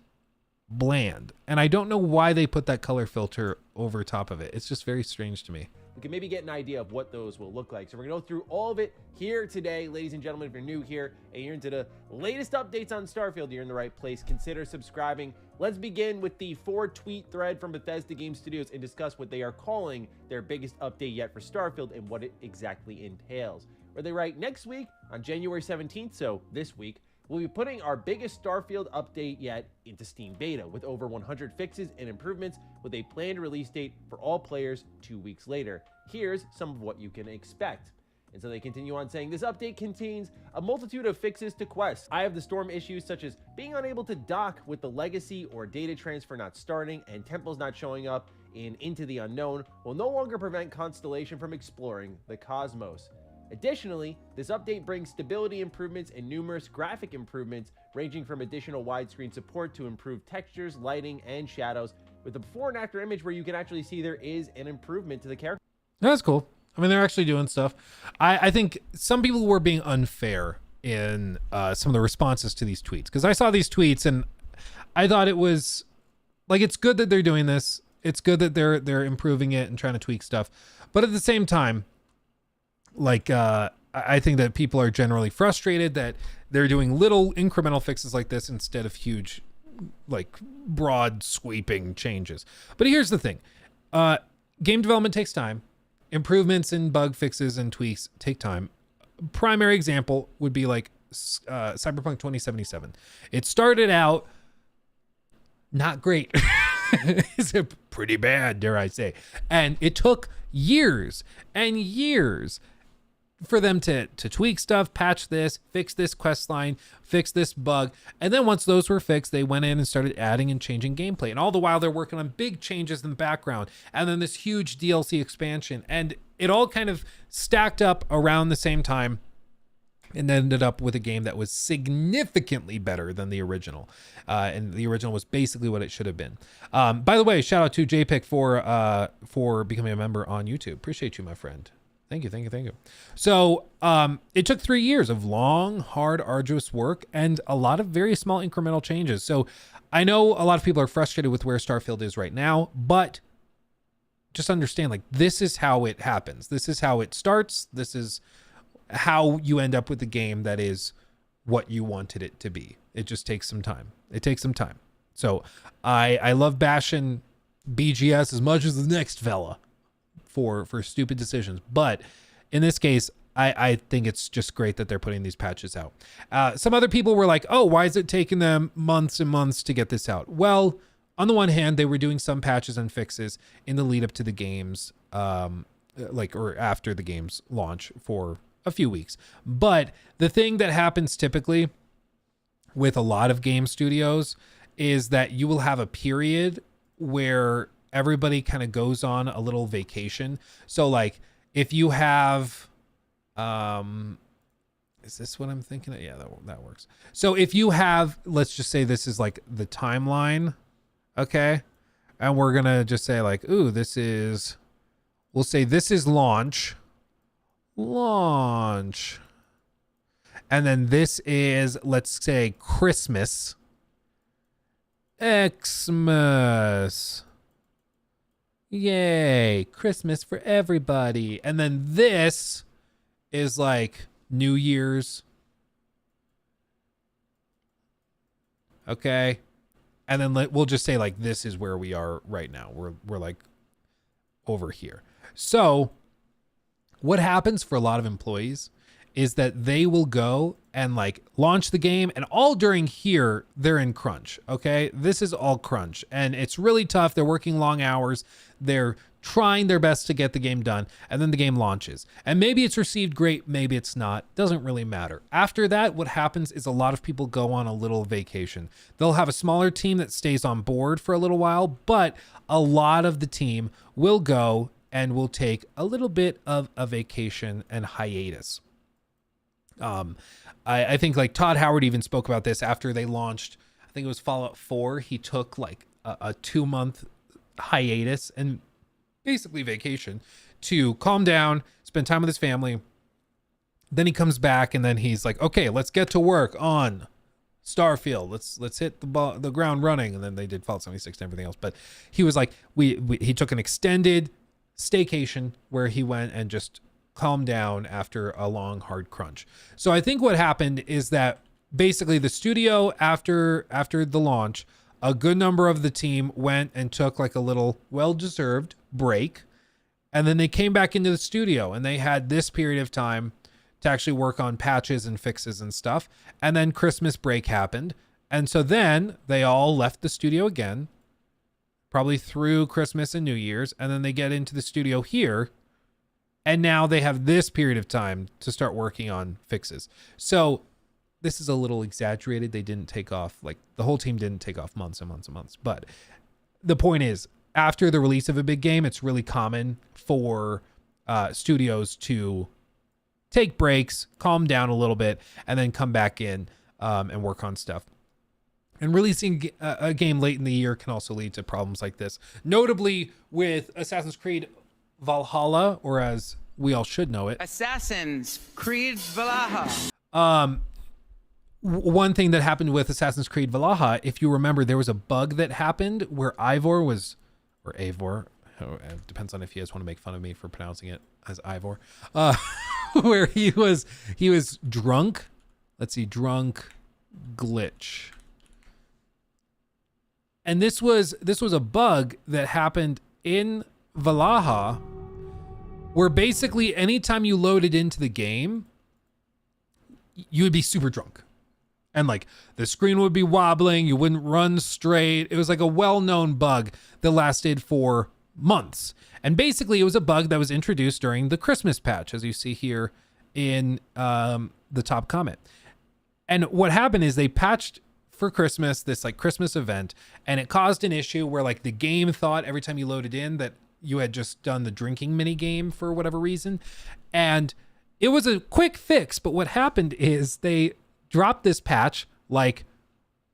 bland. And I don't know why they put that color filter over top of it. It's just very strange to me. We can maybe get an idea of what those will look like. So we're gonna go through all of it here today. Ladies and gentlemen, if you're new here and you're into the latest updates on Starfield, you're in the right place. Consider subscribing. Let's begin with the 4-tweet thread from Bethesda Game Studios and discuss what they are calling their biggest update yet for Starfield and what it exactly entails. Where they write, next week on January 17th, so this week, we'll be putting our biggest Starfield update yet into Steam Beta with over 100 fixes and improvements with a planned release date for all players 2 weeks later. Here's some of what you can expect. And so they continue on saying, this update contains a multitude of fixes to quests. Eye of the Storm issues such as being unable to dock with the legacy or data transfer not starting and temples not showing up in Into the Unknown will no longer prevent Constellation from exploring the cosmos. Additionally, this update brings stability improvements and numerous graphic improvements ranging from additional widescreen support to improved textures, lighting, and shadows with a before and after image where you can actually see there is an improvement to the character. That's cool. I mean, they're actually doing stuff. I think some people were being unfair in some of the responses to these tweets, because I saw these tweets and I thought it was like, it's good that they're doing this. It's good that they're improving it and trying to tweak stuff. But at the same time, like, I think that people are generally frustrated that they're doing little incremental fixes like this instead of huge, like broad sweeping changes. But here's the thing. Game development takes time. Improvements and bug fixes and tweaks take time. Primary example would be like Cyberpunk 2077. It started out not great. It's pretty bad, dare I say. And it took years and years for them to tweak stuff, patch this, fix this quest line, fix this bug. And then once those were fixed, they went in and started adding and changing gameplay. And all the while they're working on big changes in the background and then this huge DLC expansion. And it all kind of stacked up around the same time and ended up with a game that was significantly better than the original. And the original was basically what it should have been. By the way, shout out to JPIC for becoming a member on YouTube. Appreciate you, my friend. Thank you. So it took 3 years of long, hard, arduous work and a lot of very small incremental changes. So I know a lot of people are frustrated with where Starfield is right now, but just understand, like, this is how it happens. This is how it starts. This is how you end up with a game that is what you wanted it to be. It just takes some time. It takes some time. So I love bashing BGS as much as the next fella for stupid decisions, but in this case I think it's just great that they're putting these patches out. Some other people were like, oh, why is it taking them months and months to get this out? Well, on the one hand, they were doing some patches and fixes in the lead up to the games or after the game's launch for a few weeks. But the thing that happens typically with a lot of game studios is that you will have a period where everybody kind of goes on a little vacation. So like if you have, is this what I'm thinking of? Yeah, that works. So if you have, let's just say this is like the timeline. Okay. And we're going to just say like, ooh, we'll say this is launch. And then this is, let's say, Christmas. Xmas. Yay, Christmas for everybody. And then this is like New Year's. Okay. And then we'll just say like this is where we are right now. We're like over here. So what happens for a lot of employees is that they will go and like launch the game, and all during here, they're in crunch. Okay. This is all crunch and it's really tough. They're working long hours. They're trying their best to get the game done, and then the game launches. And maybe it's received great, maybe it's not. Doesn't really matter. After that, what happens is a lot of people go on a little vacation. They'll have a smaller team that stays on board for a little while, but a lot of the team will go and will take a little bit of a vacation and hiatus. I think like Todd Howard even spoke about this after they launched. I think it was Fallout 4. He took like a 2-month hiatus and basically vacation to calm down, spend time with his family. Then he comes back and then he's like, okay, let's get to work on Starfield. Let's hit the ground running. And then they did Fallout 76 and everything else. But he was like, he took an extended staycation where he went and just calmed down after a long, hard crunch. So I think what happened is that basically the studio, after the launch, a good number of the team went and took like a little well-deserved break. And then they came back into the studio and they had this period of time to actually work on patches and fixes and stuff. And then Christmas break happened. And so then they all left the studio again, probably through Christmas and New Year's. And then they get into the studio here. And now they have this period of time to start working on fixes. So this is a little exaggerated. They didn't take off, like the whole team didn't take off months and months and months. But the point is, after the release of a big game, it's really common for studios to take breaks, calm down a little bit, and then come back in and work on stuff. And releasing a game late in the year can also lead to problems like this. Notably with Assassin's Creed Valhalla, or as we all should know it, Assassin's Creed Valhalla. One thing that happened with Assassin's Creed Valhalla, if you remember, there was a bug that happened where Eivor, it depends on if you guys want to make fun of me for pronouncing it as Ivor, where he was drunk. Let's see, drunk glitch. And this was a bug that happened in Valhalla, where basically anytime you loaded into the game, you would be super drunk. And like the screen would be wobbling, you wouldn't run straight. It was like a well-known bug that lasted for months. And basically it was a bug that was introduced during the Christmas patch, as you see here in the top comment. And what happened is they patched for Christmas, this like Christmas event, and it caused an issue where like the game thought every time you loaded in that you had just done the drinking mini game for whatever reason. And it was a quick fix, but what happened is they dropped this patch like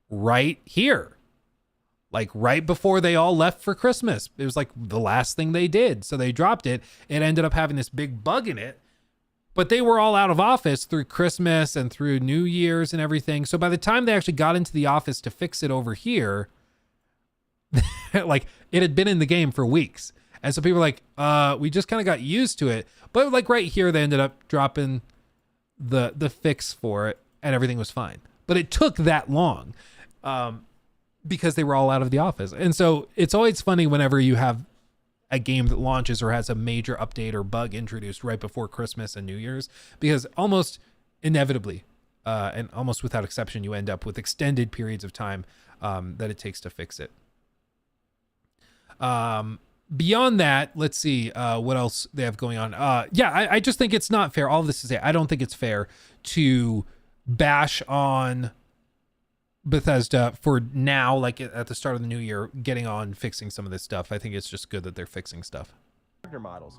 right here, like right before they all left for Christmas. It was like the last thing they did. So they dropped it. It ended up having this big bug in it, but they were all out of office through Christmas and through New Year's and everything. So by the time they actually got into the office to fix it over here, like it had been in the game for weeks. And so people were like, we just kind of got used to it. But like right here, they ended up dropping the fix for it and everything was fine. But it took that long because they were all out of the office. And so it's always funny whenever you have a game that launches or has a major update or bug introduced right before Christmas and New Year's, because almost inevitably and almost without exception, you end up with extended periods of time that it takes to fix it. Beyond that, let's see what else they have going on. I just think it's not fair. All of this to say, I don't think it's fair to bash on Bethesda for now, like at the start of the new year, getting on fixing some of this stuff. I think it's just good that they're fixing stuff. Models.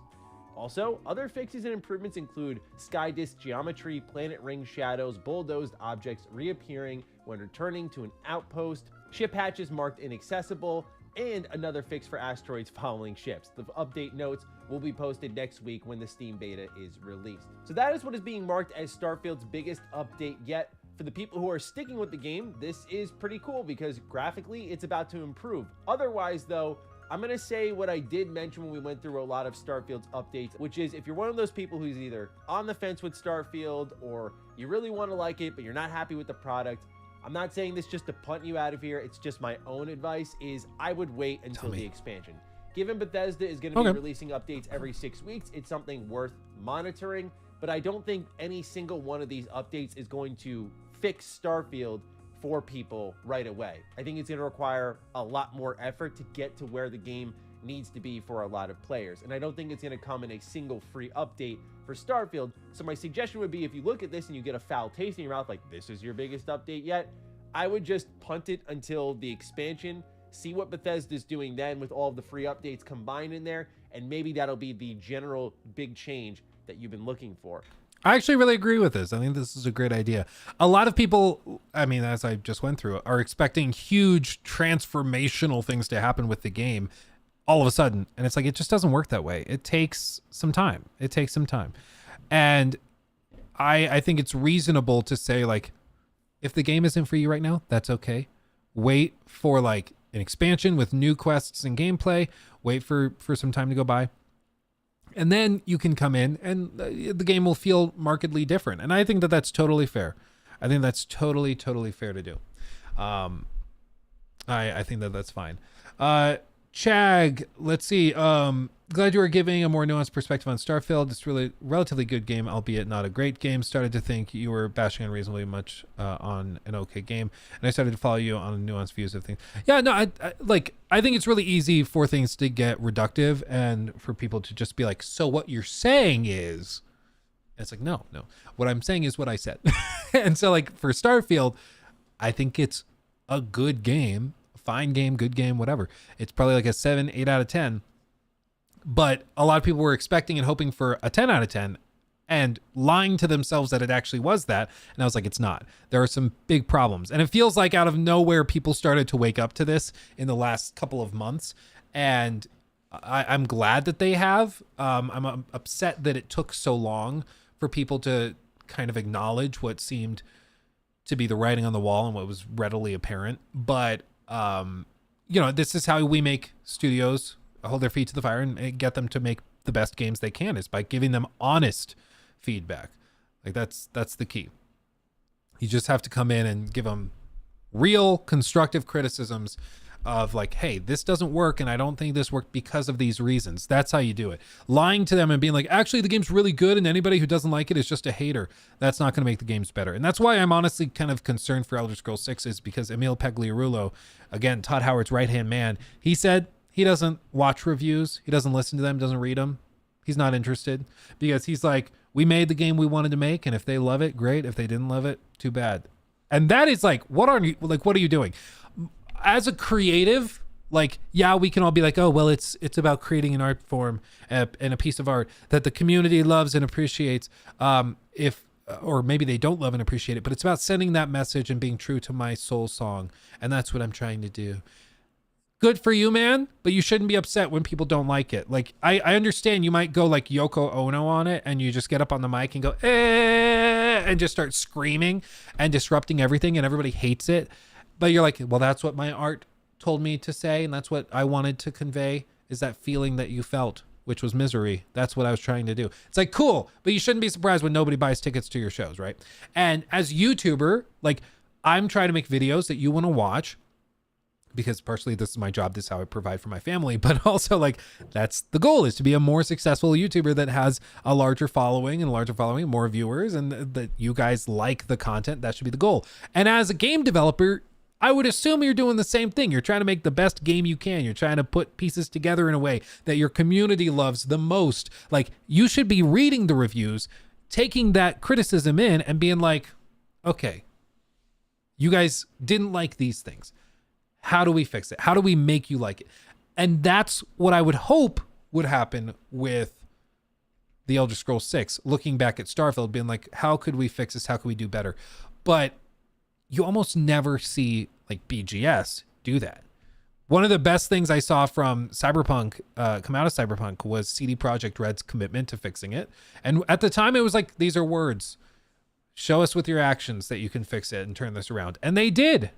Also, other fixes and improvements include sky disk geometry, planet ring shadows, bulldozed objects reappearing when returning to an outpost, ship hatches marked inaccessible, and another fix for asteroids following ships. The update notes will be posted next week when the Steam beta is released. So that is what is being marked as Starfield's biggest update yet. For the people who are sticking with the game, this is pretty cool because graphically it's about to improve. Otherwise though, I'm gonna say what I did mention when we went through a lot of Starfield's updates, which is if you're one of those people who's either on the fence with Starfield or you really want to like it but you're not happy with the product, I'm not saying this just to punt you out of here, it's just my own advice, is I would wait until the expansion. Given Bethesda is going to be releasing updates every 6 weeks, it's something worth monitoring, but I don't think any single one of these updates is going to fix Starfield for people right away. I think it's going to require a lot more effort to get to where the game needs to be for a lot of players, and I don't think it's going to come in a single free update for Starfield. So my suggestion would be, if you look at this and you get a foul taste in your mouth like this is your biggest update yet, I would just punt it until the expansion, see what Bethesda's doing then with all of the free updates combined in there, and maybe that'll be the general big change that you've been looking for. I actually really agree with this. I think this is a great idea. A lot of people, I mean, as I just went through, are expecting huge transformational things to happen with the game. all of a sudden. And it's like, it just doesn't work that way. It takes some time. It takes some time. And I think it's reasonable to say, like, if the game isn't for you right now, that's okay. Wait for like an expansion with new quests and gameplay. Wait for some time to go by. And then you can come in and the game will feel markedly different. And I think that that's totally fair. I think that's totally fair to do. I think that that's fine. Chag, let's see. Glad you were giving a more nuanced perspective on Starfield. It's really relatively good game, albeit not a great game. Started to think you were bashing unreasonably much on an okay game, and I started to follow you on nuanced views of things. Yeah, no, I think it's really easy for things to get reductive and for people to just be like, so what you're saying is, and it's like, no. What I'm saying is what I said. And so like for Starfield, I think it's a good game, fine game, good game, whatever. It's probably like a 7, 8 out of 10. But a lot of people were expecting and hoping for a 10 out of 10 and lying to themselves that it actually was that. And I was like, it's not. There are some big problems. And it feels like out of nowhere, people started to wake up to this in the last couple of months. And I'm glad that they have. I'm upset that it took so long for people to kind of acknowledge what seemed to be the writing on the wall and what was readily apparent. But, this is how we make studios hold their feet to the fire and get them to make the best games they can, is by giving them honest feedback. Like that's the key. You just have to come in and give them real constructive criticisms of like, hey, this doesn't work and I don't think this worked because of these reasons. That's how you do it. Lying to them and being like, actually the game's really good and anybody who doesn't like it is just a hater. That's not going to make the games better. And that's why I'm honestly kind of concerned for Elder Scrolls 6, is because Emil Pagliarulo, again, Todd Howard's right-hand man, he said he doesn't watch reviews. He doesn't listen to them, doesn't read them. He's not interested, because he's like, we made the game we wanted to make, and if they love it, great. If they didn't love it, too bad. And that is like, what are you doing? As a creative, like, yeah, we can all be like, oh, well, it's about creating an art form and a piece of art that the community loves and appreciates. Or maybe they don't love and appreciate it, but it's about sending that message and being true to my soul song. And that's what I'm trying to do. Good for you, man, but you shouldn't be upset when people don't like it. Like, I understand you might go like Yoko Ono on it and you just get up on the mic and go, and just start screaming and disrupting everything and everybody hates it. But you're like, well, that's what my art told me to say, and that's what I wanted to convey, is that feeling that you felt, which was misery. That's what I was trying to do. It's like, cool, but you shouldn't be surprised when nobody buys tickets to your shows, right? And as YouTuber, like, I'm trying to make videos that you want to watch, because partially this is my job, this is how I provide for my family, but also like that's the goal, is to be a more successful YouTuber that has a larger following, more viewers, and that you guys like the content. That should be the goal. And as a game developer, I would assume you're doing the same thing. You're trying to make the best game you can. You're trying to put pieces together in a way that your community loves the most. Like, you should be reading the reviews, taking that criticism in and being like, okay, you guys didn't like these things. How do we fix it? How do we make you like it? And that's what I would hope would happen with the Elder Scrolls 6, looking back at Starfield, being like, how could we fix this? How could we do better? But you almost never see like BGS do that. One of the best things I saw from Cyberpunk, come out of Cyberpunk, was CD Projekt Red's commitment to fixing it. And at the time it was like, these are words. Show us with your actions that you can fix it and turn this around. And they did.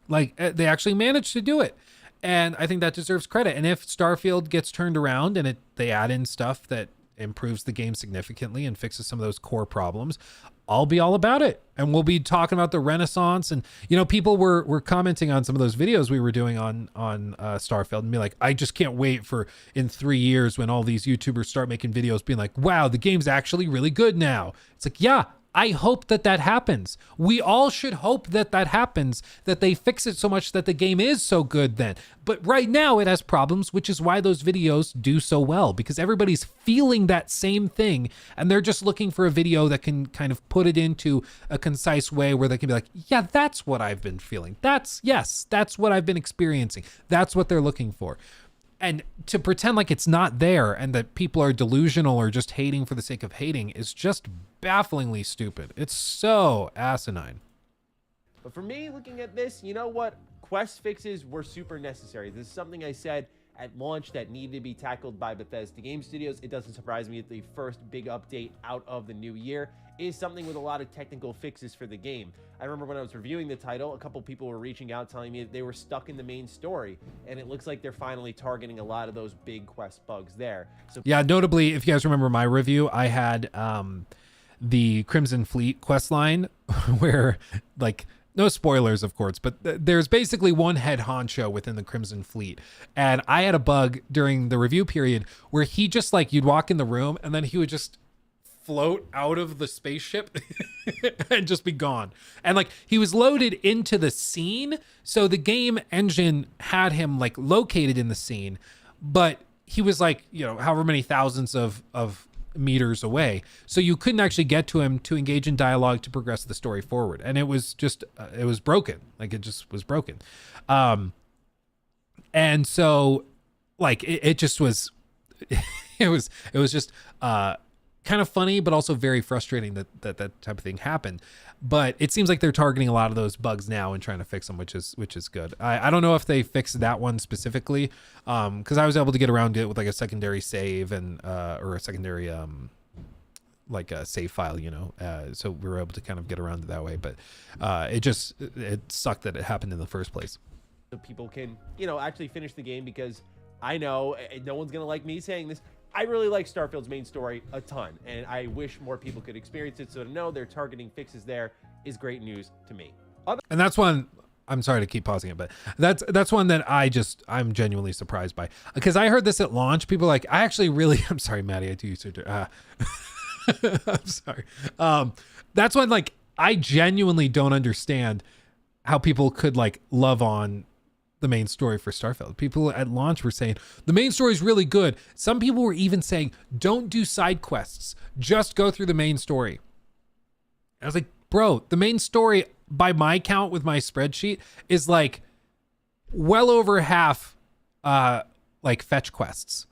Like, they actually managed to do it. And I think that deserves credit. And if Starfield gets turned around and they add in stuff that improves the game significantly and fixes some of those core problems, I'll be all about it. And we'll be talking about the Renaissance. And, people were commenting on some of those videos we were doing on Starfield and be like, I just can't wait for in 3 years when all these YouTubers start making videos being like, wow, the game's actually really good now. It's like, yeah, I hope that happens. We all should hope that happens, that they fix it so much that the game is so good then. But right now it has problems, which is why those videos do so well, because everybody's feeling that same thing and they're just looking for a video that can kind of put it into a concise way where they can be like, yeah, that's what I've been feeling. That's what I've been experiencing. That's what they're looking for. And to pretend like it's not there and that people are delusional or just hating for the sake of hating is just bafflingly stupid. It's so asinine. But for me, looking at this, you know what? quest fixes were super necessary. This is something I said at launch that needed to be tackled by Bethesda Game Studios. It doesn't surprise me that the first big update out of the new year is something with a lot of technical fixes for the game. I remember when I was reviewing the title, a couple people were reaching out telling me that they were stuck in the main story, and it looks like they're finally targeting a lot of those big quest bugs there. So Yeah, notably, if you guys remember my review, I had the Crimson Fleet quest line where, like, no spoilers, of course, but there's basically one head honcho within the Crimson Fleet. And I had a bug during the review period where he just, like, you'd walk in the room and then he would just float out of the spaceship and just be gone. And, like, he was loaded into the scene, so the game engine had him, like, located in the scene, but he was, like, you know, however many thousands of meters away, so you couldn't actually get to him to engage in dialogue to progress the story forward. And it was just it was broken. Like, it just was broken. And so, like, it just was it was just kind of funny, but also very frustrating that type of thing happened. But it seems like they're targeting a lot of those bugs now and trying to fix them, which is good. I don't know if they fixed that one specifically, because I was able to get around to it with, like, a secondary save and or a secondary like a save file, you know. So we were able to kind of get around it that way. But it sucked that it happened in the first place. so people can, you know, actually finish the game, because I know no one's gonna like me saying this, I really like Starfield's main story a ton, and I wish more people could experience it. So to know they're targeting fixes there is great news to me. And that's one, I'm sorry to keep pausing it, but that's one that I'm genuinely surprised by, because I heard this at launch. People are like, I actually really, I'm sorry, Maddie, I do use to, I'm sorry. That's one, like, I genuinely don't understand how people could, like, love on the main story for Starfield. People at launch were saying the main story is really good. Some people were even saying, don't do side quests, just go through the main story. I was like, bro, the main story, by my count with my spreadsheet, is like well over half like fetch quests,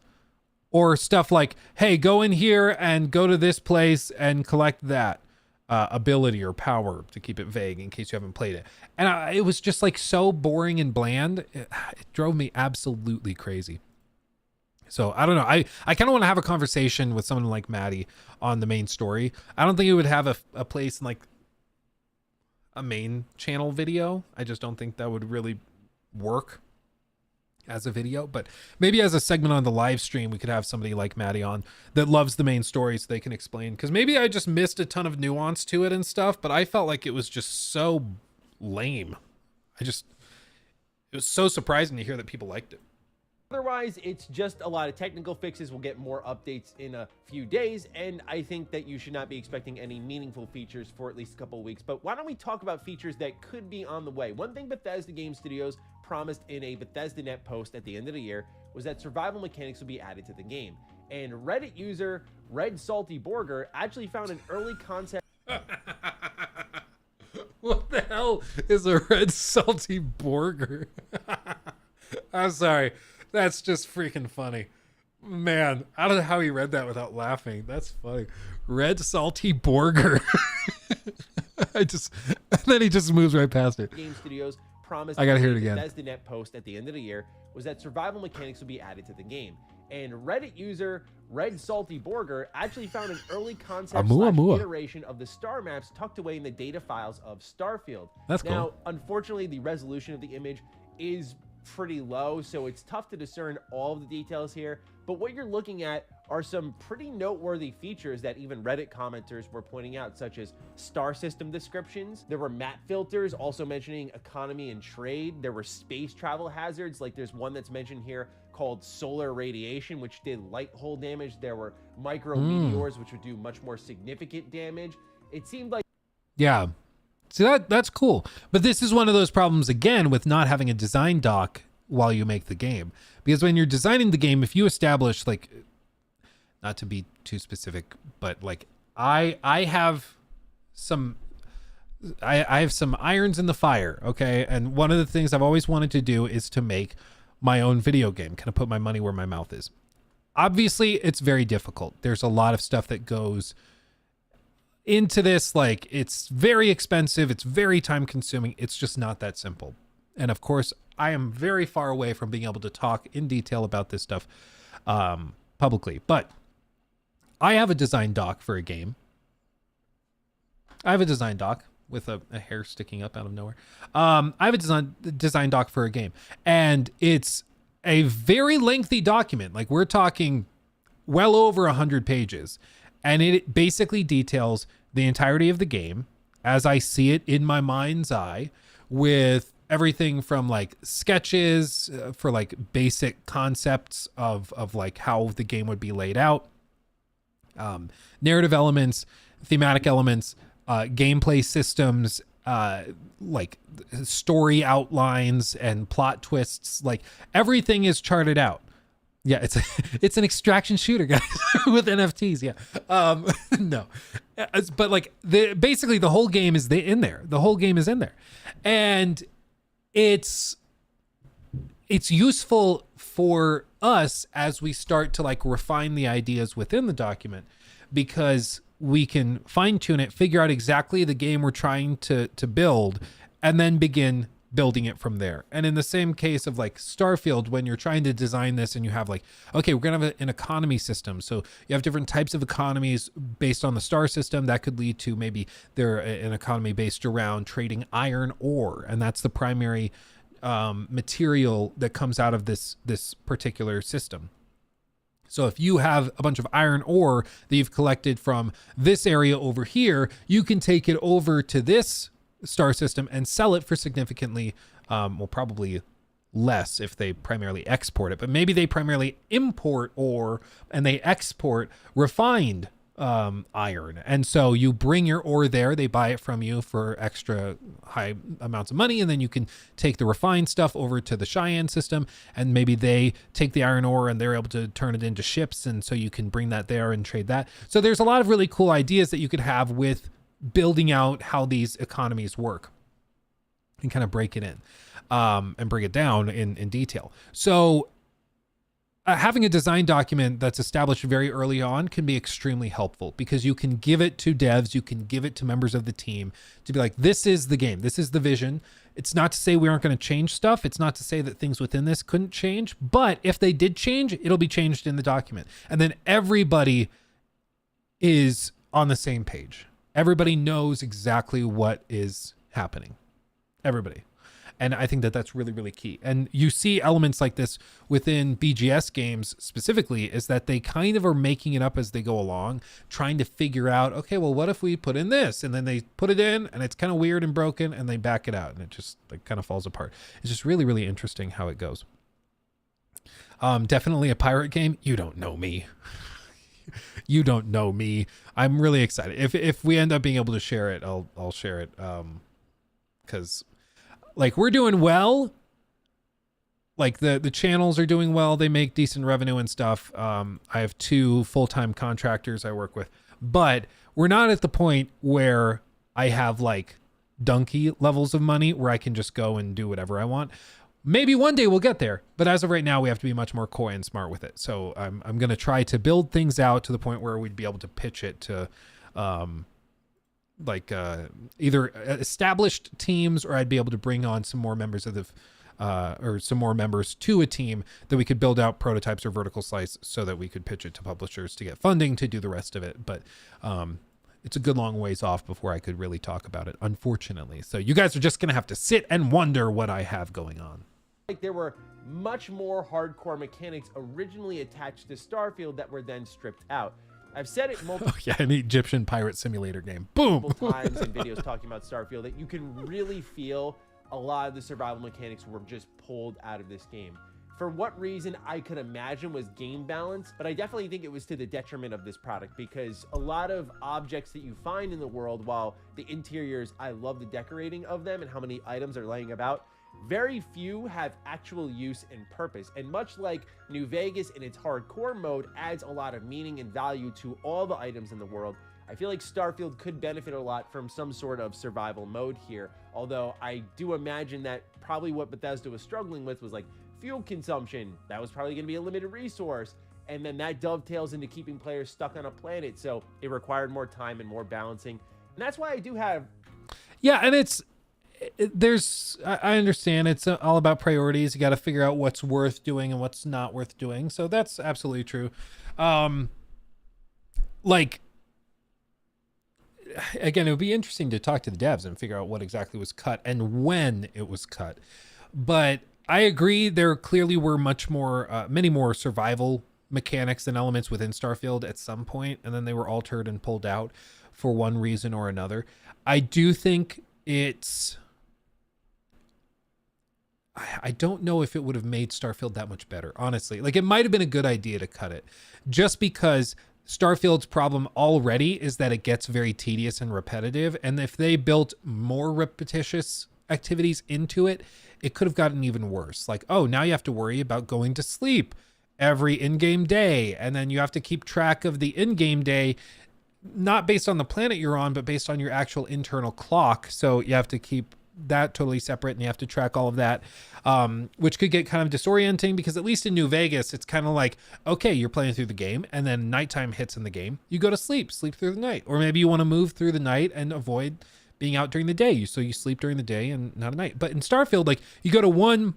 or stuff like, hey, go in here and go to this place and collect that ability or power, to keep it vague in case you haven't played it. And it was just, like, so boring and bland. It drove me absolutely crazy. So I don't know. I kind of want to have a conversation with someone like Maddie on the main story. I don't think it would have a place in, like, a main channel video. I just don't think that would really work as a video, but maybe as a segment on the live stream, we could have somebody like Maddie on that loves the main story, so they can explain, because maybe I just missed a ton of nuance to it and stuff, but I felt like it was just so lame. It was so surprising to hear that people liked it. Otherwise, it's just a lot of technical fixes. We'll get more updates in a few days, and I think that you should not be expecting any meaningful features for at least a couple of weeks. But why don't we talk about features that could be on the way? One thing Bethesda Game Studios promised in a Bethesda.net post at the end of the year was that survival mechanics would be added to the game. And Reddit user Red Salty Burger actually found an early concept. What the hell is a Red Salty Burger? I'm sorry. That's just freaking funny. Man, I don't know how he read that without laughing. That's funny. Red Salty Burger. And then he just moves right past it. Game Studios promised I gotta hear it again. Bethesda.net post at the end of the year was that survival mechanics would be added to the game. And Reddit user Red Salty Burger actually found an early concept iteration of the star maps tucked away in the data files of Starfield. That's cool. Now, unfortunately, the resolution of the image is pretty low, so it's tough to discern all of the details here, but what you're looking at are some pretty noteworthy features that even Reddit commenters were pointing out, such as star system descriptions. There were map filters also mentioning economy and trade. There were space travel hazards, like there's one that's mentioned here called solar radiation, which did light hole damage. There were micro meteors, which would do much more significant damage. It seemed like, yeah. See, that's cool. But this is one of those problems, again, with not having a design doc while you make the game. Because when you're designing the game, if you establish, like, not to be too specific, but, like, I have some irons in the fire, okay? And one of the things I've always wanted to do is to make my own video game, kind of put my money where my mouth is. Obviously, it's very difficult. There's a lot of stuff that goes into this. Like, it's very expensive, it's very time consuming, it's just not that simple. And of course, I am very far away from being able to talk in detail about this stuff publicly, but I have a design doc for a game. I have a design doc with a hair sticking up out of nowhere. I have a design doc for a game, and it's a very lengthy document. Like, we're talking well over 100 pages, and it basically details the entirety of the game as I see it in my mind's eye, with everything from like sketches for like basic concepts of like how the game would be laid out, narrative elements, thematic elements, gameplay systems, like story outlines and plot twists. Like, everything is charted out. Yeah, it's an extraction shooter, guys, with NFTs. Yeah, no, but like basically the whole game is in there. The whole game is in there, and it's useful for us as we start to like refine the ideas within the document, because we can fine tune it, figure out exactly the game we're trying to build, and then begin building it from there. And in the same case of like Starfield, when you're trying to design this and you have like, okay, we're gonna have an economy system, so you have different types of economies based on the star system. That could lead to maybe an economy based around trading iron ore, and that's the primary material that comes out of this particular system. So if you have a bunch of iron ore that you've collected from this area over here, you can take it over to this star system and sell it for significantly, well, probably less if they primarily export it, but maybe they primarily import ore and they export refined iron. And so you bring your ore there, they buy it from you for extra high amounts of money, and then you can take the refined stuff over to the Cheyenne system, and maybe they take the iron ore and they're able to turn it into ships, and so you can bring that there and trade that. So there's a lot of really cool ideas that you could have with building out how these economies work and kind of break it in and break it down in detail. So having a design document that's established very early on can be extremely helpful, because you can give it to devs, you can give it to members of the team to be like, this is the game, this is the vision. It's not to say we aren't going to change stuff. It's not to say that things within this couldn't change, but if they did change, it'll be changed in the document. And then everybody is on the same page. Everybody knows exactly what is happening. Everybody. And I think that that's really, really key. And you see elements like this within BGS games specifically, is that they kind of are making it up as they go along, trying to figure out, okay, well, what if we put in this? And then they put it in and it's kind of weird and broken, and they back it out and it just like kind of falls apart. It's just really, really interesting how it goes. Definitely a pirate game. You don't know me. You don't know me. I'm really excited. If we end up being able to share it, I'll share it. Cause like we're doing well, like the channels are doing well. They make decent revenue and stuff. I have 2 full-time contractors I work with, but we're not at the point where I have like donkey levels of money where I can just go and do whatever I want. Maybe one day we'll get there, but as of right now, we have to be much more coy and smart with it. So I'm going to try to build things out to the point where we'd be able to pitch it to, either established teams, or I'd be able to bring on some more members of the, or some more members to a team that we could build out prototypes or vertical slice so that we could pitch it to publishers to get funding to do the rest of it. But, it's a good long ways off before I could really talk about it, unfortunately. So you guys are just going to have to sit and wonder what I have going on. Like, there were much more hardcore mechanics originally attached to Starfield that were then stripped out. I've said it multiple an Egyptian pirate simulator game. Boom. times in videos talking about Starfield, that you can really feel a lot of the survival mechanics were just pulled out of this game. For what reason, I could imagine was game balance, but I definitely think it was to the detriment of this product, because a lot of objects that you find in the world, while the interiors, I love the decorating of them and how many items are laying about, very few have actual use and purpose. And much like New Vegas in its hardcore mode adds a lot of meaning and value to all the items in the world, I feel like Starfield could benefit a lot from some sort of survival mode here. Although I do imagine that probably what Bethesda was struggling with was like fuel consumption. That was probably going to be a limited resource, and then that dovetails into keeping players stuck on a planet, so it required more time and more balancing. And that's why I do have and I understand it's all about priorities. You got to figure out what's worth doing and what's not worth doing. So that's absolutely true. Like, again, it would be interesting to talk to the devs and figure out what exactly was cut and when it was cut. But I agree, there clearly were many more survival mechanics and elements within Starfield at some point, and then they were altered and pulled out for one reason or another. I do think I don't know if it would have made Starfield that much better, honestly. Like, it might have been a good idea to cut it, just because Starfield's problem already is that it gets very tedious and repetitive. And if they built more repetitious activities into it, it could have gotten even worse. Like, oh, now you have to worry about going to sleep every in-game day. And then you have to keep track of the in-game day, not based on the planet you're on, but based on your actual internal clock. So you have to keep that totally separate, and you have to track all of that, which could get kind of disorienting, because at least in New Vegas, it's kind of like, okay, you're playing through the game, and then nighttime hits in the game, you go to sleep through the night. Or maybe you want to move through the night and avoid being out during the day, so you sleep during the day and not at night. But in Starfield, like, you go to one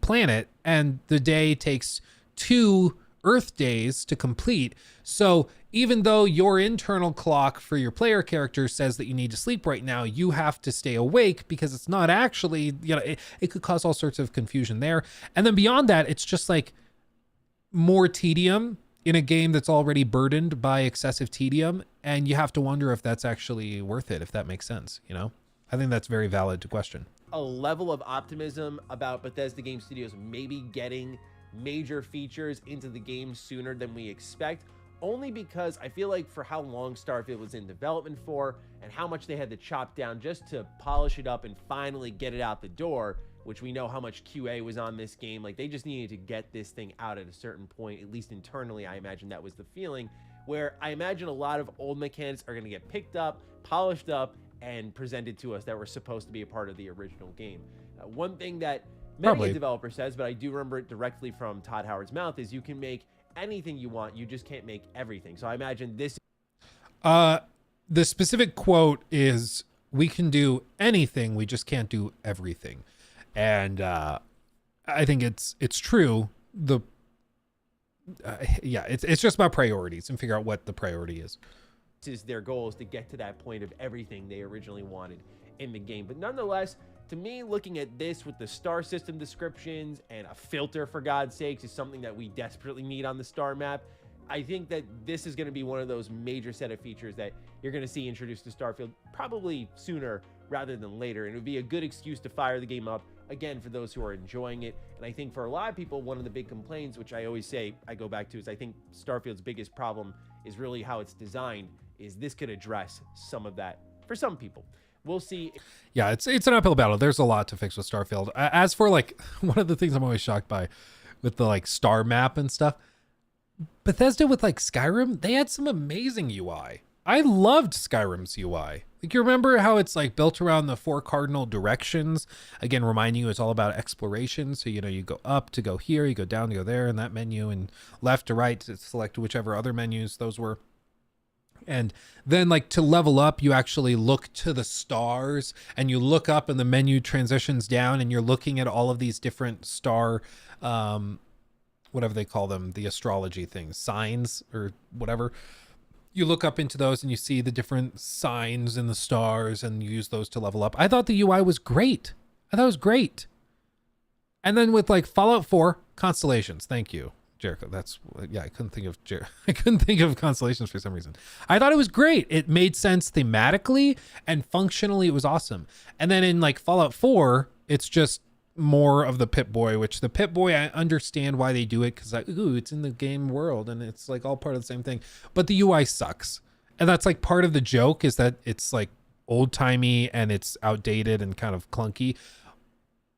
planet, and the day takes 2 Earth days to complete. So even though your internal clock for your player character says that you need to sleep right now, you have to stay awake, because it's not actually, it could cause all sorts of confusion there. And then beyond that, it's just like more tedium in a game that's already burdened by excessive tedium. And you have to wonder if that's actually worth it, if that makes sense. I think that's very valid to question. A level of optimism about Bethesda Game Studios maybe getting major features into the game sooner than we expect, only because I feel like for how long Starfield was in development for, and how much they had to chop down just to polish it up and finally get it out the door, which we know how much QA was on this game. Like, they just needed to get this thing out at a certain point, at least internally. I imagine that was the feeling, where I imagine a lot of old mechanics are going to get picked up, polished up, and presented to us that were supposed to be a part of the original game. One thing that many a developer says, but I do remember it directly from Todd Howard's mouth, is you can make anything you want, you just can't make everything. So I imagine this. The specific quote is, "We can do anything, we just can't do everything," and I think it's true. It's just about priorities and figure out what the priority is. Is their goal is to get to that point of everything they originally wanted in the game. But nonetheless, to me, looking at this with the star system descriptions and a filter, for God's sakes, is something that we desperately need on the star map. I think that this is going to be one of those major set of features that you're going to see introduced to Starfield probably sooner rather than later. And it would be a good excuse to fire the game up again for those who are enjoying it. And I think for a lot of people, one of the big complaints, which I always say I go back to, is I think Starfield's biggest problem is really how it's designed. Is this could address some of that for some people. We'll see. Yeah, it's an uphill battle. There's a lot to fix with Starfield. As for like, one of the things I'm always shocked by with the like star map and stuff, Bethesda with like Skyrim, they had some amazing UI. I loved Skyrim's UI. Like, you remember how it's like built around the 4 cardinal directions? Again, reminding you it's all about exploration. So, you go up to go here, you go down to go there in that menu, and left to right to select whichever other menus those were. And then like to level up, you actually look to the stars, and you look up and the menu transitions down, and you're looking at all of these different star, whatever they call them, the astrology things, signs or whatever. You look up into those and you see the different signs in the stars, and you use those to level up. I thought the UI was great. I thought it was great. And then with like Fallout 4 constellations, thank you, Jericho. I couldn't think of constellations for some reason. I thought it was great. It made sense thematically, and functionally it was awesome. And then in like Fallout 4, it's just more of the Pip-Boy, which the Pip-Boy, I understand why they do it, because like, ooh, it's in the game world and it's like all part of the same thing. But the UI sucks. And that's like part of the joke, is that it's like old-timey and it's outdated and kind of clunky.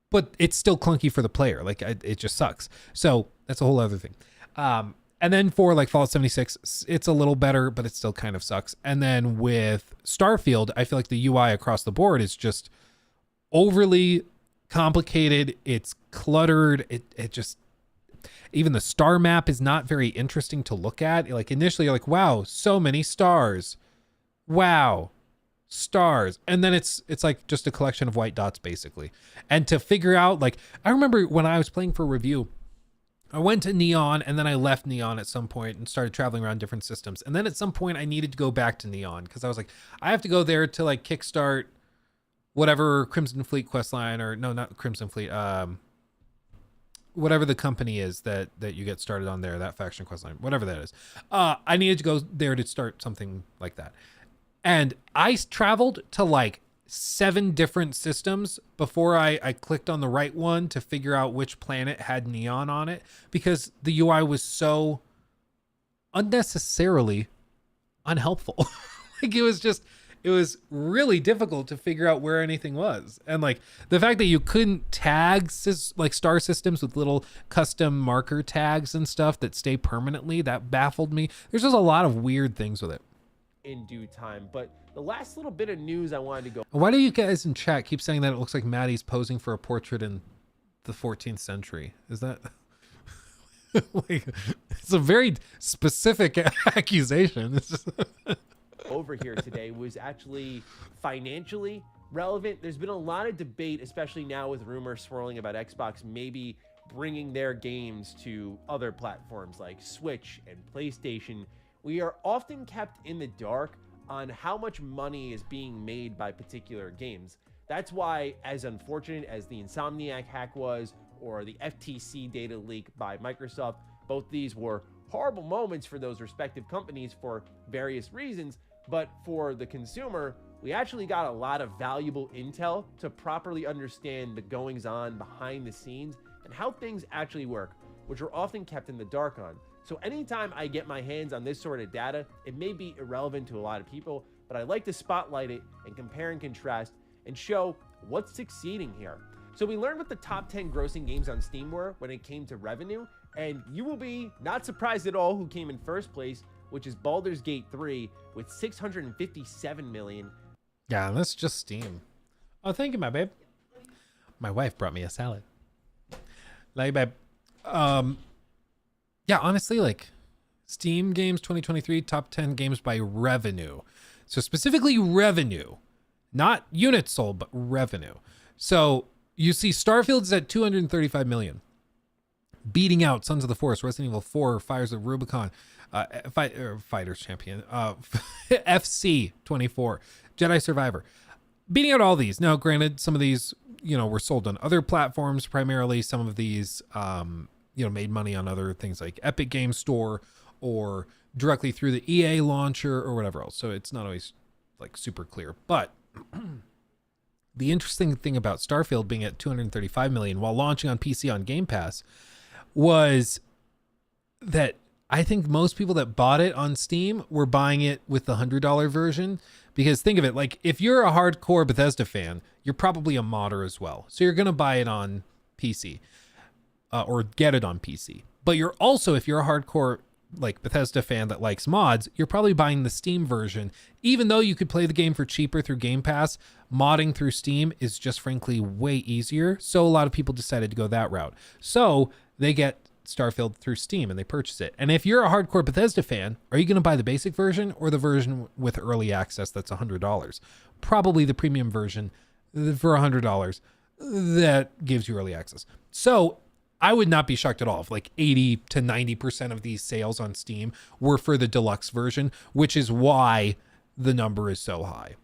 But it's still clunky for the player. Like, it just sucks. So that's a whole other thing. And then for like Fallout 76, it's a little better, but it still kind of sucks. And then with Starfield, I feel like the UI across the board is just overly complicated. It's cluttered. It just, even the star map is not very interesting to look at. Like, initially you're like, wow, so many stars. Wow, stars, and then it's like just a collection of white dots basically. And to figure out, like, I remember when I was playing for review, I went to Neon and then I left Neon at some point and started traveling around different systems. And then at some point I needed to go back to Neon because I was like, I have to go there to like kickstart whatever Crimson Fleet questline, or no, not Crimson Fleet, whatever the company is that you get started on there, that faction questline, whatever that is. I needed to go there to start something like that. And I traveled to like 7 different systems before I clicked on the right one to figure out which planet had Neon on it, because the UI was so unnecessarily unhelpful. Like, it was really difficult to figure out where anything was. And like the fact that you couldn't tag like star systems with little custom marker tags and stuff that stay permanently, that baffled me. There's just a lot of weird things with it. In due time. But the last little bit of news I wanted to go. Why do you guys in chat keep saying that it looks like Maddie's posing for a portrait in the 14th century? Is that like, it's a very specific accusation. It's just over here today was actually financially relevant. There's been a lot of debate, especially now with rumors swirling about Xbox maybe bringing their games to other platforms like Switch and PlayStation. We are often kept in the dark on how much money is being made by particular games. That's why, as unfortunate as the Insomniac hack was, or the FTC data leak by Microsoft, both these were horrible moments for those respective companies for various reasons. But for the consumer, we actually got a lot of valuable intel to properly understand the goings on behind the scenes and how things actually work, which are often kept in the dark on. So anytime I get my hands on this sort of data, it may be irrelevant to a lot of people, but I like to spotlight it and compare and contrast and show what's succeeding here. So we learned what the top 10 grossing games on Steam were when it came to revenue, and you will be not surprised at all who came in first place, which is Baldur's Gate 3 with 657 million. Yeah, that's just Steam. Oh, thank you, my babe. My wife brought me a salad. Love you, babe. Yeah, honestly, like Steam games 2023 top 10 games by revenue. So specifically revenue, not units sold, but revenue. So you see Starfield's at 235 million, beating out Sons of the Forest, Resident Evil 4, Fires of Rubicon, Fighters Champion, FC 24, Jedi Survivor, beating out all these. Now, granted, some of these, were sold on other platforms primarily. Some of these, made money on other things like Epic Games Store or directly through the EA launcher or whatever else. So it's not always like super clear. But the interesting thing about Starfield being at 235 million while launching on PC on Game Pass was that I think most people that bought it on Steam were buying it with the $100 version, because think of it, like if you're a hardcore Bethesda fan, you're probably a modder as well. So you're going to buy it on PC or get it on PC. But you're also, if you're a hardcore like Bethesda fan that likes mods, you're probably buying the Steam version. Even though you could play the game for cheaper through Game Pass, modding through Steam is just frankly way easier. So a lot of people decided to go that route. So they get Starfield through Steam and they purchase it. And if you're a hardcore Bethesda fan, are you going to buy the basic version or the version with early access that's $100? Probably the premium version for $100 that gives you early access. So I would not be shocked at all if like 80 to 90% of these sales on Steam were for the deluxe version, which is why the number is so high.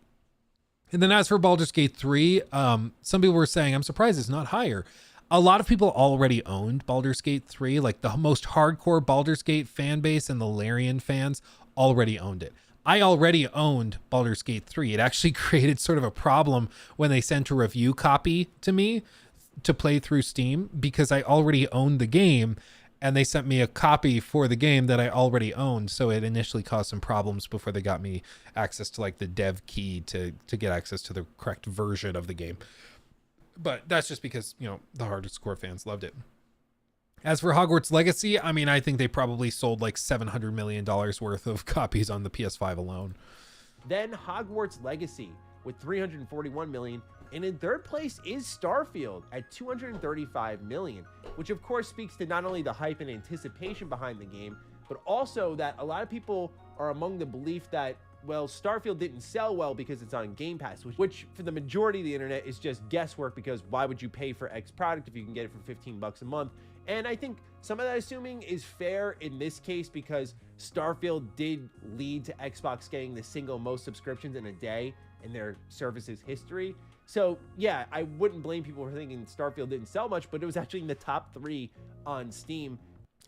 And then as for Baldur's Gate 3, some people were saying, I'm surprised it's not higher. A lot of people already owned Baldur's Gate 3, like the most hardcore Baldur's Gate fan base and the Larian fans already owned it. I already owned Baldur's Gate 3. It actually created sort of a problem when they sent a review copy to me to play through Steam, because I already owned the game and they sent me a copy for the game that I already owned. So it initially caused some problems before they got me access to like the dev key to get access to the correct version of the game. But that's just because, the hardcore fans loved it. As for Hogwarts Legacy, I mean, I think they probably sold like $700 million worth of copies on the PS5 alone. Then Hogwarts Legacy with 341 million. And in third place is Starfield at 235 million, which of course speaks to not only the hype and anticipation behind the game, but also that a lot of people are among the belief that well, Starfield didn't sell well because it's on Game Pass, which for the majority of the internet is just guesswork, because why would you pay for X product if you can get it for $15 a month? And I think some of that assuming is fair in this case, because Starfield did lead to Xbox getting the single most subscriptions in a day in their service's history. So yeah, I wouldn't blame people for thinking Starfield didn't sell much, but it was actually in the top 3 on Steam.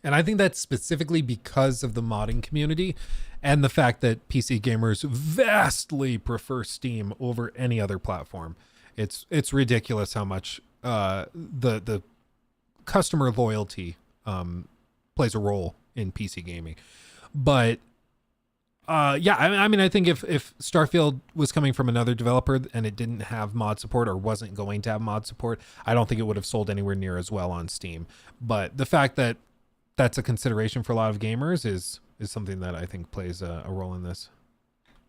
And I think that's specifically because of the modding community and the fact that PC gamers vastly prefer Steam over any other platform. It's ridiculous how much the customer loyalty plays a role in PC gaming. But yeah, I mean, I think if Starfield was coming from another developer and it didn't have mod support or wasn't going to have mod support, I don't think it would have sold anywhere near as well on Steam. But the fact that that's a consideration for a lot of gamers is something that I think plays a role in this.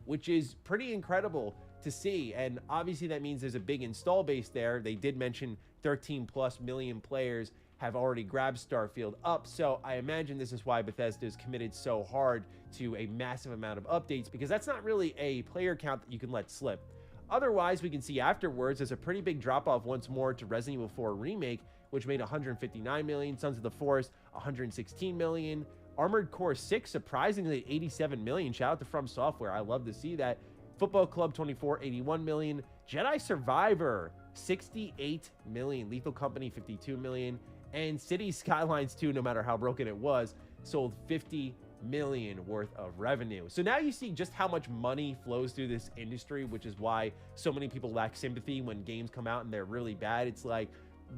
Which is pretty incredible to see. And obviously that means there's a big install base there. They did mention 13 plus million players have already grabbed Starfield up. So I imagine this is why Bethesda is committed so hard to a massive amount of updates, because that's not really a player count that you can let slip. Otherwise, we can see afterwards there's a pretty big drop off once more to Resident Evil 4 Remake, which made 159 million, Sons of the Forest 116 million, Armored Core 6 surprisingly 87 million. Shout out to From Software, I love to see that. Football Club 24 81 million, Jedi Survivor 68 million, Lethal Company 52 million, and Cities Skylines 2, no matter how broken it was, sold 50 million worth of revenue. So now you see just how much money flows through this industry, which is why so many people lack sympathy when games come out and they're really bad. It's like,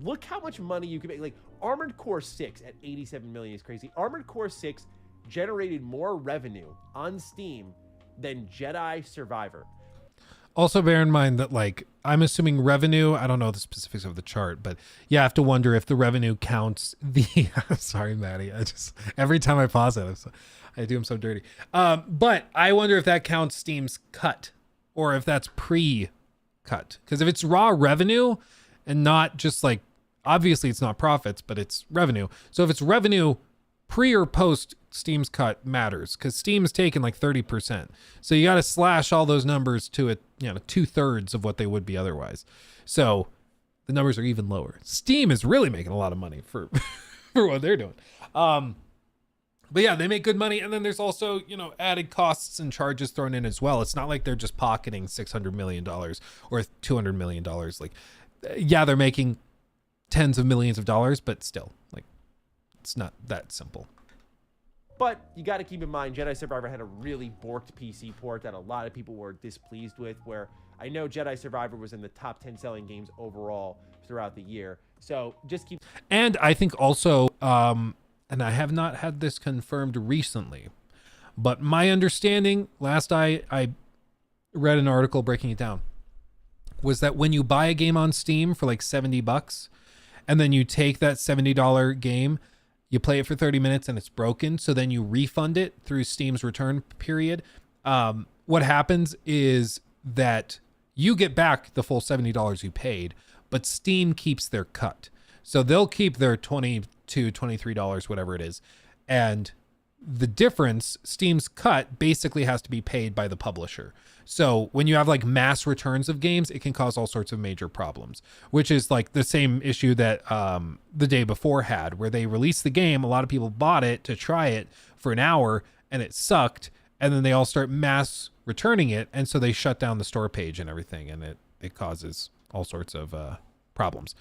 look how much money you can make. Like Armored Core 6 at 87 million is crazy. Armored Core 6 generated more revenue on Steam than Jedi Survivor. Also bear in mind that, like, I'm assuming revenue, I don't know the specifics of the chart, but you have to wonder if the revenue counts the, sorry, Maddie, every time I pause it, I'm so dirty. But I wonder if that counts Steam's cut, or if that's pre-cut. Because if it's raw revenue and not just like, obviously it's not profits, but it's revenue. So if it's revenue pre or post Steam's cut matters, because Steam's taken like 30%. So you got to slash all those numbers to it, 2/3 of what they would be otherwise. So the numbers are even lower. Steam is really making a lot of money for for what they're doing. But yeah, they make good money. And then there's also, added costs and charges thrown in as well. It's not like they're just pocketing $600 million or $200 million. Like, yeah, they're making tens of millions of dollars, but still, like, it's not that simple. But you got to keep in mind, Jedi Survivor had a really borked PC port that a lot of people were displeased with, where I know Jedi Survivor was in the top 10 selling games overall throughout the year. So just keep... And I think also, and I have not had this confirmed recently, but my understanding, last I read an article breaking it down, was that when you buy a game on Steam for like $70, and then you take that $70 game, you play it for 30 minutes and it's broken, so then you refund it through Steam's return period. What happens is that you get back the full $70 you paid, but Steam keeps their cut. So they'll keep their $22, $23, whatever it is. And the difference, Steam's cut basically has to be paid by the publisher. So when you have like mass returns of games, it can cause all sorts of major problems, which is like the same issue that The Day Before had, where they released the game. A lot of people bought it to try it for an hour and it sucked. And then they all start mass returning it. And so they shut down the store page and everything. And it causes all sorts of problems.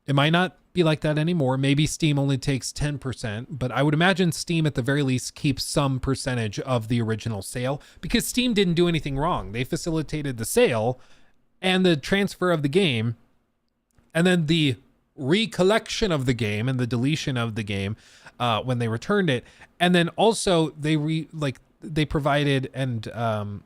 It might not be like that anymore. Maybe Steam only takes 10%, but I would imagine Steam at the very least keeps some percentage of the original sale, because Steam didn't do anything wrong. They facilitated the sale and the transfer of the game, and then the recollection of the game and the deletion of the game when they returned it. And then also they provided and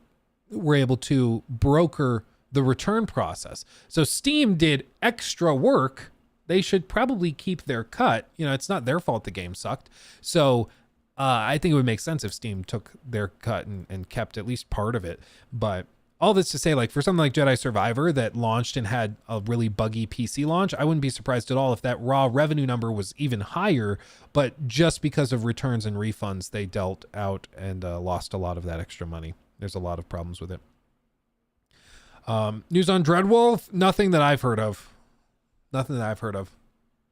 were able to broker the return process. So Steam did extra work. They should probably keep their cut. It's not their fault the game sucked. So I think it would make sense if Steam took their cut and kept at least part of it. But all this to say, like, for something like Jedi Survivor that launched and had a really buggy PC launch, I wouldn't be surprised at all if that raw revenue number was even higher, but just because of returns and refunds, they dealt out and lost a lot of that extra money. There's a lot of problems with it. News on Dreadwolf, nothing that I've heard of. Nothing that I've heard of.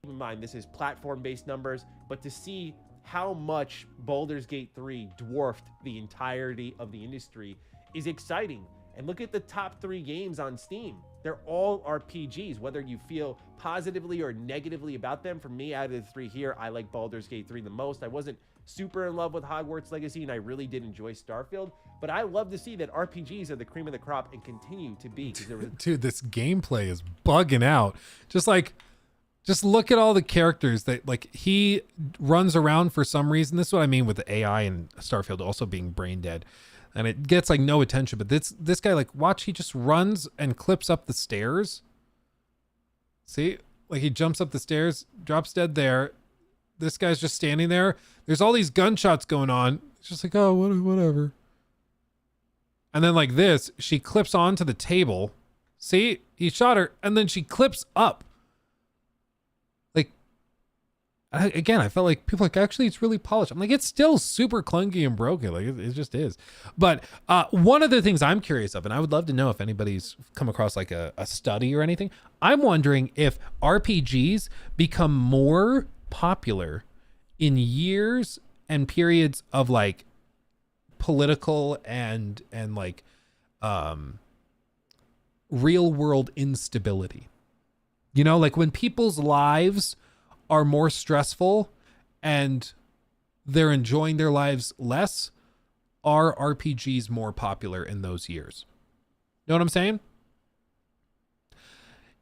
Keep in mind, this is platform-based numbers, but to see how much Baldur's Gate 3 dwarfed the entirety of the industry is exciting. And look at the top 3 games on Steam. They're all RPGs, whether you feel positively or negatively about them. For me, out of the 3 here, I like Baldur's Gate 3 the most. I wasn't super in love with Hogwarts Legacy, and I really did enjoy Starfield. But I love to see that RPGs are the cream of the crop and continue to be. Dude, this gameplay is bugging out. Just look at all the characters that, like, he runs around for some reason. This is what I mean with the AI and Starfield also being brain dead. And it gets like no attention, but this guy, like, watch, he just runs and clips up the stairs. See, like, he jumps up the stairs, drops dead there. This guy's just standing there. There's all these gunshots going on. It's just like, oh, whatever. And then like this, she clips onto the table. See, he shot her, and then she clips up. Again, I felt like people like, actually, it's really polished. I'm like, it's still super clunky and broken. Like, it just is. But one of the things I'm curious of, and I would love to know if anybody's come across like a study or anything, I'm wondering if RPGs become more popular in years and periods of like political and like real world instability. You know, like when people's lives are more stressful and they're enjoying their lives less, are RPGs more popular in those years? You know what I'm saying?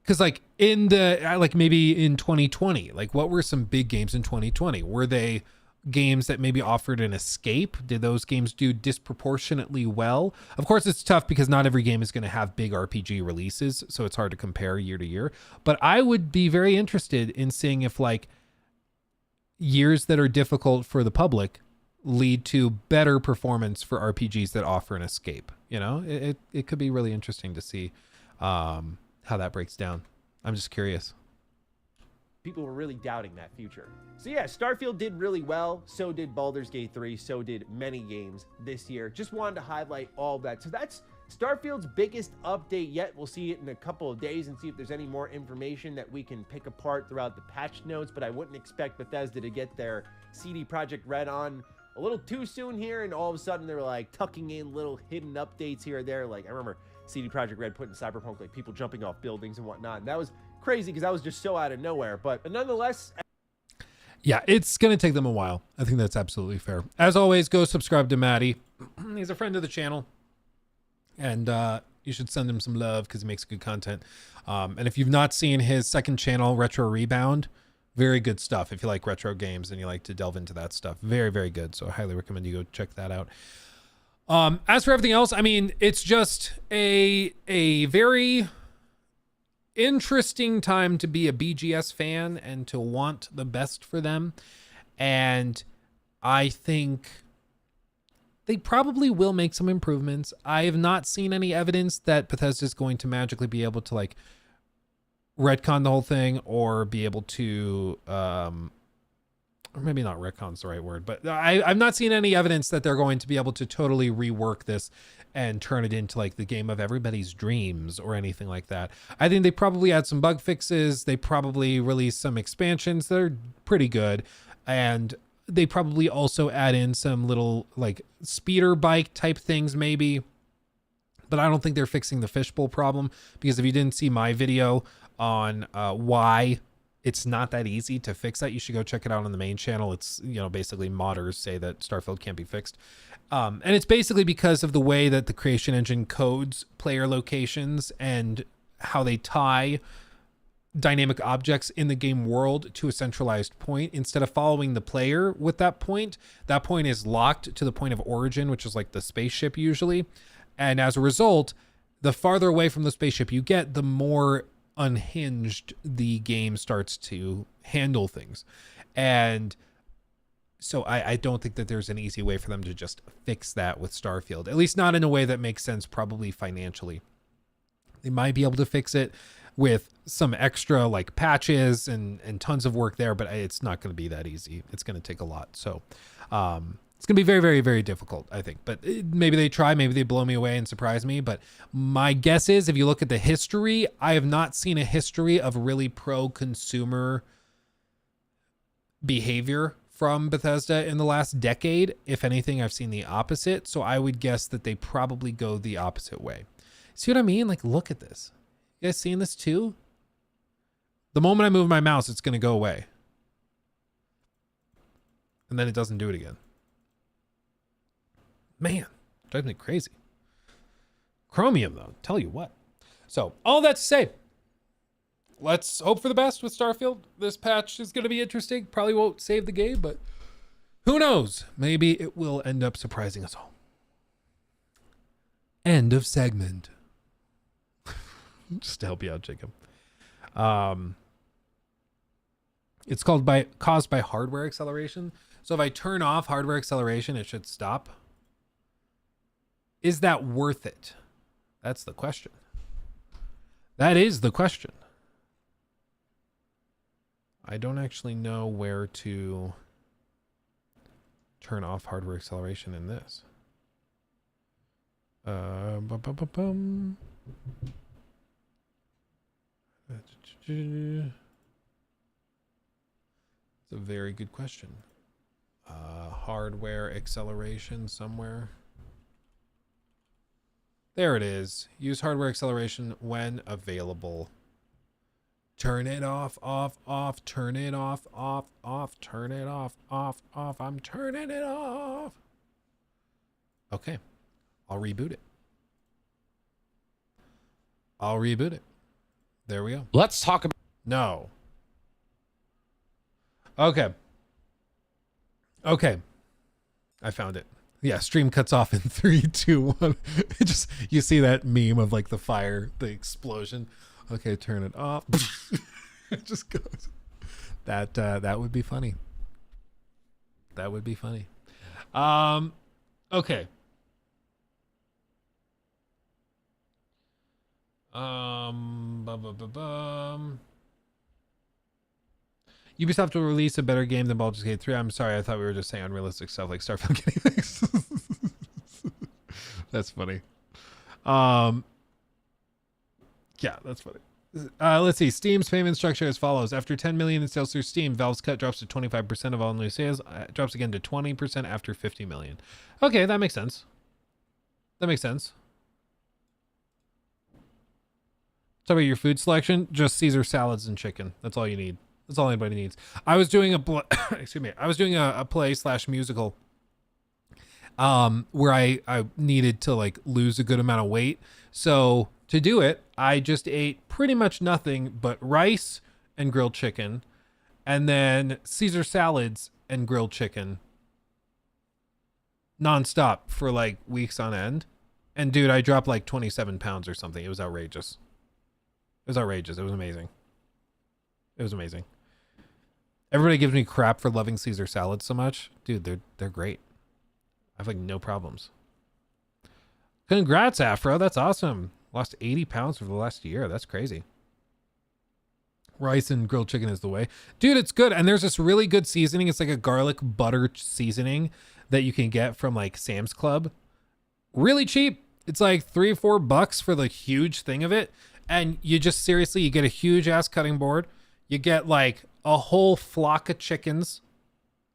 Because like in the, like maybe in 2020, like what were some big games in 2020? Were they games that maybe offered an escape? Did those games do disproportionately well? Of course, it's tough because not every game is going to have big RPG releases, so it's hard to compare year to year. But I would be very interested in seeing if like years that are difficult for the public lead to better performance for RPGs that offer an escape. You know, it could be really interesting to see how that breaks down. I'm just curious. People were really doubting that future. So yeah, Starfield did really well. So did Baldur's Gate 3. So did many games this year. Just wanted to highlight all that. So that's Starfield's biggest update yet. We'll see it in a couple of days and see if there's any more information that we can pick apart throughout the patch notes. But I wouldn't expect Bethesda to get their CD Projekt Red on a little too soon here. And all of a sudden they're like tucking in little hidden updates here or there. Like I remember CD Projekt Red putting Cyberpunk, like people jumping off buildings and whatnot. And that was crazy because that was just so out of nowhere. But nonetheless, yeah, it's going to take them a while. I think that's absolutely fair. As always, go subscribe to Maddie. He's a friend of the channel. And you should send him some love because he makes good content. And if you've not seen his second channel, Retro Rebound, very good stuff. If you like retro games and you like to delve into that stuff, very, very good. So I highly recommend you go check that out. As for everything else, I mean, it's just a very interesting time to be a BGS fan and to want the best for them. And I think they probably will make some improvements. I have not seen any evidence that Bethesda is going to magically be able to like retcon the whole thing or be able to, or maybe not retcon's the right word, but I've not seen any evidence that they're going to be able to totally rework this and turn it into like the game of everybody's dreams or anything like that. I think they probably add some bug fixes. They probably release some expansions that are pretty good. And they probably also add in some little like speeder bike type things maybe. But I don't think they're fixing the fishbowl problem, because if you didn't see my video on why it's not that easy to fix that, you should go check it out on the main channel. It's, you know, basically modders say that Starfield can't be fixed. And it's basically because of the way that the creation engine codes player locations and how they tie dynamic objects in the game world to a centralized point. Instead of following the player with that point is locked to the point of origin, which is like the spaceship usually. And as a result, the farther away from the spaceship you get, the more unhinged the game starts to handle things. And So I don't think that there's an easy way for them to just fix that with Starfield, at least not in a way that makes sense, probably financially. They might be able to fix it with some extra like patches and tons of work there, but it's not going to be that easy. It's going to take a lot. So it's going to be very, very, very difficult, I think. But maybe they try, maybe they blow me away and surprise me. But my guess is, if you look at the history, I have not seen a history of really pro-consumer behavior from Bethesda in the last decade. If anything, I've seen the opposite. So I would guess that they probably go the opposite way. See what I mean? Like, look at this. You guys seeing this too? The moment I move my mouse, it's going to go away. And then it doesn't do it again. Man, drives me crazy. Chromium, though, tell you what. So, all that to say, let's hope for the best with Starfield. This patch is going to be interesting. Probably won't save the game, but who knows? Maybe it will end up surprising us all. End of segment. Just to help you out, Jacob. It's caused by hardware acceleration. So if I turn off hardware acceleration, it should stop. Is that worth it? That's the question. That is the question. I don't actually know where to turn off hardware acceleration in this. It's a very good question. Hardware acceleration somewhere. There it is. Use hardware acceleration when available. Turn it off, off, turn it off, turn it off, off. I'm turning it off. Okay. I'll reboot it. There we go. Let's talk about... No. Okay. I found it. Yeah, stream cuts off in 3, 2, 1. It just, you see that meme of like the fire, the explosion. Okay, turn it off. It just goes. That would be funny. That would be funny. Okay. Ubisoft will release a better game than Baldur's Gate 3. I'm sorry, I thought we were just saying unrealistic stuff like Starfield getting fixed. That's funny. Yeah, that's funny. Let's see. Steam's payment structure as follows. After 10 million in sales through Steam, Valve's cut drops to 25% of all new sales. Drops again to 20% after 50 million. Okay, that makes sense. Talk about your food selection. Just Caesar salads and chicken. That's all you need. That's all anybody needs. I was doing a play/musical where I needed to like lose a good amount of weight. So to do it, I just ate pretty much nothing but rice and grilled chicken, and then Caesar salads and grilled chicken nonstop for like weeks on end. And dude, I dropped like 27 pounds or something. It was outrageous. It was amazing. Everybody gives me crap for loving Caesar salads so much. Dude, they're great. I have like no problems. Congrats, Afro. That's awesome. Lost 80 pounds for the last year. That's crazy. Rice and grilled chicken is the way. Dude, it's good. And there's this really good seasoning. It's like a garlic butter seasoning that you can get from like Sam's Club. Really cheap. It's like $3 or $4 for the huge thing of it. And you just seriously, you get a huge ass cutting board. You get like a whole flock of chickens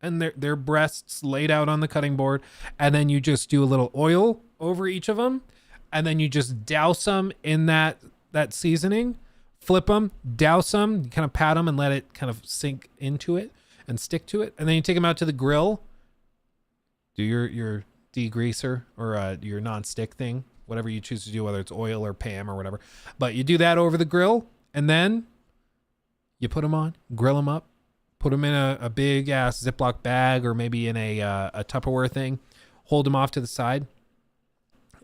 and their breasts laid out on the cutting board. And then you just do a little oil over each of them. And then you just douse them in that seasoning, flip them, douse them, you kind of pat them and let it kind of sink into it and stick to it. And then you take them out to the grill, do your degreaser or your non-stick thing, whatever you choose to do, whether it's oil or Pam or whatever. But you do that over the grill and then you put them on, grill them up, put them in a big ass Ziploc bag or maybe in a Tupperware thing, hold them off to the side.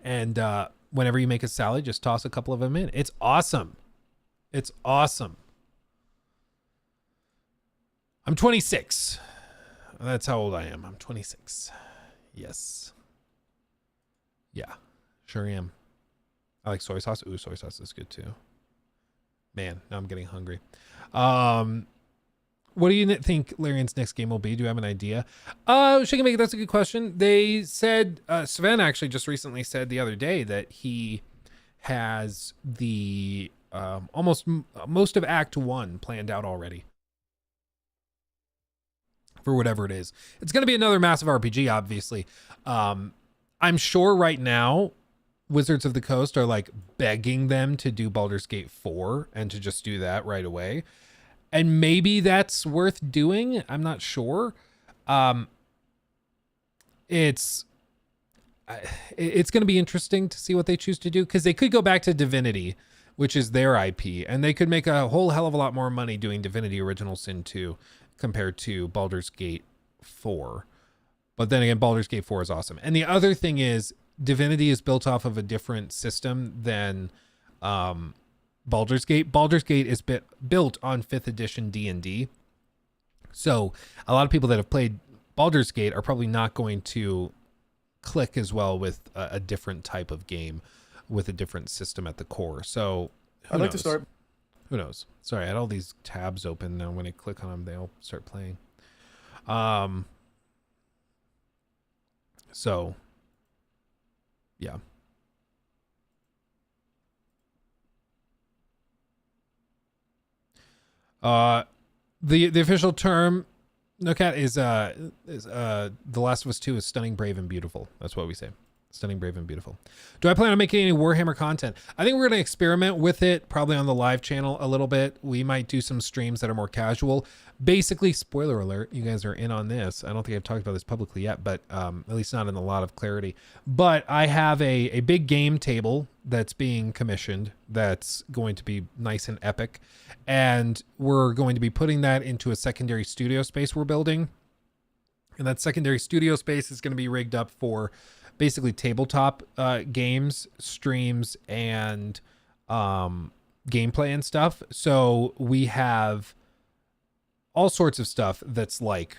And whenever you make a salad, just toss a couple of them in. It's awesome. I'm 26. That's how old I am. I'm 26. Yes. Yeah, sure am. I like soy sauce. Ooh, soy sauce is good too. Man, now I'm getting hungry. What do you think Larian's next game will be? Do you have an idea? She can make it. That's a good question. They said, Sven actually just recently said the other day that he has the most of Act 1 planned out already. For whatever it is. It's going to be another massive RPG, obviously. I'm sure right now Wizards of the Coast are like begging them to do Baldur's Gate 4 and to just do that right away. And maybe that's worth doing. I'm not sure. It's going to be interesting to see what they choose to do, because they could go back to Divinity, which is their IP, and they could make a whole hell of a lot more money doing Divinity Original Sin 2 compared to Baldur's Gate 4. But then again, Baldur's Gate 4 is awesome. And the other thing is, Divinity is built off of a different system than Baldur's Gate. Baldur's Gate is built on 5th edition D&D. So a lot of people that have played Baldur's Gate are probably not going to click as well with a different type of game with a different system at the core. So I'd like to start. Who knows? Sorry, I had all these tabs open. Now when I click on them, they'll start playing. So, yeah. The official term, no cat, is The Last of Us 2 is stunning, brave, and beautiful. That's what we say. Stunning, brave, and beautiful. Do I plan on making any Warhammer content? I think we're going to experiment with it, probably on the live channel a little bit. We might do some streams that are more casual. Basically, spoiler alert, you guys are in on this. I don't think I've talked about this publicly yet, but at least not in a lot of clarity. But I have a big game table that's being commissioned that's going to be nice and epic. And we're going to be putting that into a secondary studio space we're building. And that secondary studio space is going to be rigged up for basically tabletop games, streams, and gameplay and stuff. So we have all sorts of stuff that's like,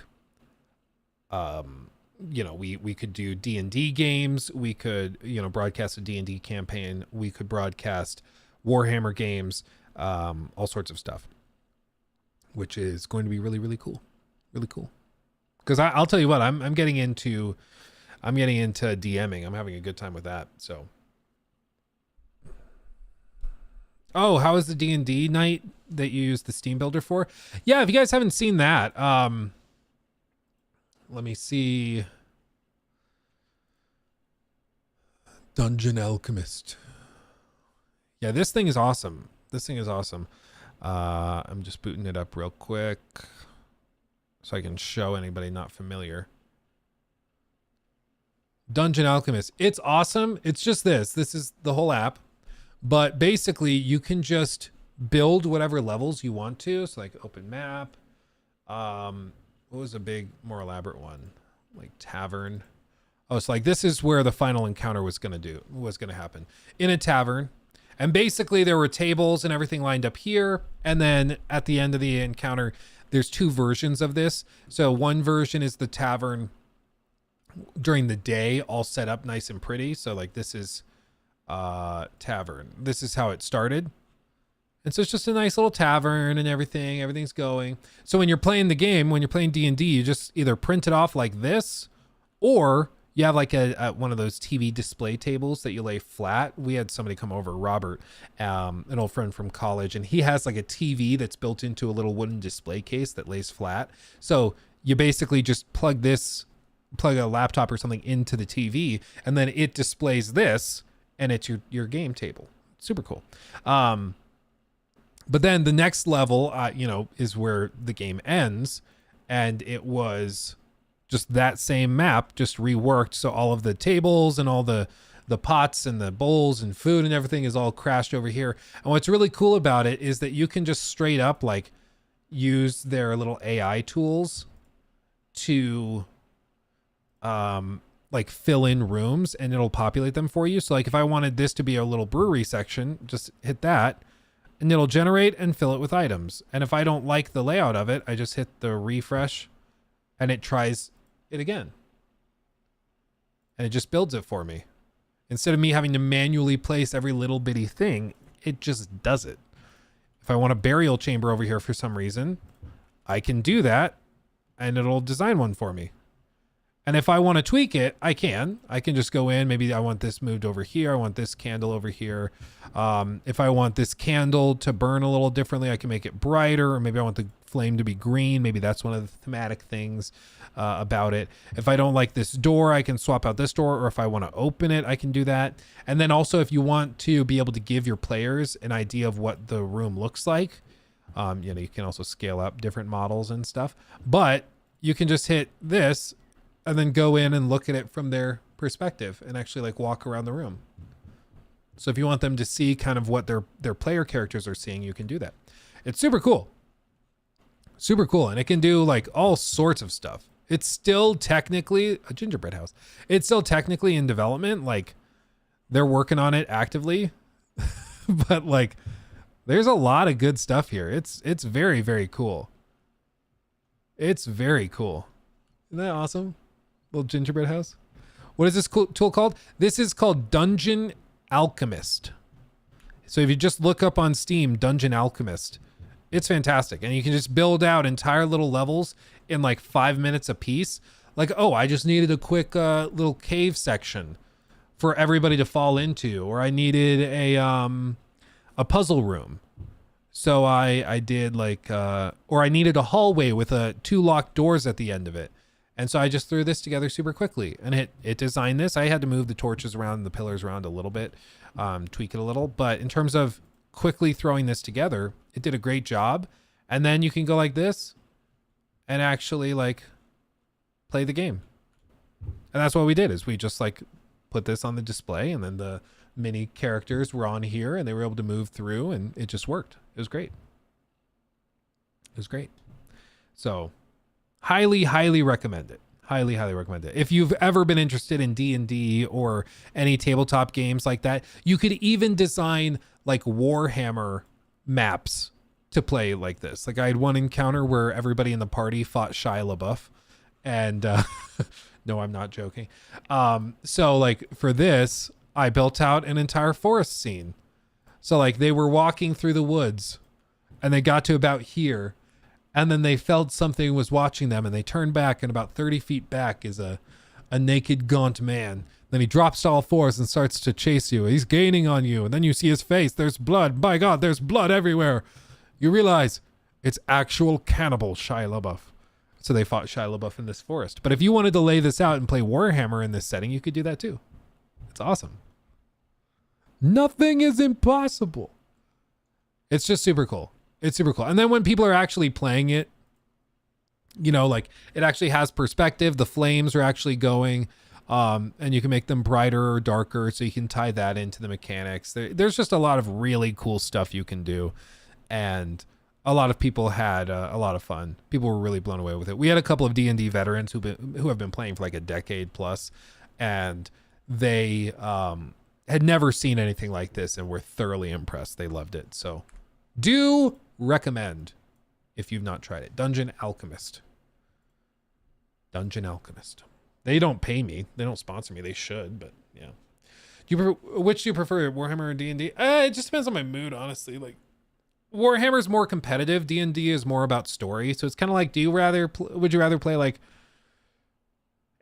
we could do D&D games. We could, broadcast a D&D campaign. We could broadcast Warhammer games, all sorts of stuff, which is going to be really, really cool. Really cool. Because I'll tell you what, I'm getting into DMing. I'm having a good time with that. So, oh, how is the D&D night that you use the Steam Builder for? Yeah, if you guys haven't seen that, let me see. Dungeon Alchemist. Yeah, this thing is awesome. I'm just booting it up real quick so I can show anybody not familiar. Dungeon Alchemist. It's awesome. It's just this. This is the whole app. But basically, you can just build whatever levels you want to. So like open map. What was a big, more elaborate one? Like tavern. Oh, so like this is where the final encounter was going to happen. In a tavern. And basically there were tables and everything lined up here. And then at the end of the encounter, there's two versions of this. So one version is the tavern during the day, all set up nice and pretty. So like this is tavern. This is how it started. And so it's just a nice little tavern and everything's going. So when you're playing the game, when you're playing D&D, you just either print it off like this, or you have like a one of those TV display tables that you lay flat. We had somebody come over, Robert, an old friend from college, and he has like a TV that's built into a little wooden display case that lays flat. So you basically just plug a laptop or something into the TV, and then it displays this, and it's your game table. Super cool. But then the next level, is where the game ends, and it was just that same map, just reworked. So all of the tables and all the pots and the bowls and food and everything is all crashed over here. And what's really cool about it is that you can just straight up like use their little AI tools to like fill in rooms, and it'll populate them for you. So like if I wanted this to be a little brewery section, just hit that and it'll generate and fill it with items. And if I don't like the layout of it, I just hit the refresh and it tries it again. And it just builds it for me. Instead of me having to manually place every little bitty thing, it just does it. If I want a burial chamber over here for some reason, I can do that and it'll design one for me. And if I want to tweak it, I can just go in. Maybe I want this moved over here. I want this candle over here. If I want this candle to burn a little differently, I can make it brighter, or maybe I want the flame to be green. Maybe that's one of the thematic things about it. If I don't like this door, I can swap out this door, or if I want to open it, I can do that. And then also, if you want to be able to give your players an idea of what the room looks like, you can also scale up different models and stuff, but you can just hit this and then go in and look at it from their perspective and actually like walk around the room. So if you want them to see kind of what their player characters are seeing, you can do that. It's super cool. Super cool. And it can do like all sorts of stuff. It's still technically a gingerbread house. It's still technically in development. Like they're working on it actively, but like there's a lot of good stuff here. It's very, very cool. It's very cool. Isn't that awesome? Little gingerbread house. What is this tool called? This is called Dungeon Alchemist. So if you just look up on Steam, Dungeon Alchemist, it's fantastic. And you can just build out entire little levels in like 5 minutes a piece. Like, oh, I just needed a quick little cave section for everybody to fall into, or I needed a puzzle room. So I did like, or I needed a hallway with 2 locked doors at the end of it. And so I just threw this together super quickly, and it designed this. I had to move the torches around, the pillars around a little bit, tweak it a little. But in terms of quickly throwing this together, it did a great job. And then you can go like this and actually like play the game. And that's what we did, is we just like put this on the display, and then the mini characters were on here and they were able to move through, and it just worked. It was great. It was great. So highly, highly recommend it. Highly, highly recommend it. If you've ever been interested in D&D or any tabletop games like that, you could even design like Warhammer maps to play like this. Like I had one encounter where everybody in the party fought Shia LaBeouf, and no, I'm not joking. So like for this, I built out an entire forest scene. So like they were walking through the woods and they got to about here, and then they felt something was watching them, and they turned back, and about 30 feet back is a naked, gaunt man. Then he drops to all fours and starts to chase you. He's gaining on you, and then you see his face. There's blood. By God, there's blood everywhere. You realize it's actual cannibal Shia LaBeouf. So they fought Shia LaBeouf in this forest. But if you wanted to lay this out and play Warhammer in this setting, you could do that too. It's awesome. Nothing is impossible. It's just super cool. It's super cool. And then when people are actually playing it, you know, like it actually has perspective. The flames are actually going, and you can make them brighter or darker, so you can tie that into the mechanics. There's just a lot of really cool stuff you can do. And a lot of people had a lot of fun. People were really blown away with it. We had a couple of D&D veterans who have been playing for like a decade plus, and they had never seen anything like this and were thoroughly impressed. They loved it. So do recommend if you've not tried it. Dungeon Alchemist. Dungeon Alchemist. They don't pay me. They don't sponsor me. They should, but yeah. Which do you prefer, Warhammer or D&D? It just depends on my mood, honestly. Like Warhammer's more competitive. D&D is more about story. So it's kind of like, would you rather play like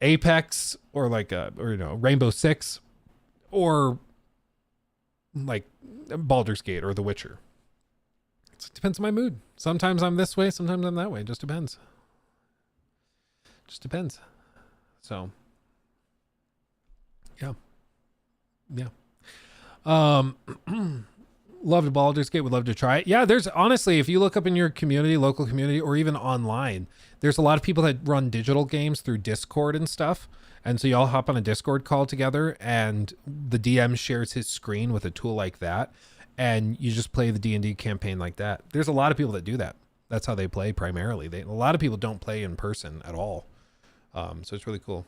Apex or like Rainbow Six, or like Baldur's Gate or The Witcher? It depends on my mood. Sometimes I'm this way, sometimes I'm that way. It just depends. Just depends. So yeah. Loved Baldur's Gate, would love to try it. Yeah, there's honestly, if you look up in your community, local community, or even online, there's a lot of people that run digital games through Discord and stuff. And so you all hop on a Discord call together, and the DM shares his screen with a tool like that, and you just play the D&D campaign like that. There's a lot of people that do that. That's how they play primarily. A lot of people don't play in person at all. So it's really cool.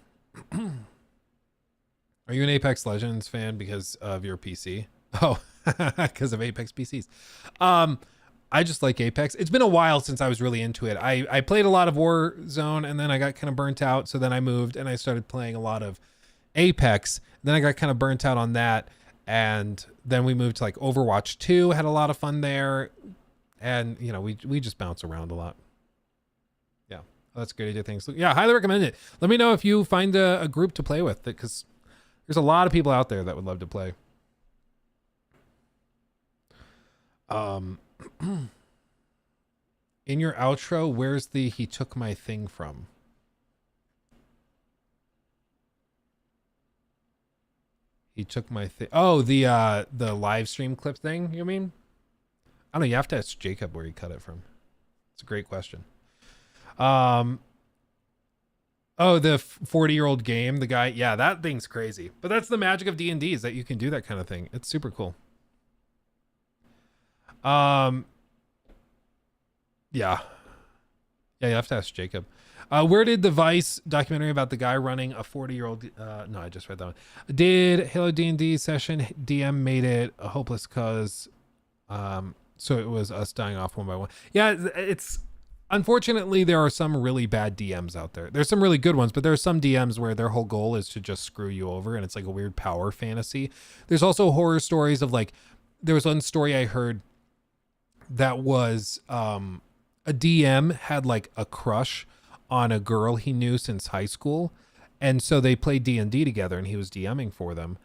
Are you an Apex Legends fan because of your PC? Oh, because of Apex PCs. I just like Apex. It's been a while since I was really into it. I played a lot of Warzone and then I got kind of burnt out. So then I moved and I started playing a lot of Apex. Then I got kind of burnt out on that. And then we moved to like Overwatch 2, had a lot of fun there. And, you know, we just bounce around a lot. Yeah, that's a good idea. Thanks. Yeah, highly recommend it. Let me know if you find a group to play with, because there's a lot of people out there that would love to play. In your outro, where's the "he took my thing" from? He took my thing. Oh, the live stream clip thing, you mean? I don't know. You have to ask Jacob where he cut it from. It's a great question. Oh, the 40-year-old game, the guy. Yeah, that thing's crazy. But that's the magic of D&D, is that you can do that kind of thing. It's super cool. Yeah, you have to ask Jacob. Where did the Vice documentary about the guy running a 40-year-old no, I just read that one. Did Halo D&D session DM made it a hopeless cause, so it was us dying off one by one. Yeah, it's unfortunately there are some really bad DMs out there. There's some really good ones, but there are some DMs where their whole goal is to just screw you over, and it's like a weird power fantasy. There's also horror stories of like, there was one story I heard that was a DM had like a crush on a girl he knew since high school, and so they played D&D together and he was DMing for them,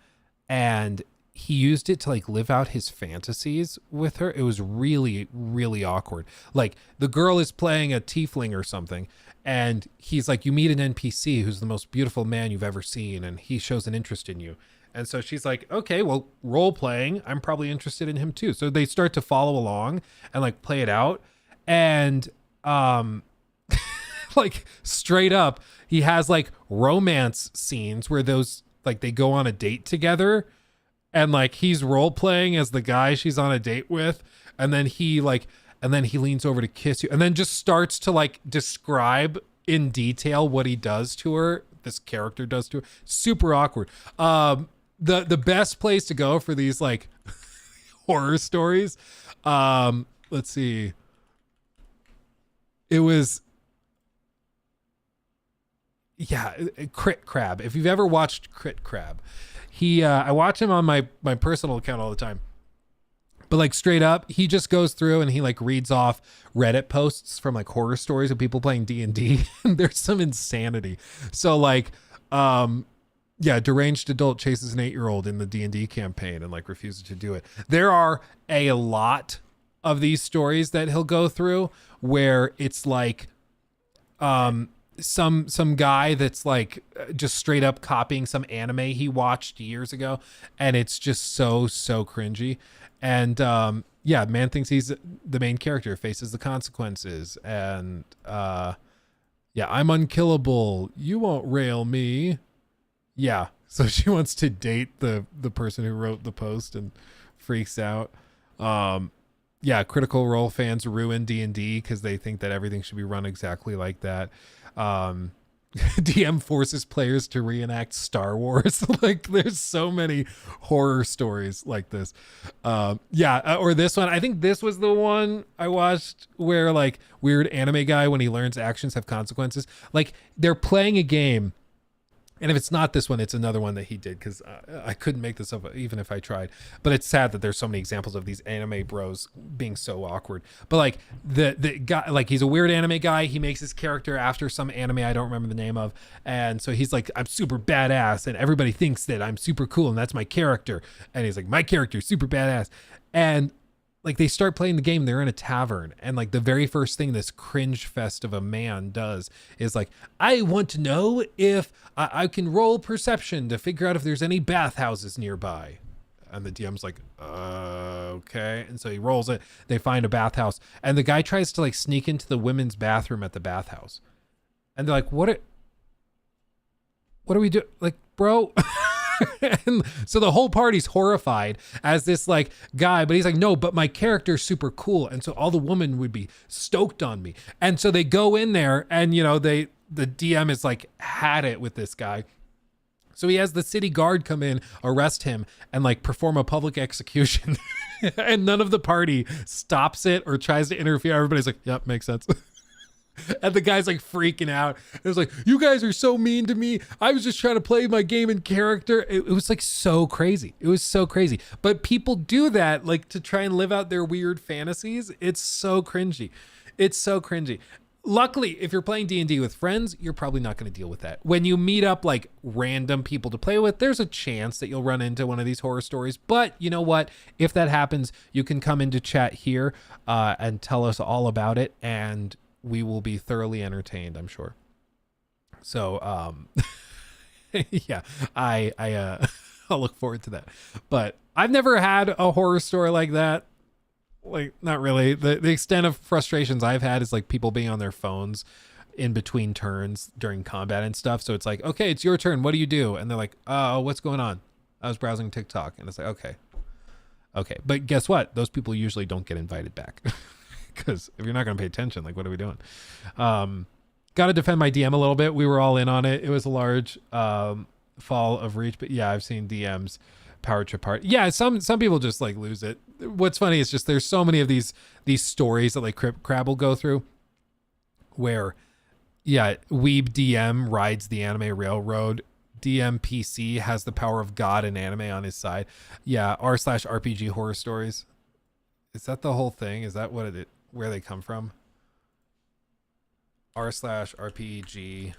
and he used it to like live out his fantasies with her. It was really, really awkward. Like the girl is playing a tiefling or something, and he's like, you meet an NPC who's the most beautiful man you've ever seen, and he shows an interest in you. And so she's like, okay, well, role playing, I'm probably interested in him too. So they start to follow along and like play it out. And like straight up, he has like romance scenes where those like they go on a date together, and like he's role playing as the guy she's on a date with, and then he leans over to kiss you, and then just starts to like describe in detail what he does to her. This character does to her. Super awkward. The best place to go for these like horror stories, let's see. It was, yeah, Crit Crab. If you've ever watched Crit Crab, I watch him on my personal account all the time. But like straight up, he just goes through and he like reads off Reddit posts from like horror stories of people playing D&D. And there's some insanity. So like, yeah, deranged adult chases an 8-year-old in the D&D campaign and like refuses to do it. There are a lot of these stories that he'll go through where it's like some guy that's like just straight up copying some anime he watched years ago, and it's just so cringy. And yeah, man thinks he's the main character, faces the consequences, and yeah, I'm unkillable, you won't rail me. Yeah, so she wants to date the person who wrote the post and freaks out. Yeah, Critical Role fans ruin D&D because they think that everything should be run exactly like that. DM forces players to reenact Star Wars. Like there's so many horror stories like this. Yeah, or this one. I think this was the one I watched where like weird anime guy, when he learns actions have consequences, like they're playing a game. And if it's not this one, it's another one that he did, because I couldn't make this up even if I tried. But it's sad that there's so many examples of these anime bros being so awkward. But like the guy, like he's a weird anime guy. He makes his character after some anime I don't remember the name of. And so he's like, I'm super badass, and everybody thinks that I'm super cool, and that's my character. And he's like, my character's super badass. And like they start playing the game, they're in a tavern, and like the very first thing this cringe fest of a man does is like, I want to know if I can roll perception to figure out if there's any bathhouses nearby. And the DM's like, okay. And so he rolls it. They find a bathhouse, and the guy tries to like sneak into the women's bathroom at the bathhouse. And they're like, what are we doing? Like, bro. And so the whole party's horrified as this like guy, but he's like, no, but my character's super cool, and so all the women would be stoked on me. And so they go in there, and you know, the DM is like had it with this guy. So he has the city guard come in, arrest him, and like perform a public execution And none of the party stops it or tries to interfere. Everybody's like, yep, makes sense. And the guy's like freaking out. It was like, you guys are so mean to me. I was just trying to play my game in character. It was like so crazy. It was so crazy. But people do that like to try and live out their weird fantasies. It's so cringy. It's so cringy. Luckily, if you're playing D&D with friends, you're probably not going to deal with that. When you meet up like random people to play with, there's a chance that you'll run into one of these horror stories. But you know what? If that happens, you can come into chat here and tell us all about it. And we will be thoroughly entertained, I'm sure. So, yeah, I'll look forward to that. But I've never had a horror story like that. Like, not really. The extent of frustrations I've had is like people being on their phones in between turns during combat and stuff. So it's like, okay, it's your turn. What do you do? And they're like, oh, what's going on? I was browsing TikTok. And it's like, okay. But guess what? Those people usually don't get invited back. Because if you're not going to pay attention, like, what are we doing? Got to defend my DM a little bit. We were all in on it. It was a large fall of reach. But yeah, I've seen DMs power trip hard. Yeah, some people just like lose it. What's funny is just there's so many of these stories that like Crab will go through where, yeah, Weeb DM rides the anime railroad. DM PC has the power of God and anime on his side. Yeah, r/RPG horror stories. Is that the whole thing? Is that where they come from? r/RPG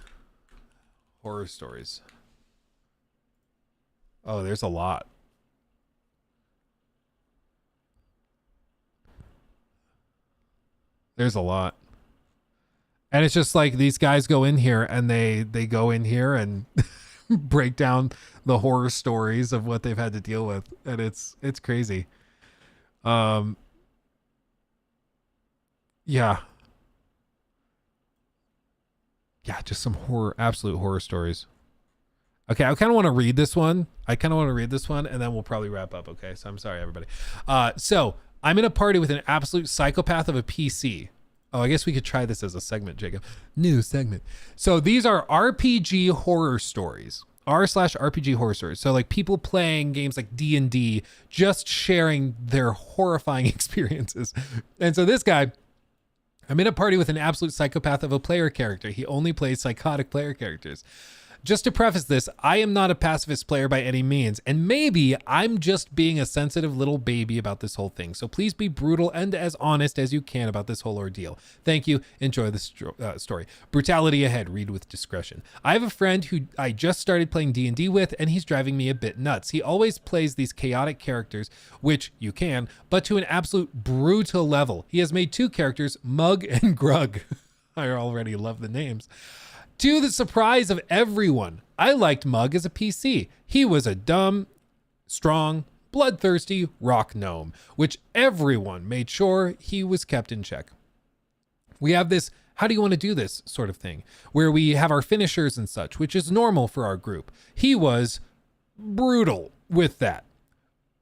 horror stories. Oh, there's a lot. There's a lot. And it's just like these guys go in here and they go in here and break down the horror stories of what they've had to deal with. And it's crazy. Yeah. Yeah, just some absolute horror stories. Okay, I kind of want to read this one. And then we'll probably wrap up, okay? So I'm sorry, everybody. So I'm in a party with an absolute psychopath of a PC. Oh, I guess we could try this as a segment, Jacob. New segment. So these are RPG horror stories. r/RPG horror stories. So like people playing games like D&D, just sharing their horrifying experiences. And so this guy, I'm in a party with an absolute psychopath of a player character. He only plays psychotic player characters. Just to preface this, I am not a pacifist player by any means, and maybe I'm just being a sensitive little baby about this whole thing. So please be brutal and as honest as you can about this whole ordeal. Thank you. Enjoy this story. Brutality ahead. Read with discretion. I have a friend who I just started playing D&D with, and he's driving me a bit nuts. He always plays these chaotic characters, which you can, but to an absolute brutal level. He has made 2 characters, Mug and Grug. I already love the names. To the surprise of everyone, I liked Mug as a PC. He was a dumb, strong, bloodthirsty rock gnome, which everyone made sure he was kept in check. We have this, how do you want to do this sort of thing, where we have our finishers and such, which is normal for our group. He was brutal with that.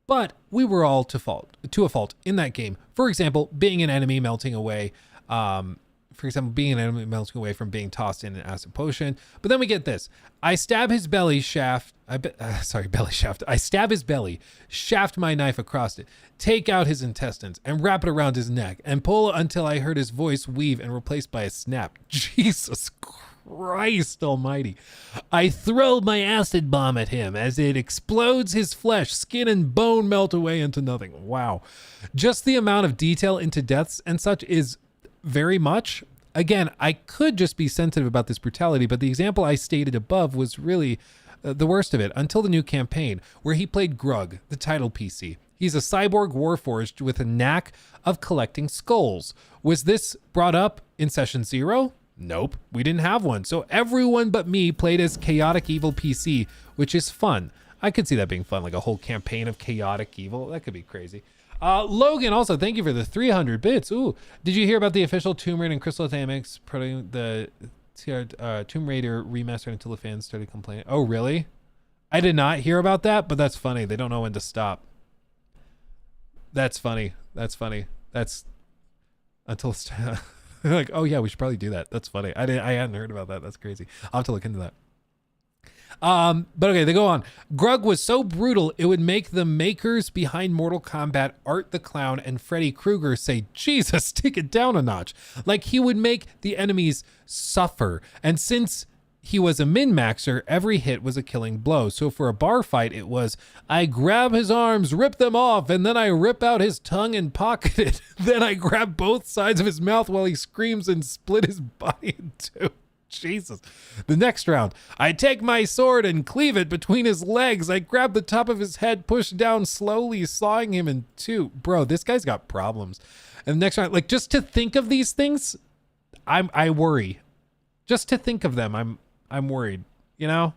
But we were all to a fault in that game. For example, being an enemy melting away, from being tossed in an acid potion. But then we get this. I stab his belly, shaft my knife across it, take out his intestines, and wrap it around his neck, and pull until I heard his voice weave and replaced by a snap. Jesus Christ almighty. I throw my acid bomb at him as it explodes his flesh, skin and bone melt away into nothing. Wow. Just the amount of detail into deaths and such is very much. Again, I could just be sensitive about this brutality, but the example I stated above was really the worst of it until the new campaign where he played Grug, the title PC. He's a cyborg warforged with a knack of collecting skulls. Was this brought up in session 0? Nope, we didn't have one. So everyone but me played as chaotic evil PC, which is fun. I could see that being fun, like a whole campaign of chaotic evil. That could be crazy. Logan, also, thank you for the 300 bits. Ooh, did you hear about the official Tomb Raider and Crystal Dynamics putting the Tomb Raider remastered until the fans started complaining? Oh, really? I did not hear about that, but that's funny. They don't know when to stop. That's funny. That's until it's like, oh yeah, we should probably do that. That's funny. I hadn't heard about that. That's crazy. I'll have to look into that. But okay, they go on. Grug was so brutal, it would make the makers behind Mortal Kombat, Art the Clown, and Freddy Krueger say, Jesus, take it down a notch. Like, he would make the enemies suffer. And since he was a min-maxer, every hit was a killing blow. So for a bar fight, it was, I grab his arms, rip them off, and then I rip out his tongue and pocket it. Then I grab both sides of his mouth while he screams and split his body in two. Jesus. The next round, I take my sword and cleave it between his legs. I grab the top of his head, push down slowly, sawing him in two. Bro, this guy's got problems. And the next round, like, just to think of these things, I worry. Just to think of them, I'm worried, you know?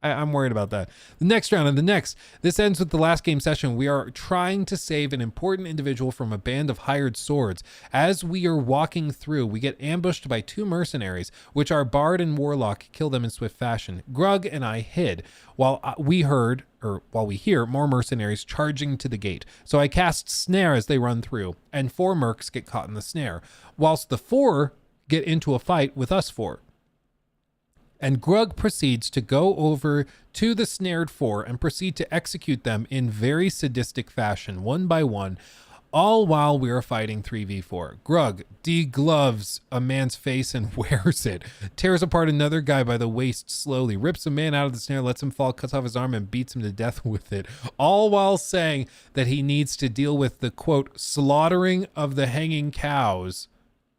I'm worried about that. The next round and the next. This ends with the last game session. We are trying to save an important individual from a band of hired swords. As we are walking through, we get ambushed by 2 mercenaries, which our bard and warlock kill them in swift fashion. Grug and I hid while we hear more mercenaries charging to the gate. So I cast snare as they run through, and 4 mercs get caught in the snare, whilst the 4 get into a fight with us 4. And Grug proceeds to go over to the snared 4 and proceed to execute them in very sadistic fashion, one by one, all while we are fighting 3v4. Grug degloves a man's face and wears it, tears apart another guy by the waist slowly, rips a man out of the snare, lets him fall, cuts off his arm, and beats him to death with it, all while saying that he needs to deal with the, quote, slaughtering of the hanging cows,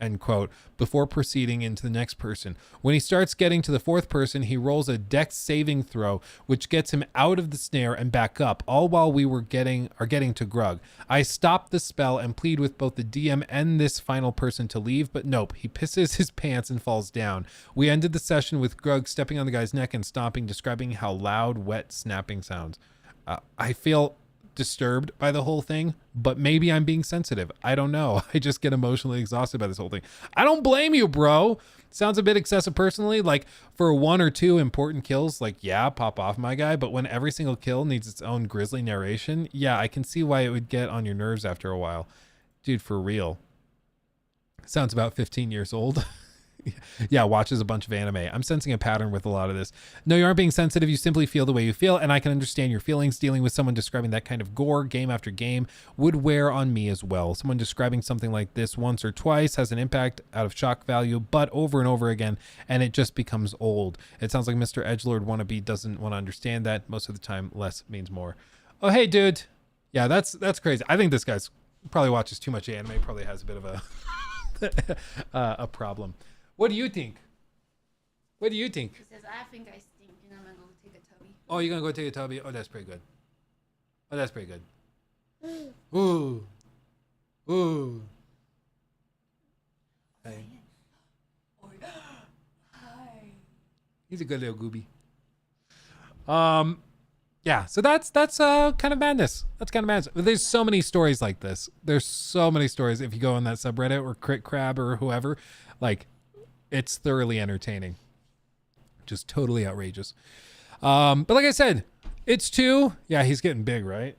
end quote, before proceeding into the next person. When he starts getting to the 4th person, he rolls a dex saving throw, which gets him out of the snare and back up, all while we are getting to Grug. I stop the spell and plead with both the DM and this final person to leave, but nope, he pisses his pants and falls down. We ended the session with Grug stepping on the guy's neck and stomping, describing how loud, wet snapping sounds. I feel disturbed by the whole thing, but maybe I'm being sensitive. I don't know. I just get emotionally exhausted by this whole thing. I don't blame you, bro. Sounds a bit excessive personally. Like, for 1 or 2 important kills, like, yeah, pop off, my guy. But when every single kill needs its own grisly narration, yeah, I can see why it would get on your nerves after a while. Dude, for real. Sounds about 15 years old. Yeah, watches a bunch of anime. I'm sensing a pattern with a lot of this. No, you aren't being sensitive. You simply feel the way you feel, and I can understand your feelings. Dealing with someone describing that kind of gore game after game would wear on me as well. Someone describing something like this once or twice has an impact out of shock value, but over and over again, and it just becomes old. It sounds like Mr. Edgelord wannabe doesn't want to understand that. Most of the time, less means more. Oh, hey, dude. Yeah, that's crazy. I think this guy's probably watches too much anime. Probably has a bit of a problem. What do you think? What do you think? He says, I think I stink, and I'm gonna go take a tubby. Oh, you're gonna go take a tubby? Oh, that's pretty good. Oh, that's pretty good. Ooh. Ooh. Hey. Hi. He's a good little gooby. Yeah, so that's kind of madness. That's kind of madness. There's so many stories like this. There's so many stories. If you go on that subreddit or Crit Crab or whoever, like, it's thoroughly entertaining. Just totally outrageous. But like I said, it's 2. Yeah, he's getting big, right?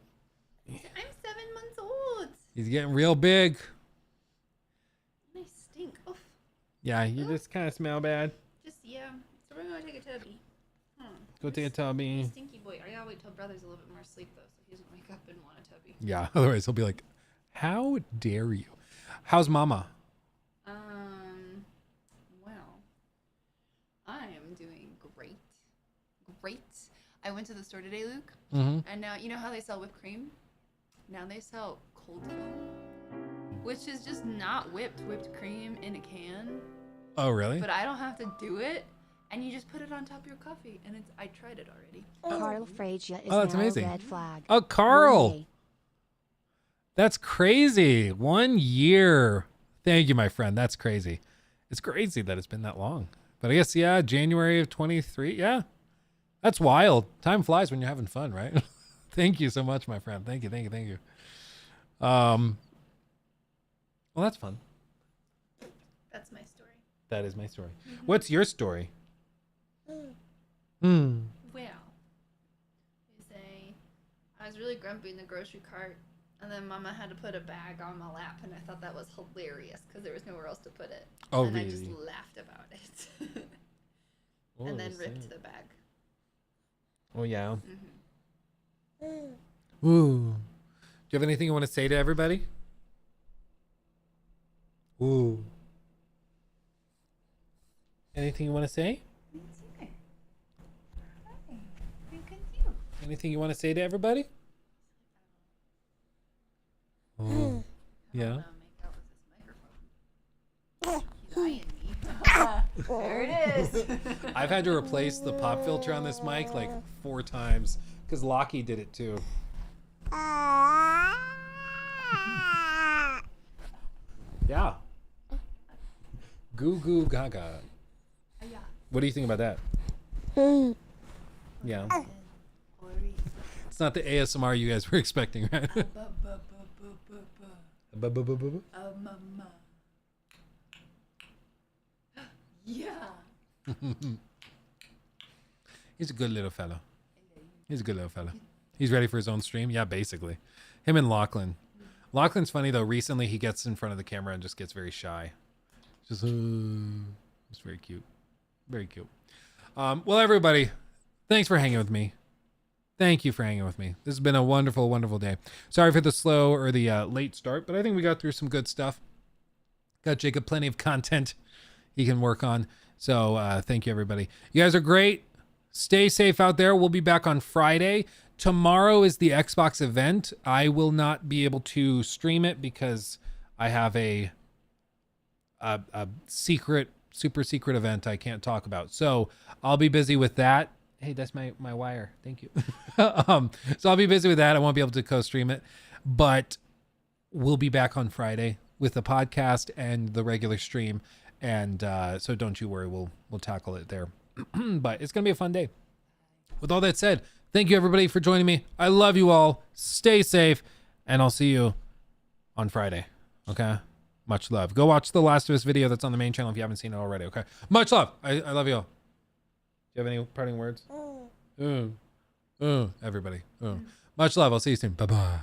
I'm 7 months old. He's getting real big. I stink. Oof. Yeah, you just kind of smell bad. Just, yeah. So we're gonna take a tubby. Go take a tubby. Stinky boy. I gotta wait till brother's a little bit more asleep, though, so he doesn't wake up and want a tubby. Yeah, otherwise he'll be like, how dare you? How's mama? Well, I am doing great. Great. I went to the store today, Luke, and now, you know how they sell whipped cream? Now they sell cold foam, which is just not whipped cream in a can. Oh, really? But I don't have to do it, and you just put it on top of your coffee, and I tried it already. Carl Frazier is that's now amazing. a red flag. Oh, Carl. 1 year. That's crazy. 1 year. Thank you, my friend. That's crazy. It's crazy that it's been that long. But I guess, yeah, January of 23. Yeah. That's wild. Time flies when you're having fun, right? Thank you so much, my friend. Thank you. Well, that's fun. That's my story. That is my story. What's your story? Well, I was really grumpy in the grocery cart, and then Mama had to put a bag on my lap, and I thought that was hilarious because there was nowhere else to put it. Oh, and really? I just laughed about it. What and then was ripped that? the bag. Oh yeah. Mm-hmm. Ooh. Do you have anything you want to say to everybody? Ooh. Anything you want to say? Hi. Good you. Anything you want to say to everybody? Oh. Yeah. He's eyeing me. There it is. I've had to replace the pop filter on this mic like 4 times because Lockie did it too. Yeah. Goo goo gaga. Yeah. What do you think about that? Yeah. It's not the ASMR you guys were expecting, right? Yeah. He's a good little fellow. He's a good little fellow. He's ready for his own stream. Yeah, basically. Him and Lachlan. Lachlan's funny though. Recently he gets in front of the camera and just gets very shy. Just it's very cute. Very cute. Well, everybody, thanks for hanging with me. Thank you for hanging with me. This has been a wonderful, wonderful day. Sorry for the slow or the late start, but I think we got through some good stuff. Got Jacob plenty of content he can work on. So thank you, everybody. You guys are great. Stay safe out there. We'll be back on Friday. Tomorrow is the Xbox event. I will not be able to stream it because I have a secret, super secret event I can't talk about. So I'll be busy with that. Hey, that's my wire. Thank you. So I'll be busy with that. I won't be able to co-stream it, but we'll be back on Friday with the podcast and the regular stream. And so don't you worry, we'll tackle it there. But it's gonna be a fun day. With all that said, thank you everybody for joining me. I love you all. Stay safe, and I'll see you on Friday. Okay? Much love. Go watch the Last of Us video that's on the main channel if you haven't seen it already. Okay? Much love. I love you all. Do you have any parting words? Everybody. Much love. I'll see you soon. Bye-bye.